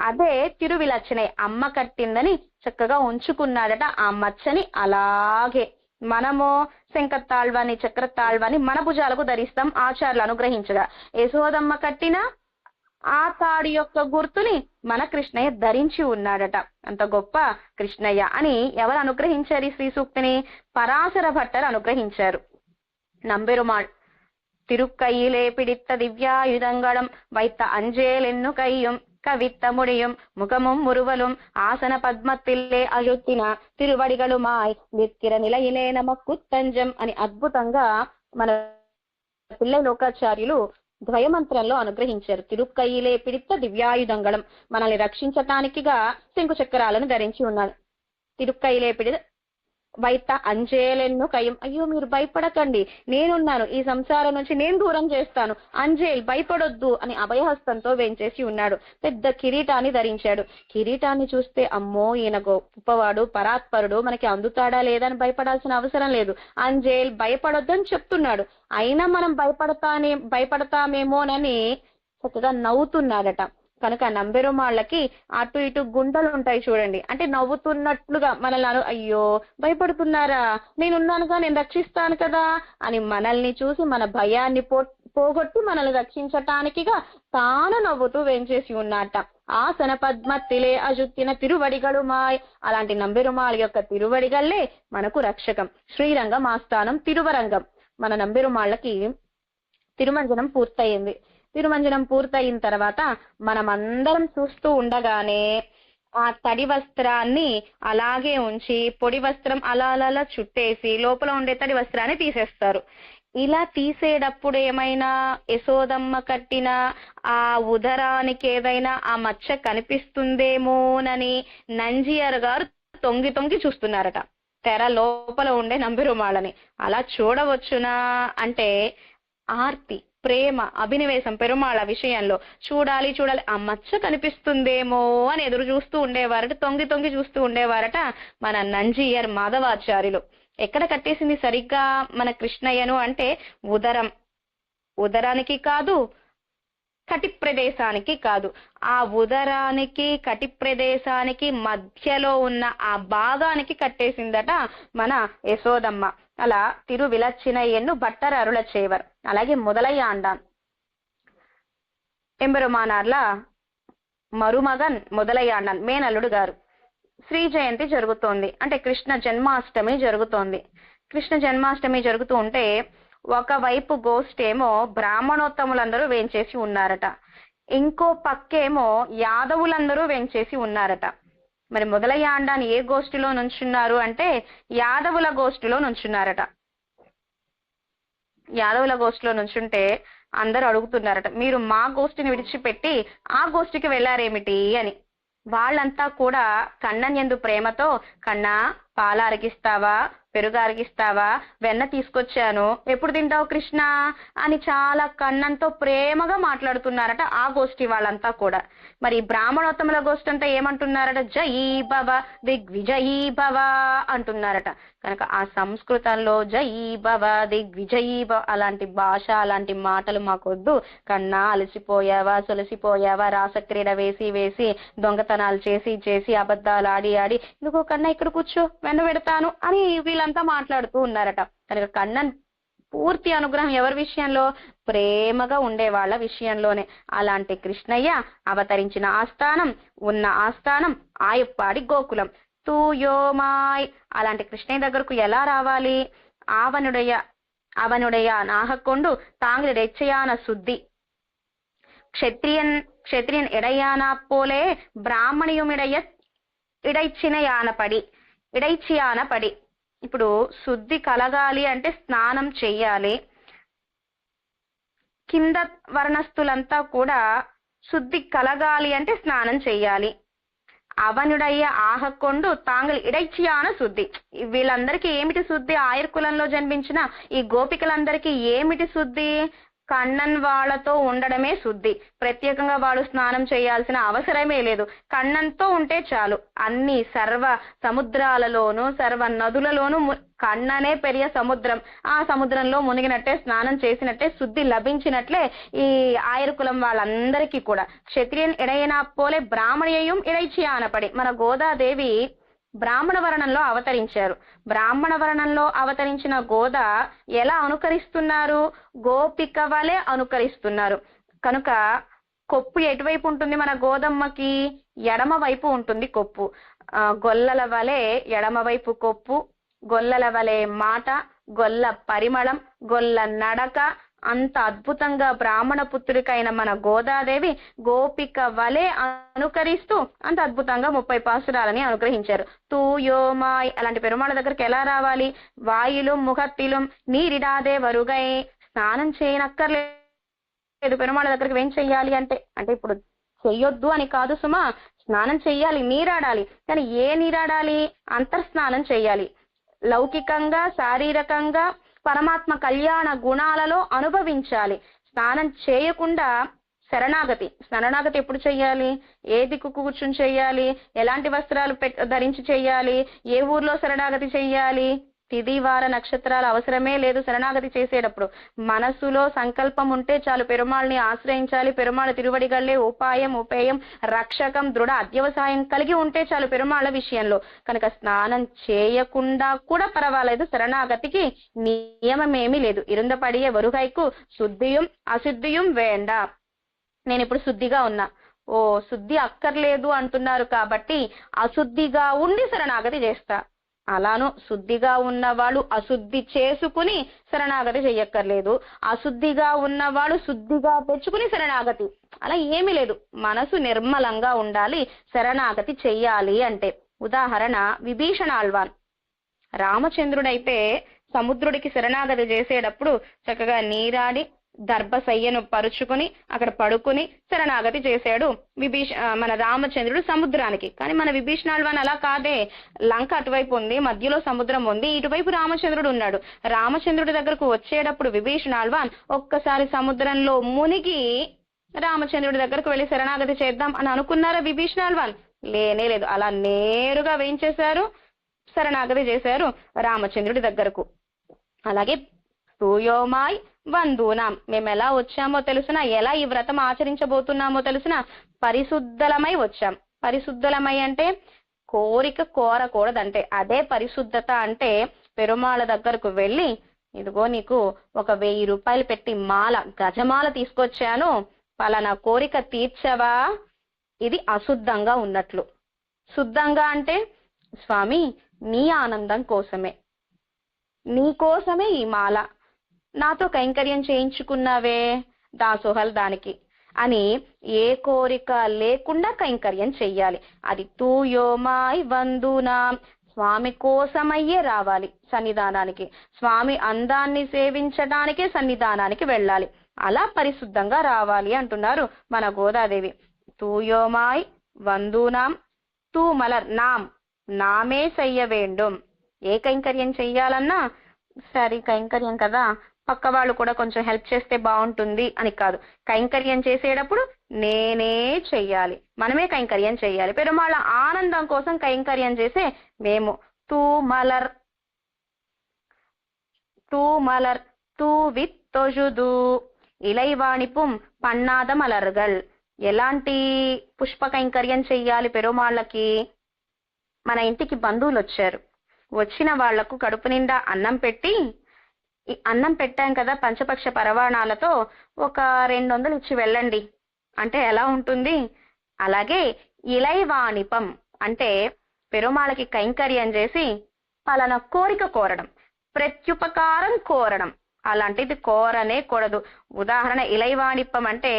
అదే తిరువిలచ్చనై, అమ్మ కట్టిందని చక్కగా ఉంచుకున్నాడట ఆ మచ్చని. అలాగే మనము శంఖతాళ్వాని చక్రతాళ్వాని మన భుజాలకు ధరిస్తాం ఆచార్యులు అనుగ్రహించగా. యశోదమ్మ కట్టిన ఆ తాడు యొక్క గుర్తుని మన కృష్ణయ్య ధరించి ఉన్నాడట. అంత గొప్ప కృష్ణయ్య అని ఎవరు అనుగ్రహించారు ఈ శ్రీ సూక్తిని? పరాశర భట్టర్ అనుగ్రహించారు. నంబెరుమాళ్ తిరుక్కయ్యిలే పిడిత్త దివ్యాయుధంగళం వైత్త అంజేలెన్ను కయ్యం కవిత్త ముడియం ముఖముం మురువலும் ఆసన పద్మతిల్లే అయుత్తిన తిరువడిగలుమాయ్ నిత్కిర నిలయిలే నమక్కుత్తంజం అని అద్భుతంగా మన పిల్లై లోకాచార్యులు ద్వయమంత్రంలో అనుగ్రహించారు. తిరుక్కయ్యిలే పిడిత్త దివ్యాయుధంగళం, మనల్ని రక్షించటానికిగా శంకు చక్రాలను ధరించి ఉన్నాడు. తిరుక్కయ్యిలే పిడి వైత అంజేలెన్ను కయ్యం, అయ్యో మీరు భయపడకండి, నేనున్నాను, ఈ సంసారం నుంచి నేను దూరం చేస్తాను, అంజేల్ భయపడొద్దు అని అభయహస్తంతో వేంచేసి ఉన్నాడు. పెద్ద కిరీటాన్ని ధరించాడు. కిరీటాన్ని చూస్తే అమ్మో ఈయన గొప్పవాడు పరాత్పరుడు, మనకి అందుతాడా లేదా అని భయపడాల్సిన అవసరం లేదు. అంజేల్ భయపడొద్దు అని చెప్తున్నాడు. అయినా మనం భయపడతామేమోనని చక్కగా నవ్వుతున్నాడట. కనుక నంబెరుమాళ్ళకి అటు ఇటు గుంటలు ఉంటాయి చూడండి, అంటే నవ్వుతున్నట్లుగా మనల్ని అయ్యో భయపడుతున్నారా, నేనున్నానుగా, నేను రక్షిస్తాను కదా అని మనల్ని చూసి మన భయాన్ని పోగొట్టి మనల్ని రక్షించటానికిగా తాను నవ్వుతూ వేంచేసి ఉన్నట్ట. ఆసన పద్మత్తిలే అజుత్తిన తిరువడిగలు మాయ్. అలాంటి నంబెరుమాళ్ యొక్క తిరువడిగల్లే మనకు రక్షకం. శ్రీరంగం ఆస్థానం తిరువరంగం. మన నంబెరుమాళ్ళకి తిరుమంజనం పూర్తయింది. తిరుమంజనం పూర్తయిన తర్వాత మనమందరం చూస్తూ ఉండగానే ఆ తడి వస్త్రాన్ని అలాగే ఉంచి పొడి వస్త్రం అలా అలా చుట్టేసి లోపల ఉండే తడి వస్త్రాన్ని తీసేస్తారు. ఇలా తీసేటప్పుడు ఏమైనా యశోదమ్మ కట్టిన ఆ ఉదరానికి ఏదైనా ఆ మచ్చ కనిపిస్తుందేమోనని నంజియర్ గారు తొంగి తొంగి చూస్తున్నారట తెర లోపల ఉండే నంబెరుమాళ్ళని. అలా చూడవచ్చునా అంటే ఆర్తి, ప్రేమ, అభినవేశం పెరుమాళ్ళ విషయంలో చూడాలి చూడాలి, ఆ మచ్చ కనిపిస్తుందేమో అని ఎదురు చూస్తూ ఉండేవారట, తొంగి తొంగి చూస్తూ ఉండేవారట మన నంజియర్ మాధవాచార్యులు. ఎక్కడ కట్టేసింది సరిగ్గా మన కృష్ణయ్యను అంటే ఉదరానికి కాదు, కటి ప్రదేశానికి కాదు, ఆ ఉదరానికి కటి ప్రదేశానికి మధ్యలో ఉన్న ఆ భాగానికి కట్టేసిందట మన యశోదమ్మ. అలా తిరువిలచ్చినయ్యను భట్టర్ అరుళ చేవర్. అలాగే మొదలయ్యాండాన్ ఎంబెరుమానార్ల మరుమగన్ మొదలయ్యాండాన్ మేనల్లుడు గారు. శ్రీ జయంతి జరుగుతోంది, అంటే కృష్ణ జన్మాష్టమి జరుగుతోంది. కృష్ణ జన్మాష్టమి జరుగుతూ ఉంటే ఒకవైపు గోష్ఠేమో బ్రాహ్మణోత్తములందరూ వేంచేసి ఉన్నారట, ఇంకో పక్కేమో యాదవులందరూ వేంచేసి ఉన్నారట. మరి మొదలయ్యాండాన్ని ఏ గోష్ఠిలో నుంచున్నారు అంటే యాదవుల గోష్ఠిలో నుంచున్నారట. యాదవుల గోష్ఠిలో నుంచుంటే అందరూ అడుగుతున్నారట, మీరు మా గోష్ఠిని విడిచిపెట్టి ఆ గోష్ఠికి వెళ్ళారేమిటి అని. వాళ్ళంతా కూడా కన్నన్ యందు ప్రేమతో, కన్నా పాల అరిగిస్తావా, పెరుగు అరిగిస్తావా, వెన్న తీసుకొచ్చాను, ఎప్పుడు తింటావు కృష్ణ అని చాలా కన్నన్తో ప్రేమగా మాట్లాడుతున్నారట ఆ గోష్ఠి వాళ్ళంతా కూడా. మరి బ్రాహ్మణోత్తముల గోష్ఠి అంతా ఏమంటున్నారట, జయీ భవ దిగ్విజయీ భవ అంటున్నారట. కనుక ఆ సంస్కృతంలో జయీ భవ దిగ్విజయీ భవ అలాంటి భాష, అలాంటి మాటలు మాకొద్దు. కన్నా అలసిపోయావా, సొలసిపోయావా, రాసక్రీడ వేసి వేసి, దొంగతనాలు చేసి చేసి, అబద్ధాలు ఆడి ఆడి, ఇదిగో కన్నా ఇక్కడ కూర్చో వెన్న పెడతాను అని వీళ్ళంతా మాట్లాడుతూ ఉన్నారట. కనుక కన్నన్ పూర్తి అనుగ్రహం ఎవరి విషయంలో, ప్రేమగా ఉండే వాళ్ళ విషయంలోనే. అలాంటి కృష్ణయ్య అవతరించిన ఆస్థానం, ఉన్న ఆస్థానం ఆయప్పాడి గోకులం తూయోమాయ్. అలాంటి కృష్ణయ్య దగ్గరకు ఎలా రావాలి? అవనుడయ నాహకొండు తాంగ్లి రెచ్చయాన శుద్ధి క్షత్రియన్ ఎడయాన పోలే బ్రాహ్మణియుమిడయ ఇడైచియానపడి. ఇప్పుడు శుద్ధి కలగాలి అంటే స్నానం చెయ్యాలి. కింద వర్ణస్థులంతా కూడా శుద్ధి కలగాలి అంటే స్నానం చెయ్యాలి. అవనుడయ్య ఆహకొండు తాంగలి ఇడైచియాన శుద్ధి. వీళ్ళందరికీ ఏమిటి శుద్ధి? ఆయర్ కులంలో జన్మించిన ఈ గోపికలందరికీ ఏమిటి శుద్ధి? కన్నన్ వాళ్ళతో ఉండడమే శుద్ధి. ప్రత్యేకంగా వాళ్ళు స్నానం చేయాల్సిన అవసరమే లేదు. కన్నన్తో ఉంటే చాలు. అన్ని సర్వ సముద్రాలలోనూ సర్వ నదులలోనూ కన్ననే పెరియ సముద్రం. ఆ సముద్రంలో మునిగినట్టే, స్నానం చేసినట్టే, శుద్ధి లభించినట్లే ఈ ఆయర్ కులం వాళ్ళందరికీ కూడా. క్షత్రియన్ ఎడైనా పోలే బ్రాహ్మణ్యం ఇడైచియానపడి. మన గోదాదేవి బ్రాహ్మణ వర్ణంలో అవతరించారు. బ్రాహ్మణ వర్ణంలో అవతరించిన గోద ఎలా అనుకరిస్తున్నారు? గోపిక వలె అనుకరిస్తున్నారు. కనుక కొప్పు ఎటువైపు ఉంటుంది మన గోదమ్మకి? ఎడమ వైపు ఉంటుంది కొప్పు. గొల్లల వలె ఎడమ వైపు కొప్పు, గొల్లల వలె మాట, గొల్ల పరిమళం, గొల్ల నడక, అంత అద్భుతంగా బ్రాహ్మణ పుత్రికైన మన గోదాదేవి గోపిక వలె అనుకరిస్తూ అంత అద్భుతంగా 30 పాసురాలని అనుగ్రహించారు. తూయోమాయ్. అలాంటి పెరుమాళ దగ్గరికి ఎలా రావాలి? వాయులు ముఖత్తిలు నీరిడాదే వరుగై. స్నానం చేయనక్కర్లేదు పెరుమాళ దగ్గరికి. ఏం చెయ్యాలి అంటే ఇప్పుడు చెయ్యొద్దు అని కాదు సుమా, స్నానం చెయ్యాలి, నీరాడాలి. కానీ ఏ నీరాడాలి? అంతర్స్నానం చెయ్యాలి. లౌకికంగా, శారీరకంగా పరమాత్మ కళ్యాణ గుణాలలో అనుభవించాలి. స్నానం చేయకుండా శరణాగతి ఎప్పుడు చెయ్యాలి? ఏ దిక్కు కూర్చుని చెయ్యాలి? ఎలాంటి వస్త్రాలు ధరించి చెయ్యాలి? ఏ ఊర్లో శరణాగతి చెయ్యాలి? తిది వార నక్షత్రాల అవసరమే లేదు శరణాగతి చేసేటప్పుడు. మనసులో సంకల్పం ఉంటే చాలు, పెరుమాళ్ళని ఆశ్రయించాలి, పెరుమాళ తిరువడిగళ్ళే ఉపాయం ఉపేయం రక్షకం దృఢ అధ్యవసాయం కలిగి ఉంటే చాలు పెరుమాళ్ళ విషయంలో. కనుక స్నానం చేయకుండా కూడా పర్వాలేదు, శరణాగతికి నియమమేమీ లేదు. ఇరుందపడియే వరుగైకు శుద్ధియం అశుద్ధియం వేండ. నేను ఇప్పుడు శుద్ధిగా ఉన్నా, ఓ శుద్ధి అక్కర్లేదు అంటున్నారు కాబట్టి అశుద్ధిగా ఉండి శరణాగతి చేస్తా. అలాను శుద్ధిగా ఉన్నవాళ్ళు అశుద్ధి చేసుకుని శరణాగతి చెయ్యక్కర్లేదు, అశుద్ధిగా ఉన్నవాళ్ళు శుద్ధిగా తెచ్చుకుని శరణాగతి, అలా ఏమీ లేదు. మనసు నిర్మలంగా ఉండాలి శరణాగతి చెయ్యాలి అంటే. ఉదాహరణ విభీషణ ఆళ్వాన్. రామచంద్రుడైతే సముద్రుడికి శరణాగతి చేసేటప్పుడు చక్కగా నీరాడి దర్భశయ్యను పరుచుకుని అక్కడ పడుకుని శరణాగతి చేశాడు మన రామచంద్రుడు సముద్రానికి. కానీ మన విభీషణాళ్వాన్ అలా కాదే, లంక అటువైపు ఉంది, మధ్యలో సముద్రం ఉంది, ఇటువైపు రామచంద్రుడు ఉన్నాడు. రామచంద్రుడి దగ్గరకు వచ్చేటప్పుడు విభీషణాళ్వాన్ ఒక్కసారి సముద్రంలో మునిగి రామచంద్రుడి దగ్గరకు వెళ్లి శరణాగతి చేద్దాం అని అనుకున్నారా విభీషణాళ్వాన్? లేనే లేదు. అలా నేరుగా వేయించేశారు, శరణాగతి చేశారు రామచంద్రుడి దగ్గరకు. అలాగే తూయోమాయ్ వందూనాం, మేము ఎలా వచ్చామో తెలుసునా, ఎలా ఈ వ్రతం ఆచరించబోతున్నామో తెలుసునా, పరిశుద్ధలమై వచ్చాం. పరిశుద్ధలమై అంటే కోరిక కోరకూడదంటే అదే పరిశుద్ధత. అంటే పెరుమాళ దగ్గరకు వెళ్ళి, ఇదిగో నీకు ఒక 1000 రూపాయలు పెట్టి మాల గజమాల తీసుకొచ్చాను, పలానా కోరిక తీర్చవా, ఇది అశుద్ధంగా ఉన్నట్లు. శుద్ధంగా అంటే స్వామి నీ ఆనందం కోసమే, నీ కోసమే ఈ మాల, నాతో కైంకర్యం చేయించుకున్నావే దాసోహల్ దానికి అని ఏ కోరిక లేకుండా కైంకర్యం చెయ్యాలి. అది తూయోమాయ్ వందూనాం, స్వామి కోసమయ్యే రావాలి సన్నిధానానికి, స్వామి అందాన్ని సేవించడానికే సన్నిధానానికి వెళ్ళాలి, అలా పరిశుద్ధంగా రావాలి అంటున్నారు మన గోదాదేవి. తూయోమాయ్ వందూనాం తూ మలర్ నాం, నామే చెయ్య వేండుం. ఏ కైంకర్యం చెయ్యాలన్నా సరే కైంకర్యం కదా, పక్క వాళ్ళు కూడా కొంచెం హెల్ప్ చేస్తే బాగుంటుంది అని కాదు, కైంకర్యం చేసేటప్పుడు నేనే చెయ్యాలి, మనమే కైంకర్యం చెయ్యాలి. పెరుమాళ్ళ ఆనందం కోసం కైంకర్యం చేసే మేము. తూ మలర్ తూ విత్ తొజుదు ఇలైవాణిపుం పన్నాద మలర్గల్. ఎలాంటి పుష్ప కైంకర్యం చెయ్యాలి పెరుమాళ్ళకి? మన ఇంటికి బంధువులు వచ్చారు, వచ్చిన వాళ్లకు కడుపు నిండా అన్నం పెట్టి, అన్నం పెట్టాం కదా పంచపక్ష పరవాణాలతో ఒక 200 ఇచ్చి వెళ్ళండి అంటే ఎలా ఉంటుంది? అలాగే ఇలైవాణిపం అంటే పెరుమాళకి కైంకర్యం చేసి పలానా కోరిక కోరడం, ప్రత్యుపకారం కోరడం, అలాంటిది కోరనే కూడదు. ఉదాహరణ ఇలైవాణిపం అంటే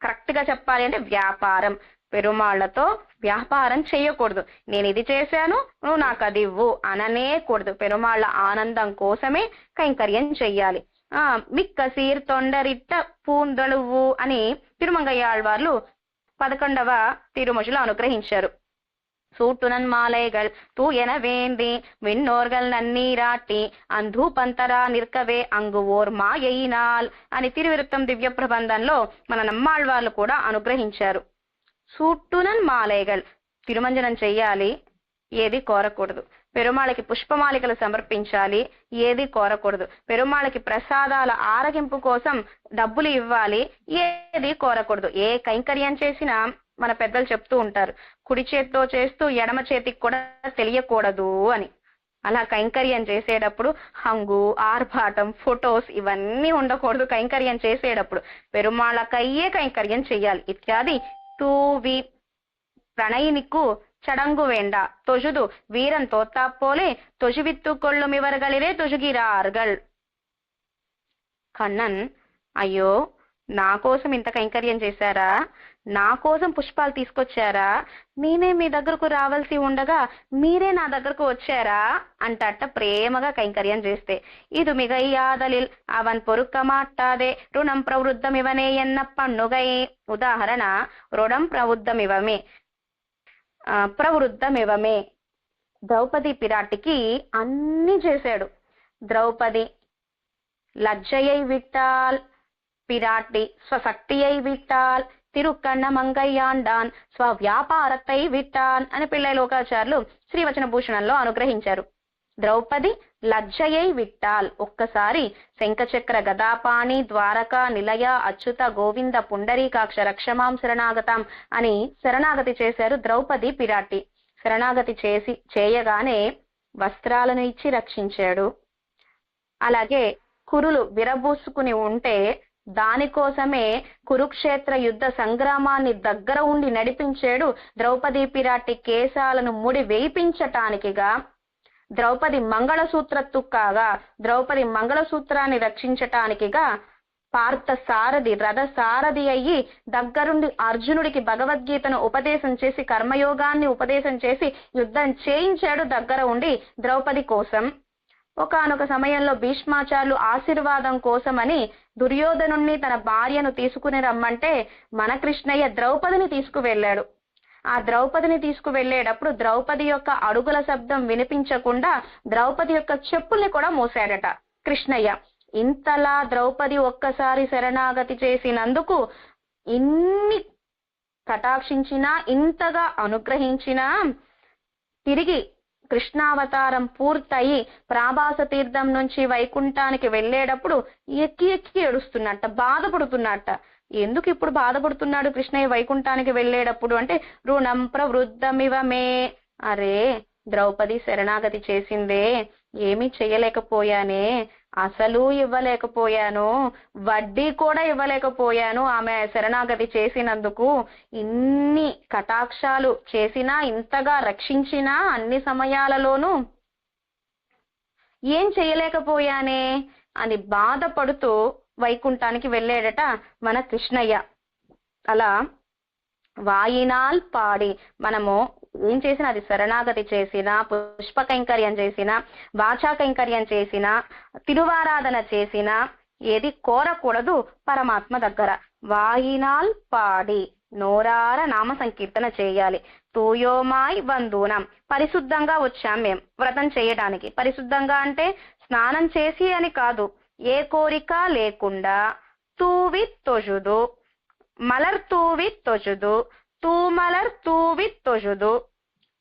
కరెక్ట్ గా చెప్పాలి అంటే వ్యాపారం. పెరుమాళ్లతో వ్యాపారం చేయకూడదు. నేను ఇది చేశాను నువ్వు నాకు అది ఇవ్వు అననే కూడదు. పెరుమాళ్ల ఆనందం కోసమే కైంకర్యం చెయ్యాలి. మిక్కసీర్ తొండరిట్ట పూందళువు అని తిరుమంగయ్యాళ్వార్లు 11వ తిరుమొழிలో అనుగ్రహించారు. சூட்டுனன் மாலைகள் தூயன வேந்தி விண்ணோர்கள் நன்னீராட்டி అంధూపంతరా నిర్కవే అంగు ఓర్ మాయైనాల్ అని తిరువిరుత్తం దివ్య ప్రబంధంలో మన నమ్మాళ్వార్లు కూడా అనుగ్రహించారు. సూట్టునన్ మాలైగల్, తిరుమంజనం చెయ్యాలి, ఏది కోరకూడదు. పెరుమాళకి పుష్పమాలికలు సమర్పించాలి, ఏది కోరకూడదు. పెరుమాళకి ప్రసాదాల ఆరగింపు కోసం డబ్బులు ఇవ్వాలి, ఏది కోరకూడదు. ఏ కైంకర్యం చేసినా మన పెద్దలు చెప్తూ ఉంటారు, కుడి చేత్తో చేస్తూ ఎడమ చేతికి కూడా తెలియకూడదు అని. అలా కైంకర్యం చేసేటప్పుడు హంగు ఆర్భాటం ఫొటోస్ ఇవన్నీ ఉండకూడదు. కైంకర్యం చేసేటప్పుడు పెరుమాళకయ్యే కైంకర్యం చెయ్యాలి. ఇత్యాది తూవి ప్రణయినికు చడంగు వేండ తొజుదు వీరన్ తోత్తాప్పోలే తొజువిత్తు కొள்ளும் ఇవర్களிலே తొజుగిరార్గల్. కన్నన్, అయ్యో నా కోసం ఇంత కైంకర్యం చేశారా, నా కోసం పుష్పాలు తీసుకొచ్చారా, నేనే మీ దగ్గరకు రావాల్సి ఉండగా మీరే నా దగ్గరకు వచ్చారా అంటట ప్రేమగా కైంకర్యం చేస్తే. ఇది మిగయ్యాదలిల్ అవన్ పొరుక్క మాట్టాదే రుణం ప్రవృద్ధమివనే ఎన్న పన్నుగై. ఉదాహరణ రుణం ప్రవృద్ధమివమే. ద్రౌపది పిరాటికి అన్ని చేశాడు. ద్రౌపది లజ్జయై విట్టాల్, పిరాటి స్వశక్తియై విట్టాల్, తిరుక్కన్న మంగయ్యాండాన్ స్వవ్యాపారతై విట్టాన్ అని పిళ్ళై లోకాచార్యులు శ్రీవచన భూషణంలో అనుగ్రహించారు. ద్రౌపది లజ్జయై విట్టాల్ ఒక్కసారి శంఖచక్ర గదాపాణి ద్వారక నిలయ అచ్యుత గోవింద పుండరీకాక్ష రక్షమాం శరణాగతాం అని శరణాగతి చేశారు ద్రౌపది పిరాటి. శరణాగతి చేయగానే వస్త్రాలను ఇచ్చి రక్షించాడు. అలాగే కురులు విరబూసుకుని ఉంటే దానికోసమే కురుక్షేత్ర యుద్ధ సంగ్రామాన్ని దగ్గర ఉండి నడిపించాడు. ద్రౌపది పిరాటి కేశాలను ముడి వేయించటానికిగా, ద్రౌపది మంగళసూత్ర తుక్కాగా, ద్రౌపది మంగళసూత్రాన్ని రక్షించటానికిగా పార్థ సారథి రథ సారథి అయ్యి దగ్గరుండి అర్జునుడికి భగవద్గీతను ఉపదేశం చేసి కర్మయోగాన్ని ఉపదేశం చేసి యుద్ధం చేయించాడు దగ్గర ఉండి ద్రౌపది కోసం. ఒకానొక సమయంలో భీష్మాచార్యులు ఆశీర్వాదం కోసమని దుర్యోధనుణ్ణి తన భార్యను తీసుకుని రమ్మంటే మన కృష్ణయ్య ద్రౌపదిని తీసుకువెళ్ళాడు. ఆ ద్రౌపదిని తీసుకువెళ్ళేటప్పుడు ద్రౌపది యొక్క అడుగుల శబ్దం వినిపించకుండా ద్రౌపది యొక్క చెప్పుల్ని కూడా మోసాడట కృష్ణయ్య. ఇంతలా ద్రౌపది ఒక్కసారి శరణాగతి చేసినందుకు ఇన్ని కటాక్షించినా ఇంతగా అనుగ్రహించినా తిరిగి కృష్ణావతారం పూర్తయి ప్రాభాస తీర్థం నుంచి వైకుంఠానికి వెళ్ళేటప్పుడు ఎక్కి ఎక్కి ఏడుస్తున్నట్ట, బాధపడుతున్నట్ట. ఎందుకు ఇప్పుడు బాధపడుతున్నాడు కృష్ణయ్య వైకుంఠానికి వెళ్ళేటప్పుడు అంటే రుణం ప్రవృద్ధమివ మే, అరే ద్రౌపది శరణాగతి చేసిందే, ఏమీ చేయలేకపోయానే, అసలు ఇవ్వలేకపోయాను, వడ్డీ కూడా ఇవ్వలేకపోయాను ఆమె శరణాగతి చేసినందుకు. ఇన్ని కటాక్షాలు చేసినా ఇంతగా రక్షించినా అన్ని సమయాలలోనూ ఏం చేయలేకపోయానే అని బాధపడుతూ వైకుంఠానికి వెళ్ళాడట మన కృష్ణయ్య. అలా వాయినాల్ పాడి మనము ఏం చేసినా, అది శరణాగతి చేసినా, పుష్ప కైంకర్యం చేసినా, వాచా కైంకర్యం చేసినా, తిరువారాధన చేసినా ఏది కోరకూడదు పరమాత్మ దగ్గర. వాయినాల్ పాడి నోరార నామ సంకీర్తన చేయాలి. తూయోమాయ్ బంధూనం, పరిశుద్ధంగా వచ్చాం మేం వ్రతం చేయడానికి. పరిశుద్ధంగా అంటే స్నానం చేసి అని కాదు, ఏ కోరిక లేకుండా తూవి తొజుదు, మలర్ తూవి తొజుదు, తూమలర్ తూవి తొజుదు.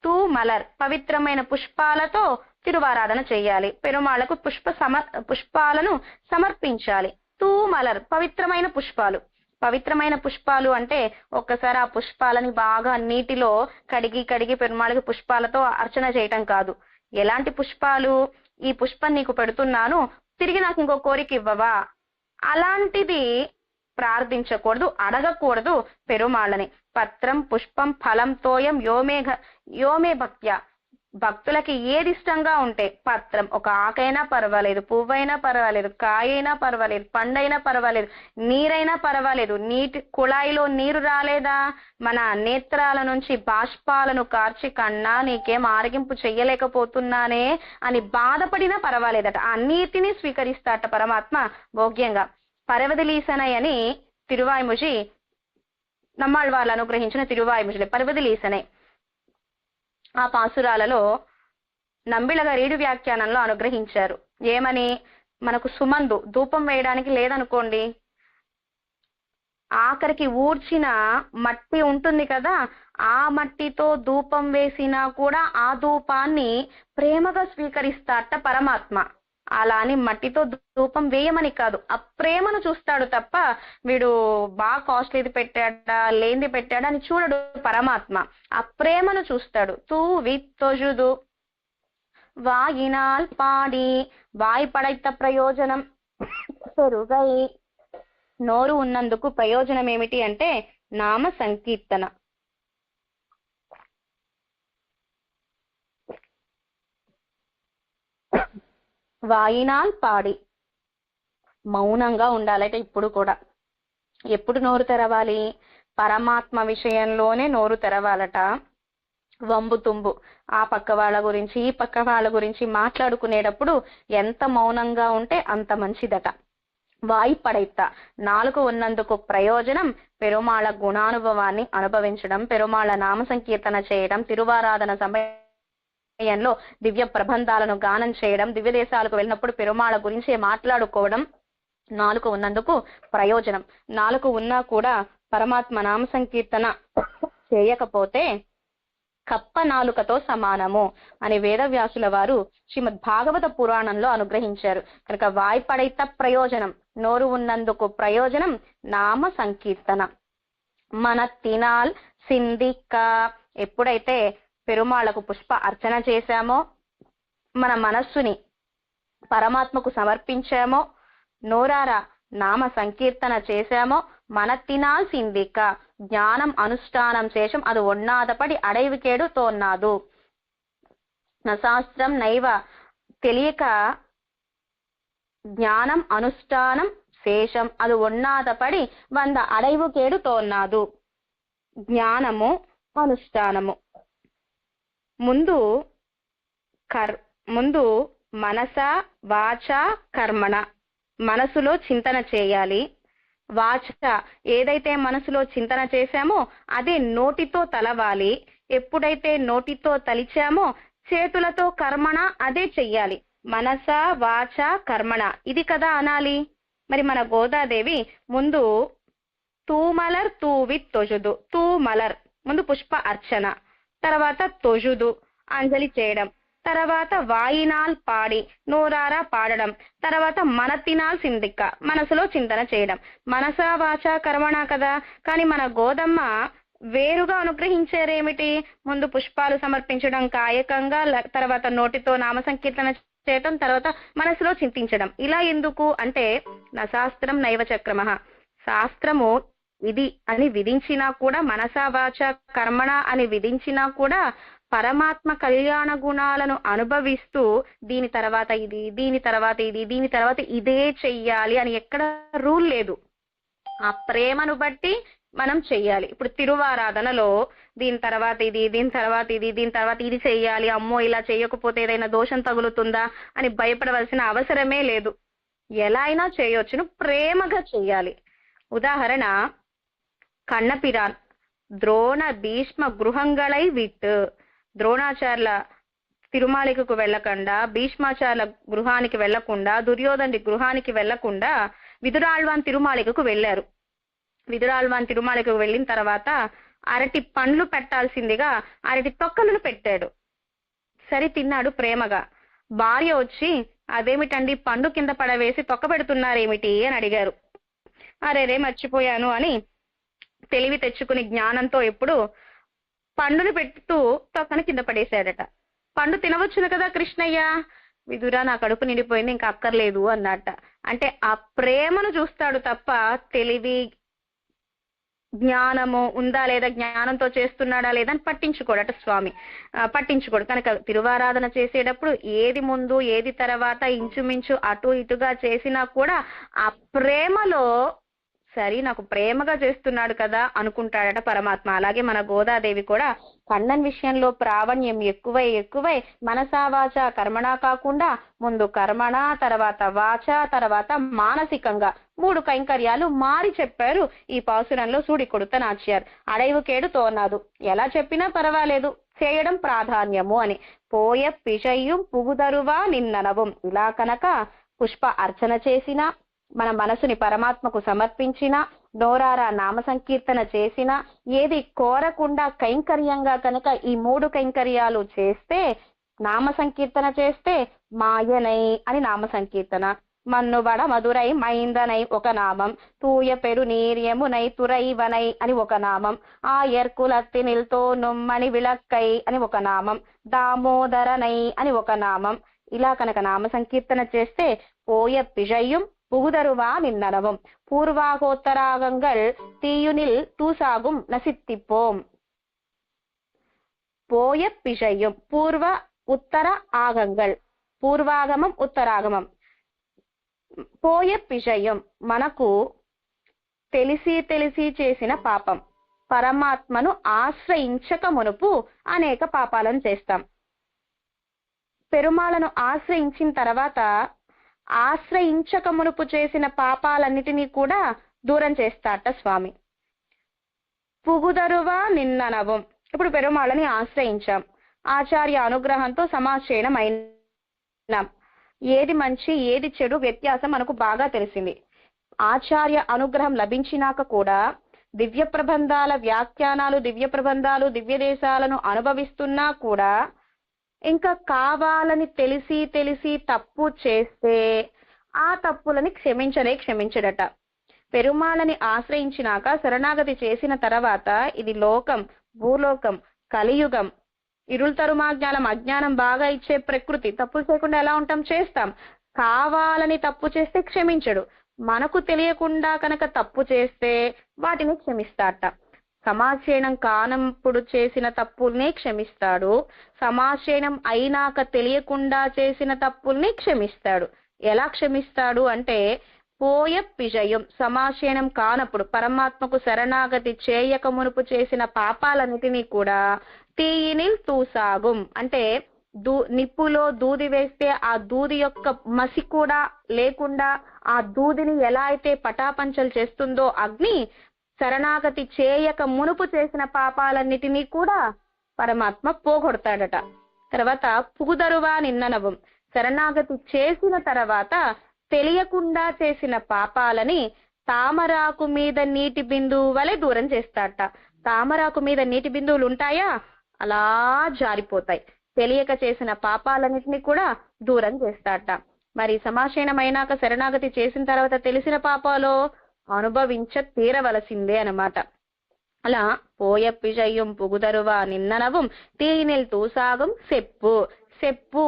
తూమలర్ పవిత్రమైన పుష్పాలతో తిరువారాధన చేయాలి. పెరుమాళ్లకు పుష్పాలను సమర్పించాలి. తూమలర్ పవిత్రమైన పుష్పాలు. పవిత్రమైన పుష్పాలు అంటే ఒక్కసారి ఆ పుష్పాలని బాగా నీటిలో కడిగి పెరుమాళకి పుష్పాలతో అర్చన చేయటం కాదు. ఎలాంటి పుష్పాలు? ఈ పుష్పం నీకు పెడుతున్నాను, తిరిగి నాకు ఇంకో కోరిక ఇవ్వవా, అలాంటిది ప్రార్థించకూడదు, అడగకూడదు పెరుమాళ్ళని. పత్రం పుష్పం ఫలం తోయం యోమే భక్త్య, భక్తులకి ఏది ఇష్టంగా ఉంటే పత్రం, ఒక ఆకైనా పర్వాలేదు, పువ్వైనా పర్వాలేదు, కాయైనా పర్వాలేదు, పండైనా పర్వాలేదు, నీరైనా పర్వాలేదు. నీటి కుళాయిలో నీరు రాలేదా, మన నేత్రాల నుంచి బాష్పాలను కార్చి కన్నా నీకేం ఆరగింపు చెయ్యలేకపోతున్నానే అని బాధపడినా పర్వాలేదట. ఆ నీటిని స్వీకరిస్తాట పరమాత్మ భోగ్యంగా. పరవదిలీసనై అని తిరువాయిముజి, నమ్మాళ్వార్లు అనుగ్రహించిన తిరువాయిముజులే పరవదిలీసనై. ఆ పాసురాలలో నంబిళగ రీడు వ్యాఖ్యానంలో అనుగ్రహించారు. ఏమని? మనకు సుమందు ధూపం వేయడానికి లేదనుకోండి, ఆఖరికి ఊడ్చిన మట్టి ఉంటుంది కదా, ఆ మట్టితో ధూపం వేసినా కూడా ఆ ధూపాన్ని ప్రేమగా స్వీకరిస్తాట పరమాత్మ. అలా అని మట్టితో ధూపం వేయమని కాదు, ఆ ప్రేమను చూస్తాడు తప్ప వీడు బాగా కాస్ట్లీది పెట్టాడా లేనిది పెట్టాడా అని చూడడు పరమాత్మ. ఆ ప్రేమను చూస్తాడు. తూ విత్తొజుదు వాయినాల్ పాడి, వాయి పడైత ప్రయోజనం పెరుగై, నోరు ఉన్నందుకు ప్రయోజనం ఏమిటి అంటే నామ సంకీర్తన. వాయినాల్ పాడి మౌనంగా ఉండాలట. ఇప్పుడు కూడా ఎప్పుడు నోరు తెరవాలి? పరమాత్మ విషయంలోనే నోరు తెరవాలట. వంబు తుంబు ఆ పక్క వాళ్ళ గురించి ఈ పక్క వాళ్ళ గురించి మాట్లాడుకునేటప్పుడు ఎంత మౌనంగా ఉంటే అంత మంచిదట. వాయి పడైత, నాలుగు ఉన్నందుకు ప్రయోజనం పెరుమాళ గుణానుభవాన్ని అనుభవించడం, పెరుమాళ నామ సంకీర్తన చేయడం, తిరువారాధన సమయంలో దివ్య ప్రబంధాలను గానం చేయడం, దివ్య దేశాలకు వెళ్ళినప్పుడు పెరుమాళ గురించి మాట్లాడుకోవడం. నాలుగు ఉన్నందుకు ప్రయోజనం. నాలుగు ఉన్నా కూడా పరమాత్మ నామ సంకీర్తన చేయకపోతే కప్ప నాలుకతో సమానము అని వేదవ్యాసుల వారు శ్రీమద్ భాగవత పురాణంలో అనుగ్రహించారు. కనుక వాయ్పడైత ప్రయోజనం, నోరు ఉన్నందుకు ప్రయోజనం నామ సంకీర్తన. మన తినాల్ సింధిక, ఎప్పుడైతే పెరుమాళ్లకు పుష్ప అర్చన చేశామో, మన మనస్సుని పరమాత్మకు సమర్పించామో, నోరారా నామ సంకీర్తన చేశామో, మన తినాల్ సింధిక జ్ఞానం అనుష్ఠానం శేషం అది ఒన్నాదపడి అడవికేడు తోన్నాదు. శాస్త్రం నైవ, తెలియక జ్ఞానం అనుష్ఠానం శేషం అది ఒన్నాదపడి 100 అడవుకేడు తోన్నాదు. జ్ఞానము అనుష్ఠానము ముందు మనస వాచ కర్మణ, మనసులో చింతన చేయాలి. వాచ, ఏదైతే మనసులో చింతన చేశామో అదే నోటితో తలవాలి. ఎప్పుడైతే నోటితో తలిచామో చేతులతో కర్మణ అదే చెయ్యాలి. మనస వాచ కర్మణ ఇది కదా అనాలి. మరి మన గోదాదేవి ముందు తూమలర్ తూవి తొజుదు, తూమలర్ ముందు పుష్ప అర్చన, తర్వాత తొజుదు అంజలి చేయడం, తర్వాత వాయినాల్ పాడి నోరారా పాడడం, తర్వాత మనతినాల్ సింధిక మనసులో చింతన చేయడం. మనస వాచ కర్మణ కదా. కానీ మన గోదమ్మ వేరుగా అనుగ్రహించారేమిటి? ముందు పుష్పాలు సమర్పించడం కాయకంగా, తర్వాత నోటితో నామ సంకీర్తన చేయటం, తర్వాత మనసులో చింతించడం. ఇలా ఎందుకు అంటే నా శాస్త్రం నైవ చక్రమః, శాస్త్రము ఇది అని విధించినా కూడా, మనసా వాచ కర్మణ అని విధించినా కూడా పరమాత్మ కళ్యాణ గుణాలను అనుభవిస్తూ దీని తర్వాత ఇది, దీని తర్వాత ఇది, దీని తర్వాత ఇదే చెయ్యాలి అని ఎక్కడ రూల్ లేదు. ఆ ప్రేమను బట్టి మనం చెయ్యాలి. ఇప్పుడు తిరువారాధనలో దీని తర్వాత ఇది, దీని తర్వాత ఇది, దీని తర్వాత ఇది చెయ్యాలి, అమ్మో ఇలా చేయకపోతే ఏదైనా దోషం తగులుతుందా అని భయపడవలసిన అవసరమే లేదు. ఎలా అయినా చేయొచ్చును, ప్రేమగా చెయ్యాలి. ఉదాహరణ కన్నపిరాన్ ద్రోణ భీష్మ గృహంగళై విట్టు, ద్రోణాచార్ల తిరుమాలికకు వెళ్లకుండా, భీష్మాచార్ల గృహానికి వెళ్లకుండా, దుర్యోధనుడి గృహానికి వెళ్లకుండా విదురాళ్వాన్ తిరుమాలికకు వెళ్లారు. విదురాళ్వాన్ తిరుమాలికకు వెళ్ళిన తర్వాత అరటి పండ్లు పెట్టాల్సిందిగా అరటి తొక్కలను పెట్టాడు. సరి తిన్నాడు ప్రేమగా. భార్య వచ్చి అదేమిటండి పండు కింద పడవేసి తొక్క పెడుతున్నారేమిటి అని అడిగారు. అరేరే మర్చిపోయాను అని తెలివి తెచ్చుకుని జ్ఞానంతో ఎప్పుడు పండుని పెడుతూ తొక్కను కింద పడేశాడట. పండు తినవచ్చును కదా కృష్ణయ్య. విదురా నా కడుపు నిండిపోయింది ఇంకా అక్కర్లేదు అన్నట్ట. అంటే ఆ ప్రేమను చూస్తాడు తప్ప తెలివి జ్ఞానము ఉందా లేదా, జ్ఞానంతో చేస్తున్నాడా లేదా అని పట్టించుకోడట స్వామి. పట్టించుకోడు. కనుక తిరువారాధన చేసేటప్పుడు ఏది ముందు ఏది తర్వాత ఇంచుమించు అటు ఇటుగా చేసినా కూడా ఆ ప్రేమలో సరే నాకు ప్రేమగా చేస్తున్నాడు కదా అనుకుంటాడట పరమాత్మ. అలాగే మన గోదాదేవి కూడా కన్నన్ విషయంలో ప్రావణ్యం ఎక్కువై మనసా వాచ కర్మణ కాకుండా ముందు కర్మణ, తర్వాత వాచ, తర్వాత మానసికంగా 3 కైంకర్యాలు మారి చెప్పారు ఈ పాసురంలో సూడి కొడుత నాచ్యారు. అడవుకేడు తోనాదు, ఎలా చెప్పినా పర్వాలేదు, చేయడం ప్రాధాన్యము అని. పోయ పిషయ్యం పుగుదరువా నిన్ననవం, ఇలా కనుక పుష్ప అర్చన చేసిన, మన మనసుని పరమాత్మకు సమర్పించిన, నోరారా నామ సంకీర్తన చేసిన, ఏది కోరకుండా కైంకర్యంగా కనుక ఈ 3 కైంకర్యాలు చేస్తే, నామ సంకీర్తన చేస్తే మాయనై అని నామ సంకీర్తన, మన్నుబడ మధురై మైందనై ఒక నామం, తూయ పెరు నీర్యమునై తురైవనై అని ఒక నామం, ఆ ఎర్కులత్తి నిల్తో నుమ్మని విళక్కై అని ఒక నామం, దామోదరనై అని ఒక నామం. ఇలా కనుక నామ సంకీర్తన చేస్తే పోయ పిజయ్యం புகுதருவா நின்னனவும் பூர்வாகோத்தராகங்கள் தீயுனில் தூசாகும் நசித்திப்போம். போய பிஷையும் పూర్వ ఉత్తర ఆగంగల్, పూర్వాగమం ఉత్తరాగమం. పోయ పిషయం మనకు తెలిసి చేసిన పాపం. పరమాత్మను ఆశ్రయించక మునుపు అనేక పాపాలను చేస్తాం. పెరుమాళను ఆశ్రయించిన తర్వాత ఆశ్రయించక మునుపు చేసిన పాపాలన్నిటినీ కూడా దూరం చేస్తారట స్వామి. పుగుదరువా నిన్ననవం, ఇప్పుడు పెరుమాళని ఆశ్రయించాం, ఆచార్య అనుగ్రహంతో సమాశ్రయణం అయినాం. ఏది మంచి ఏది చెడు వ్యత్యాసం మనకు బాగా తెలిసింది. ఆచార్య అనుగ్రహం లభించినాక కూడా దివ్య ప్రబంధాల వ్యాఖ్యానాలు, దివ్య ప్రబంధాలు, దివ్య దేశాలను అనుభవిస్తున్నా కూడా ఇంకా కావాలని తెలిసి తెలిసి తప్పు చేస్తే ఆ తప్పులని క్షమించడట. పెరుమాళని ఆశ్రయించినాక శరణాగతి చేసిన తర్వాత ఇది లోకం, భూలోకం, కలియుగం, ఇరుள் తరుమాజ్ఞానం, అజ్ఞానం బాగా ఇచ్చే ప్రకృతి. తప్పులు చేయకుండా ఎలా ఉంటాం? చేస్తాం. కావాలని తప్పు చేస్తే క్షమించడు. మనకు తెలియకుండా కనుక తప్పు చేస్తే వాటిని క్షమిస్తాట. సమాశ్రయణం కానప్పుడు చేసిన తప్పుల్ని క్షమిస్తాడు. సమాశ్రయణం అయినాక తెలియకుండా చేసిన తప్పుల్ని క్షమిస్తాడు. ఎలా క్షమిస్తాడు అంటే పోయ పిజయం, సమాశ్రయణం కానప్పుడు పరమాత్మకు శరణాగతి చేయక మునుపు చేసిన పాపాలన్నిటినీ కూడా తీయినిల్ తూసాగుం అంటే నిప్పులో దూది వేస్తే ఆ దూది యొక్క మసి కూడా లేకుండా ఆ దూదిని ఎలా అయితే పటాపంచలు చేస్తుందో అగ్ని, శరణాగతి చేయక మునుపు చేసిన పాపాలన్నిటినీ కూడా పరమాత్మ పోగొడతాడట. తర్వాత పుగుదరువా నిన్ననవం, శరణాగతి చేసిన తర్వాత తెలియకుండా చేసిన పాపాలని తామరాకు మీద నీటి బిందువు వలె దూరం చేస్తాడట. తామరాకు మీద నీటి బిందువులు ఉంటాయా? అలా జారిపోతాయి. తెలియక చేసిన పాపాలన్నిటినీ కూడా దూరం చేస్తాడట. మరి సమాశయనమైనాక శరణాగతి చేసిన తర్వాత తెలిసిన పాపాలు అనుభవించ తీరవలసిందే అన్నమాట. అలా పోయప్పిజయ్యం పుగుదరువా నిన్ననవం తీనిల్ తూసాగం సెప్పు. సెప్పు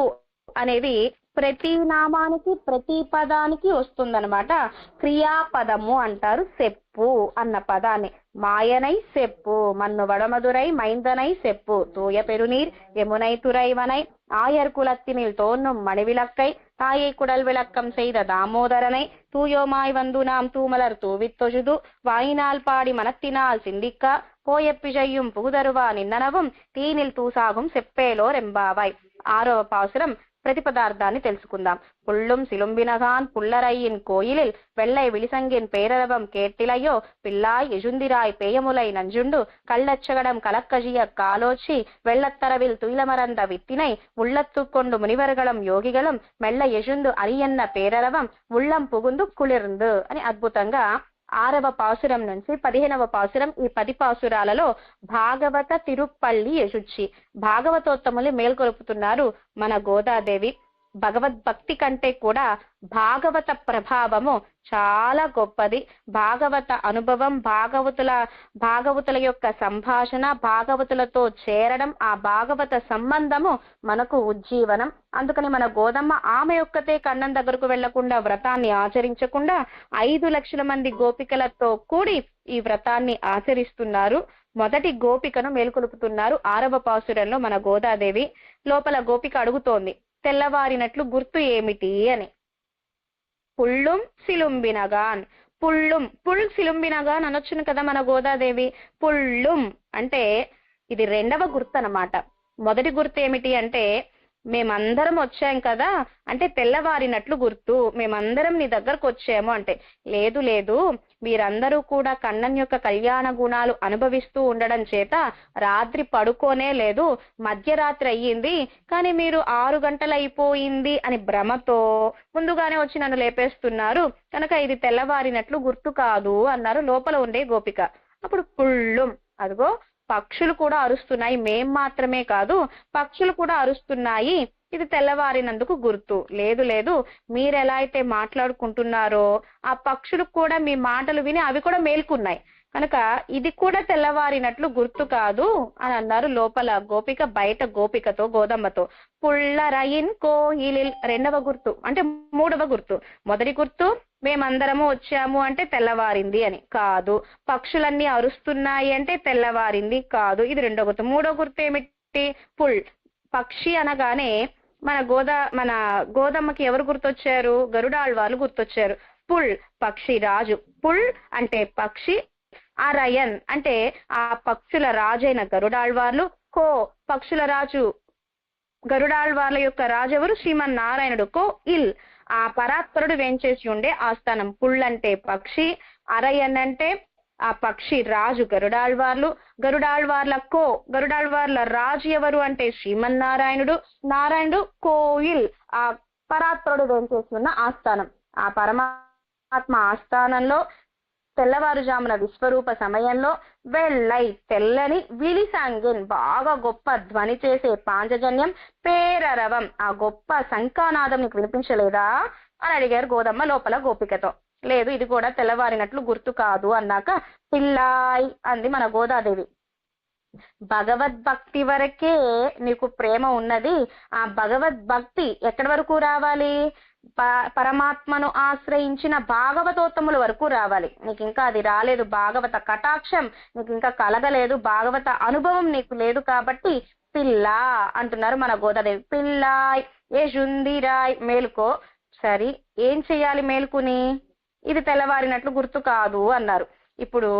అనేది ప్రతి నామానికి ప్రతి పదానికి వస్తుందన్నమాట. క్రియాపదము అంటారు సెప్పు అన్న పదాన్ని. మాయనై సెప్పు, మన్ను వడమదురై మైందనై సెప్పు, తూయ పెరునీర్ యమునై துறைவனை ஆயர் குலத்தினில் தோன்றும் மணிவிளக்கை தாயை குடல் விளக்கம் செய்த தாமோதரனை தூயோமாய் வந்து நாம் தூமலர் தூவித்தொழுது வாயினால் பாடி மனத்தினால் சிந்திக்க போயப்பிழையும் புகுதருவா నిన్ననవం తీనిల్ తూసాగం సెప్పేలో రెంబావాయ్. 6వ పాసురం ప్రతిపదార్థాన్ని తెలుసుకుందాం. పుల్లుం సిలుంబినగాన్ పుల్లరయ్యిన్ కోయిలిల్ వెள்ளை విలిసంగిన్ పేరరవం కేట్టిలయో పిల్లాయ్ ఎజుందిరాయ్ పేయములై నంజుండు కళ్ళచ్చగడం కలక్కజియ కాలోచి వెள்ளத்தரவில் துயிலமரந்த வித்தினை உள்ளத்துக்கொண்டு మునివర్గళం యోగిగళం మెల్ల యజుందు అరియన్న పేరరవం ఉళ్ళం పుగుందు కుళిర్ందు అని అద్భుతంగా 6వ పాసురం నుంచి 15వ పాసురం, ఈ 10 పాసురాలలో భాగవత తిరుప్పల్లి యశుచి, భాగవతోత్తములు మేల్కొలుపుతున్నారు మన గోదాదేవి. భగవద్భక్తి కంటే కూడా భాగవత ప్రభావము చాలా గొప్పది. భాగవత అనుభవం, భాగవతుల యొక్క సంభాషణ, భాగవతులతో చేరడం, ఆ భాగవత సంబంధము మనకు ఉజ్జీవనం. అందుకని మన గోదమ్మ ఆమె యొక్కతే కన్నం దగ్గరకు వెళ్లకుండా, వ్రతాన్ని ఆచరించకుండా 5 లక్షల మంది గోపికలతో కూడి ఈ వ్రతాన్ని ఆచరిస్తున్నారు. మొదటి గోపికను మేల్కొలుపుతున్నారు 6వ పాసురంలో మన గోదాదేవి. లోపల గోపిక అడుగుతోంది, తెల్లవారినట్లు గుర్తు ఏమిటి అని. పుళ్ళుం సిలుంబినగాన్, పుళ్ళుం పుల్ సిలుంబినగాన్ అనొచ్చును కదా మన గోదాదేవి. పుళ్ళుం అంటే ఇది 2వ గుర్తు అన్నమాట. మొదటి గుర్తు ఏమిటి అంటే మేమందరం వచ్చాం కదా అంటే తెల్లవారినట్లు గుర్తు, మేమందరం నీ దగ్గరకు వచ్చాము అంటే. లేదు లేదు, మీరందరూ కూడా కన్నన్ యొక్క కళ్యాణ గుణాలు అనుభవిస్తూ ఉండడం చేత రాత్రి పడుకోనే లేదు, మధ్యరాత్రి అయ్యింది, కానీ మీరు 6 గంటలు అయిపోయింది అని భ్రమతో ముందుగానే వచ్చి నన్ను లేపేస్తున్నారు, కనుక ఇది తెల్లవారినట్లు గుర్తు కాదు అన్నారు లోపల ఉండే గోపిక. అప్పుడు పుళ్ళుం, అదిగో పక్షులు కూడా అరుస్తున్నాయి, మేం మాత్రమే కాదు పక్షులు కూడా అరుస్తున్నాయి, ఇది తెల్లవారినందుకు గుర్తు. లేదు లేదు, మీరెలా అయితే మాట్లాడుకుంటున్నారో ఆ పక్షులు కూడా మీ మాటలు విని అవి కూడా మేల్కున్నాయి, కనుక ఇది కూడా తెల్లవారినట్లు గుర్తు కాదు అని అన్నారు లోపల గోపిక, బయట గోపికతో గోదమ్మతో. పుల్లరయిన్ కోయిలిల్ 2వ గుర్తు అంటే 3వ గుర్తు. మొదటి గుర్తు మేమందరము వచ్చాము అంటే తెల్లవారింది అని కాదు, పక్షులన్నీ అరుస్తున్నాయి అంటే తెల్లవారింది కాదు, ఇది 2వ గుర్తు. 3వ గుర్తు ఏమిటి? పుల్, పక్షి అనగానే మన గోదమ్మకి ఎవరు గుర్తొచ్చారు? గరుడాళ్వార్లు గుర్తొచ్చారు. పుల్ పక్షి రాజు, పుల్ అంటే పక్షి, అరయన్ అంటే ఆ పక్షుల రాజైన గరుడాళ్వార్లు, కో పక్షుల రాజు గరుడాళ్వార్ల యొక్క రాజు ఎవరు? శ్రీమన్నారాయణుడు. కో ఇల్ ఆ పరాత్పరుడు వేంచేసి ఉండే ఆస్థానం. పుల్ అంటే పక్షి, అరయన్ అంటే ఆ పక్షి రాజు గరుడాళ్వార్లు, గరుడాళ్వార్ల కో గరుడాళ్వార్ల రాజు ఎవరు అంటే శ్రీమన్నారాయణుడు, నారాయణుడు కోయిల్ ఆ పరాత్పరుడు వేంచేసి ఉన్న ఆస్థానం. ఆ పరమాత్మ ఆస్థానంలో తెల్లవారుజామున విశ్వరూప సమయంలో వెள்ளై తెల్లని విలిసంగిన్ బాగా గొప్ప ధ్వని చేసే పాంచజన్యం పేరరవం ఆ గొప్ప శంఖానాదం నీకు వినిపించలేదా అని అడిగారు గోదమ్మ లోపల గోపికతో. లేదు, ఇది కూడా తెల్లవారినట్లు గుర్తు కాదు అన్నాక పిల్లాయ్ అంది మన గోదాదేవి. భగవద్భక్తి వరకే నీకు ప్రేమ ఉన్నది. ఆ భగవద్భక్తి ఎక్కడి వరకు రావాలి? పరమాత్మను ఆశ్రయించిన భాగవతోత్తముల వరకు రావాలి. నీకు ఇంకా అది రాలేదు, భాగవత కటాక్షం నీకు ఇంకా కలగలేదు, భాగవత అనుభవం నీకు లేదు. కాబట్టి పిల్ల అంటున్నారు మన గోదాదేవి. పిల్లాయ్ ఏ జుందిరాయ్, మేలుకో. సరి, ఏం చెయ్యాలి మేలుకుని? ఇది తెల్లవారినట్లు గుర్తు కాదు అన్నారు. ఇప్పుడు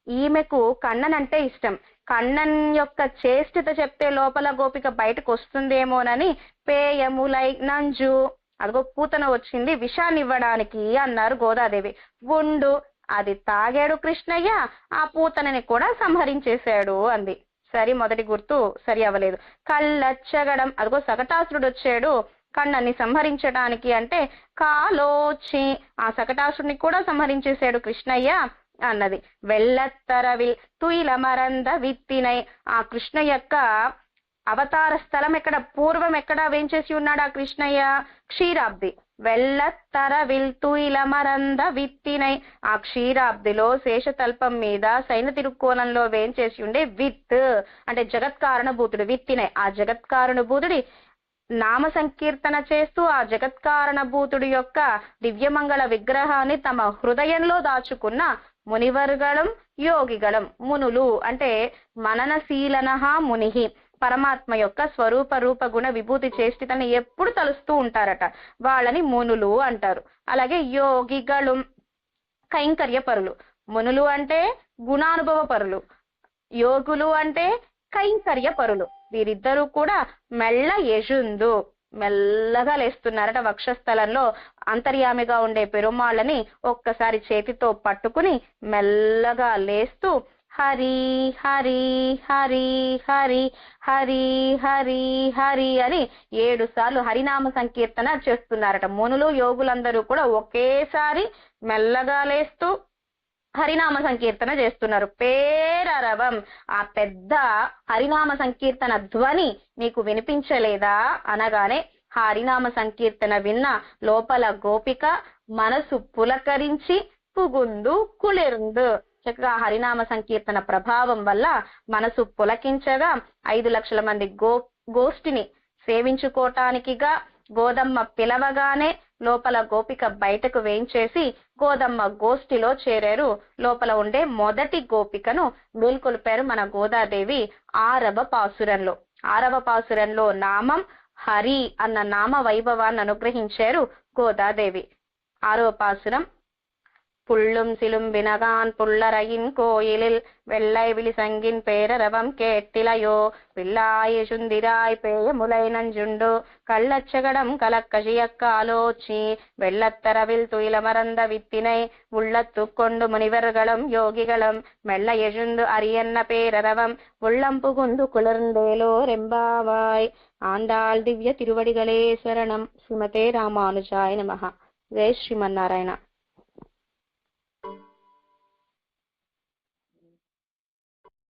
ఈమెకు కన్నన్ అంటే ఇష్టం. కన్నన్ యొక్క చేష్టిత చెప్తే లోపల గోపిక బయటకు వస్తుందేమోనని పేయములై నంజు, అదిగో పూతన వచ్చింది విషాన్ని ఇవ్వడానికి అన్నారు గోదాదేవి. ఉండు, అది తాగాడు కృష్ణయ్య, ఆ పూతనని కూడా సంహరించేశాడు అంది. సరి, మొదటి గుర్తు సరి అవ్వలేదు. కళ్ళచ్చగడం, అదిగో సకటాసురుడు వచ్చాడు కన్నన్ని సంహరించడానికి అంటే కాలోచి, ఆ సకటాసుడిని కూడా సంహరించేశాడు కృష్ణయ్య అన్నది. వెళ్ళత్తరవిల్ తుయిల మరంద విత్తినై, ఆ కృష్ణ యొక్క అవతార స్థలం ఎక్కడ, పూర్వం ఎక్కడ వేంచేసి ఉన్నాడు ఆ కృష్ణయ్య? క్షీరాబ్ది. వెళ్ళత్తరవిల్ తుయిల మరంద విత్తినై, ఆ క్షీరాబ్దిలో శేషతల్పం మీద సైన తిరుక్కోణంలో వేంచేసి ఉండే విత్ అంటే జగత్కారణ భూతుడు. విత్తినై, ఆ జగత్కారణ భూతుడి నామ సంకీర్తన చేస్తూ ఆ జగత్కారణ భూతుడి యొక్క దివ్యమంగళ విగ్రహాన్ని తమ హృదయంలో దాచుకున్న మునివర్గళం యోగిగళం, మునులు అంటే మననశీలనః మునిహి, పరమాత్మ యొక్క స్వరూప రూప గుణ విభూతి చేష్టితని ఎప్పుడు తలుస్తూ ఉంటారట, వాళ్ళని మునులు అంటారు. అలాగే యోగిగళు కైంకర్య పరులు. మునులు అంటే గుణానుభవ పరులు, యోగులు అంటే కైంకర్య పరులు. వీరిద్దరూ కూడా మెల్ల యజుందు, మెల్లగా లేస్తున్నారట. వక్షస్థలంలో అంతర్యామిగా ఉండే పెరుమాళ్ళని ఒక్కసారి చేతితో పట్టుకుని మెల్లగా లేస్తూ హరి హరి హరి హరి హరి హరి హరి అని 7 సార్లు హరినామ సంకీర్తన చేస్తున్నారట. మునులు యోగులందరూ కూడా ఒకేసారి మెల్లగా లేస్తూ హరినామ సంకీర్తన చేస్తున్నారు. పేరరవం, ఆ పెద్ద హరినామ సంకీర్తన ధ్వని నీకు వినిపించలేదా అనగానే హరినామ సంకీర్తన విన్న లోపల గోపిక మనసు పులకరించి పుగుందు కుళిర్ందు, చక్కగా హరినామ సంకీర్తన ప్రభావం వల్ల మనసు పులకించగా 5 లక్షల మంది గోష్ఠిని సేవించుకోవటానికిగా గోదమ్మ పిలవగానే లోపల గోపిక బయటకు వేయించేసి గోదమ్మ గోష్ఠిలో చేరారు. లోపల ఉండే మొదటి గోపికను మేల్కొల్పారు మన గోదాదేవి 6వ పాసురంలో. 6వ పాసురంలో నామం హరి అన్న నామ వైభవాన్ని అనుగ్రహించారు గోదాదేవి. 6వ పాసురం புள்ளும் சிலும்பினகான் புள்ளரையின் கோயிலில் வெள்ளை விழிசங்கின் பேரரவம் கேட்டிலையோ பிள்ளாய் சுந்திராய் பேயமுலை நஞ்சுண்டு கள்ளச்சகடம் கலக்கஷியக்காலோச்சி வெள்ளத்தரவில் துயிலமர்ந்த வித்தினை உள்ளத்துக் கொண்டு முனிவர்களும் யோகிகளும் மெல்ல எழுந்து அரியன்ன பேரரவம் உள்ளம் புகுந்து குளிர்ந்தேலோ ரெம்பாவாய். ஆண்டாள் திவ்ய திருவடிகளே சரணம். ஸ்ரீமதே ராமானுஜாய நமஹ. ஜெய் ஸ்ரீமன்னாராயண.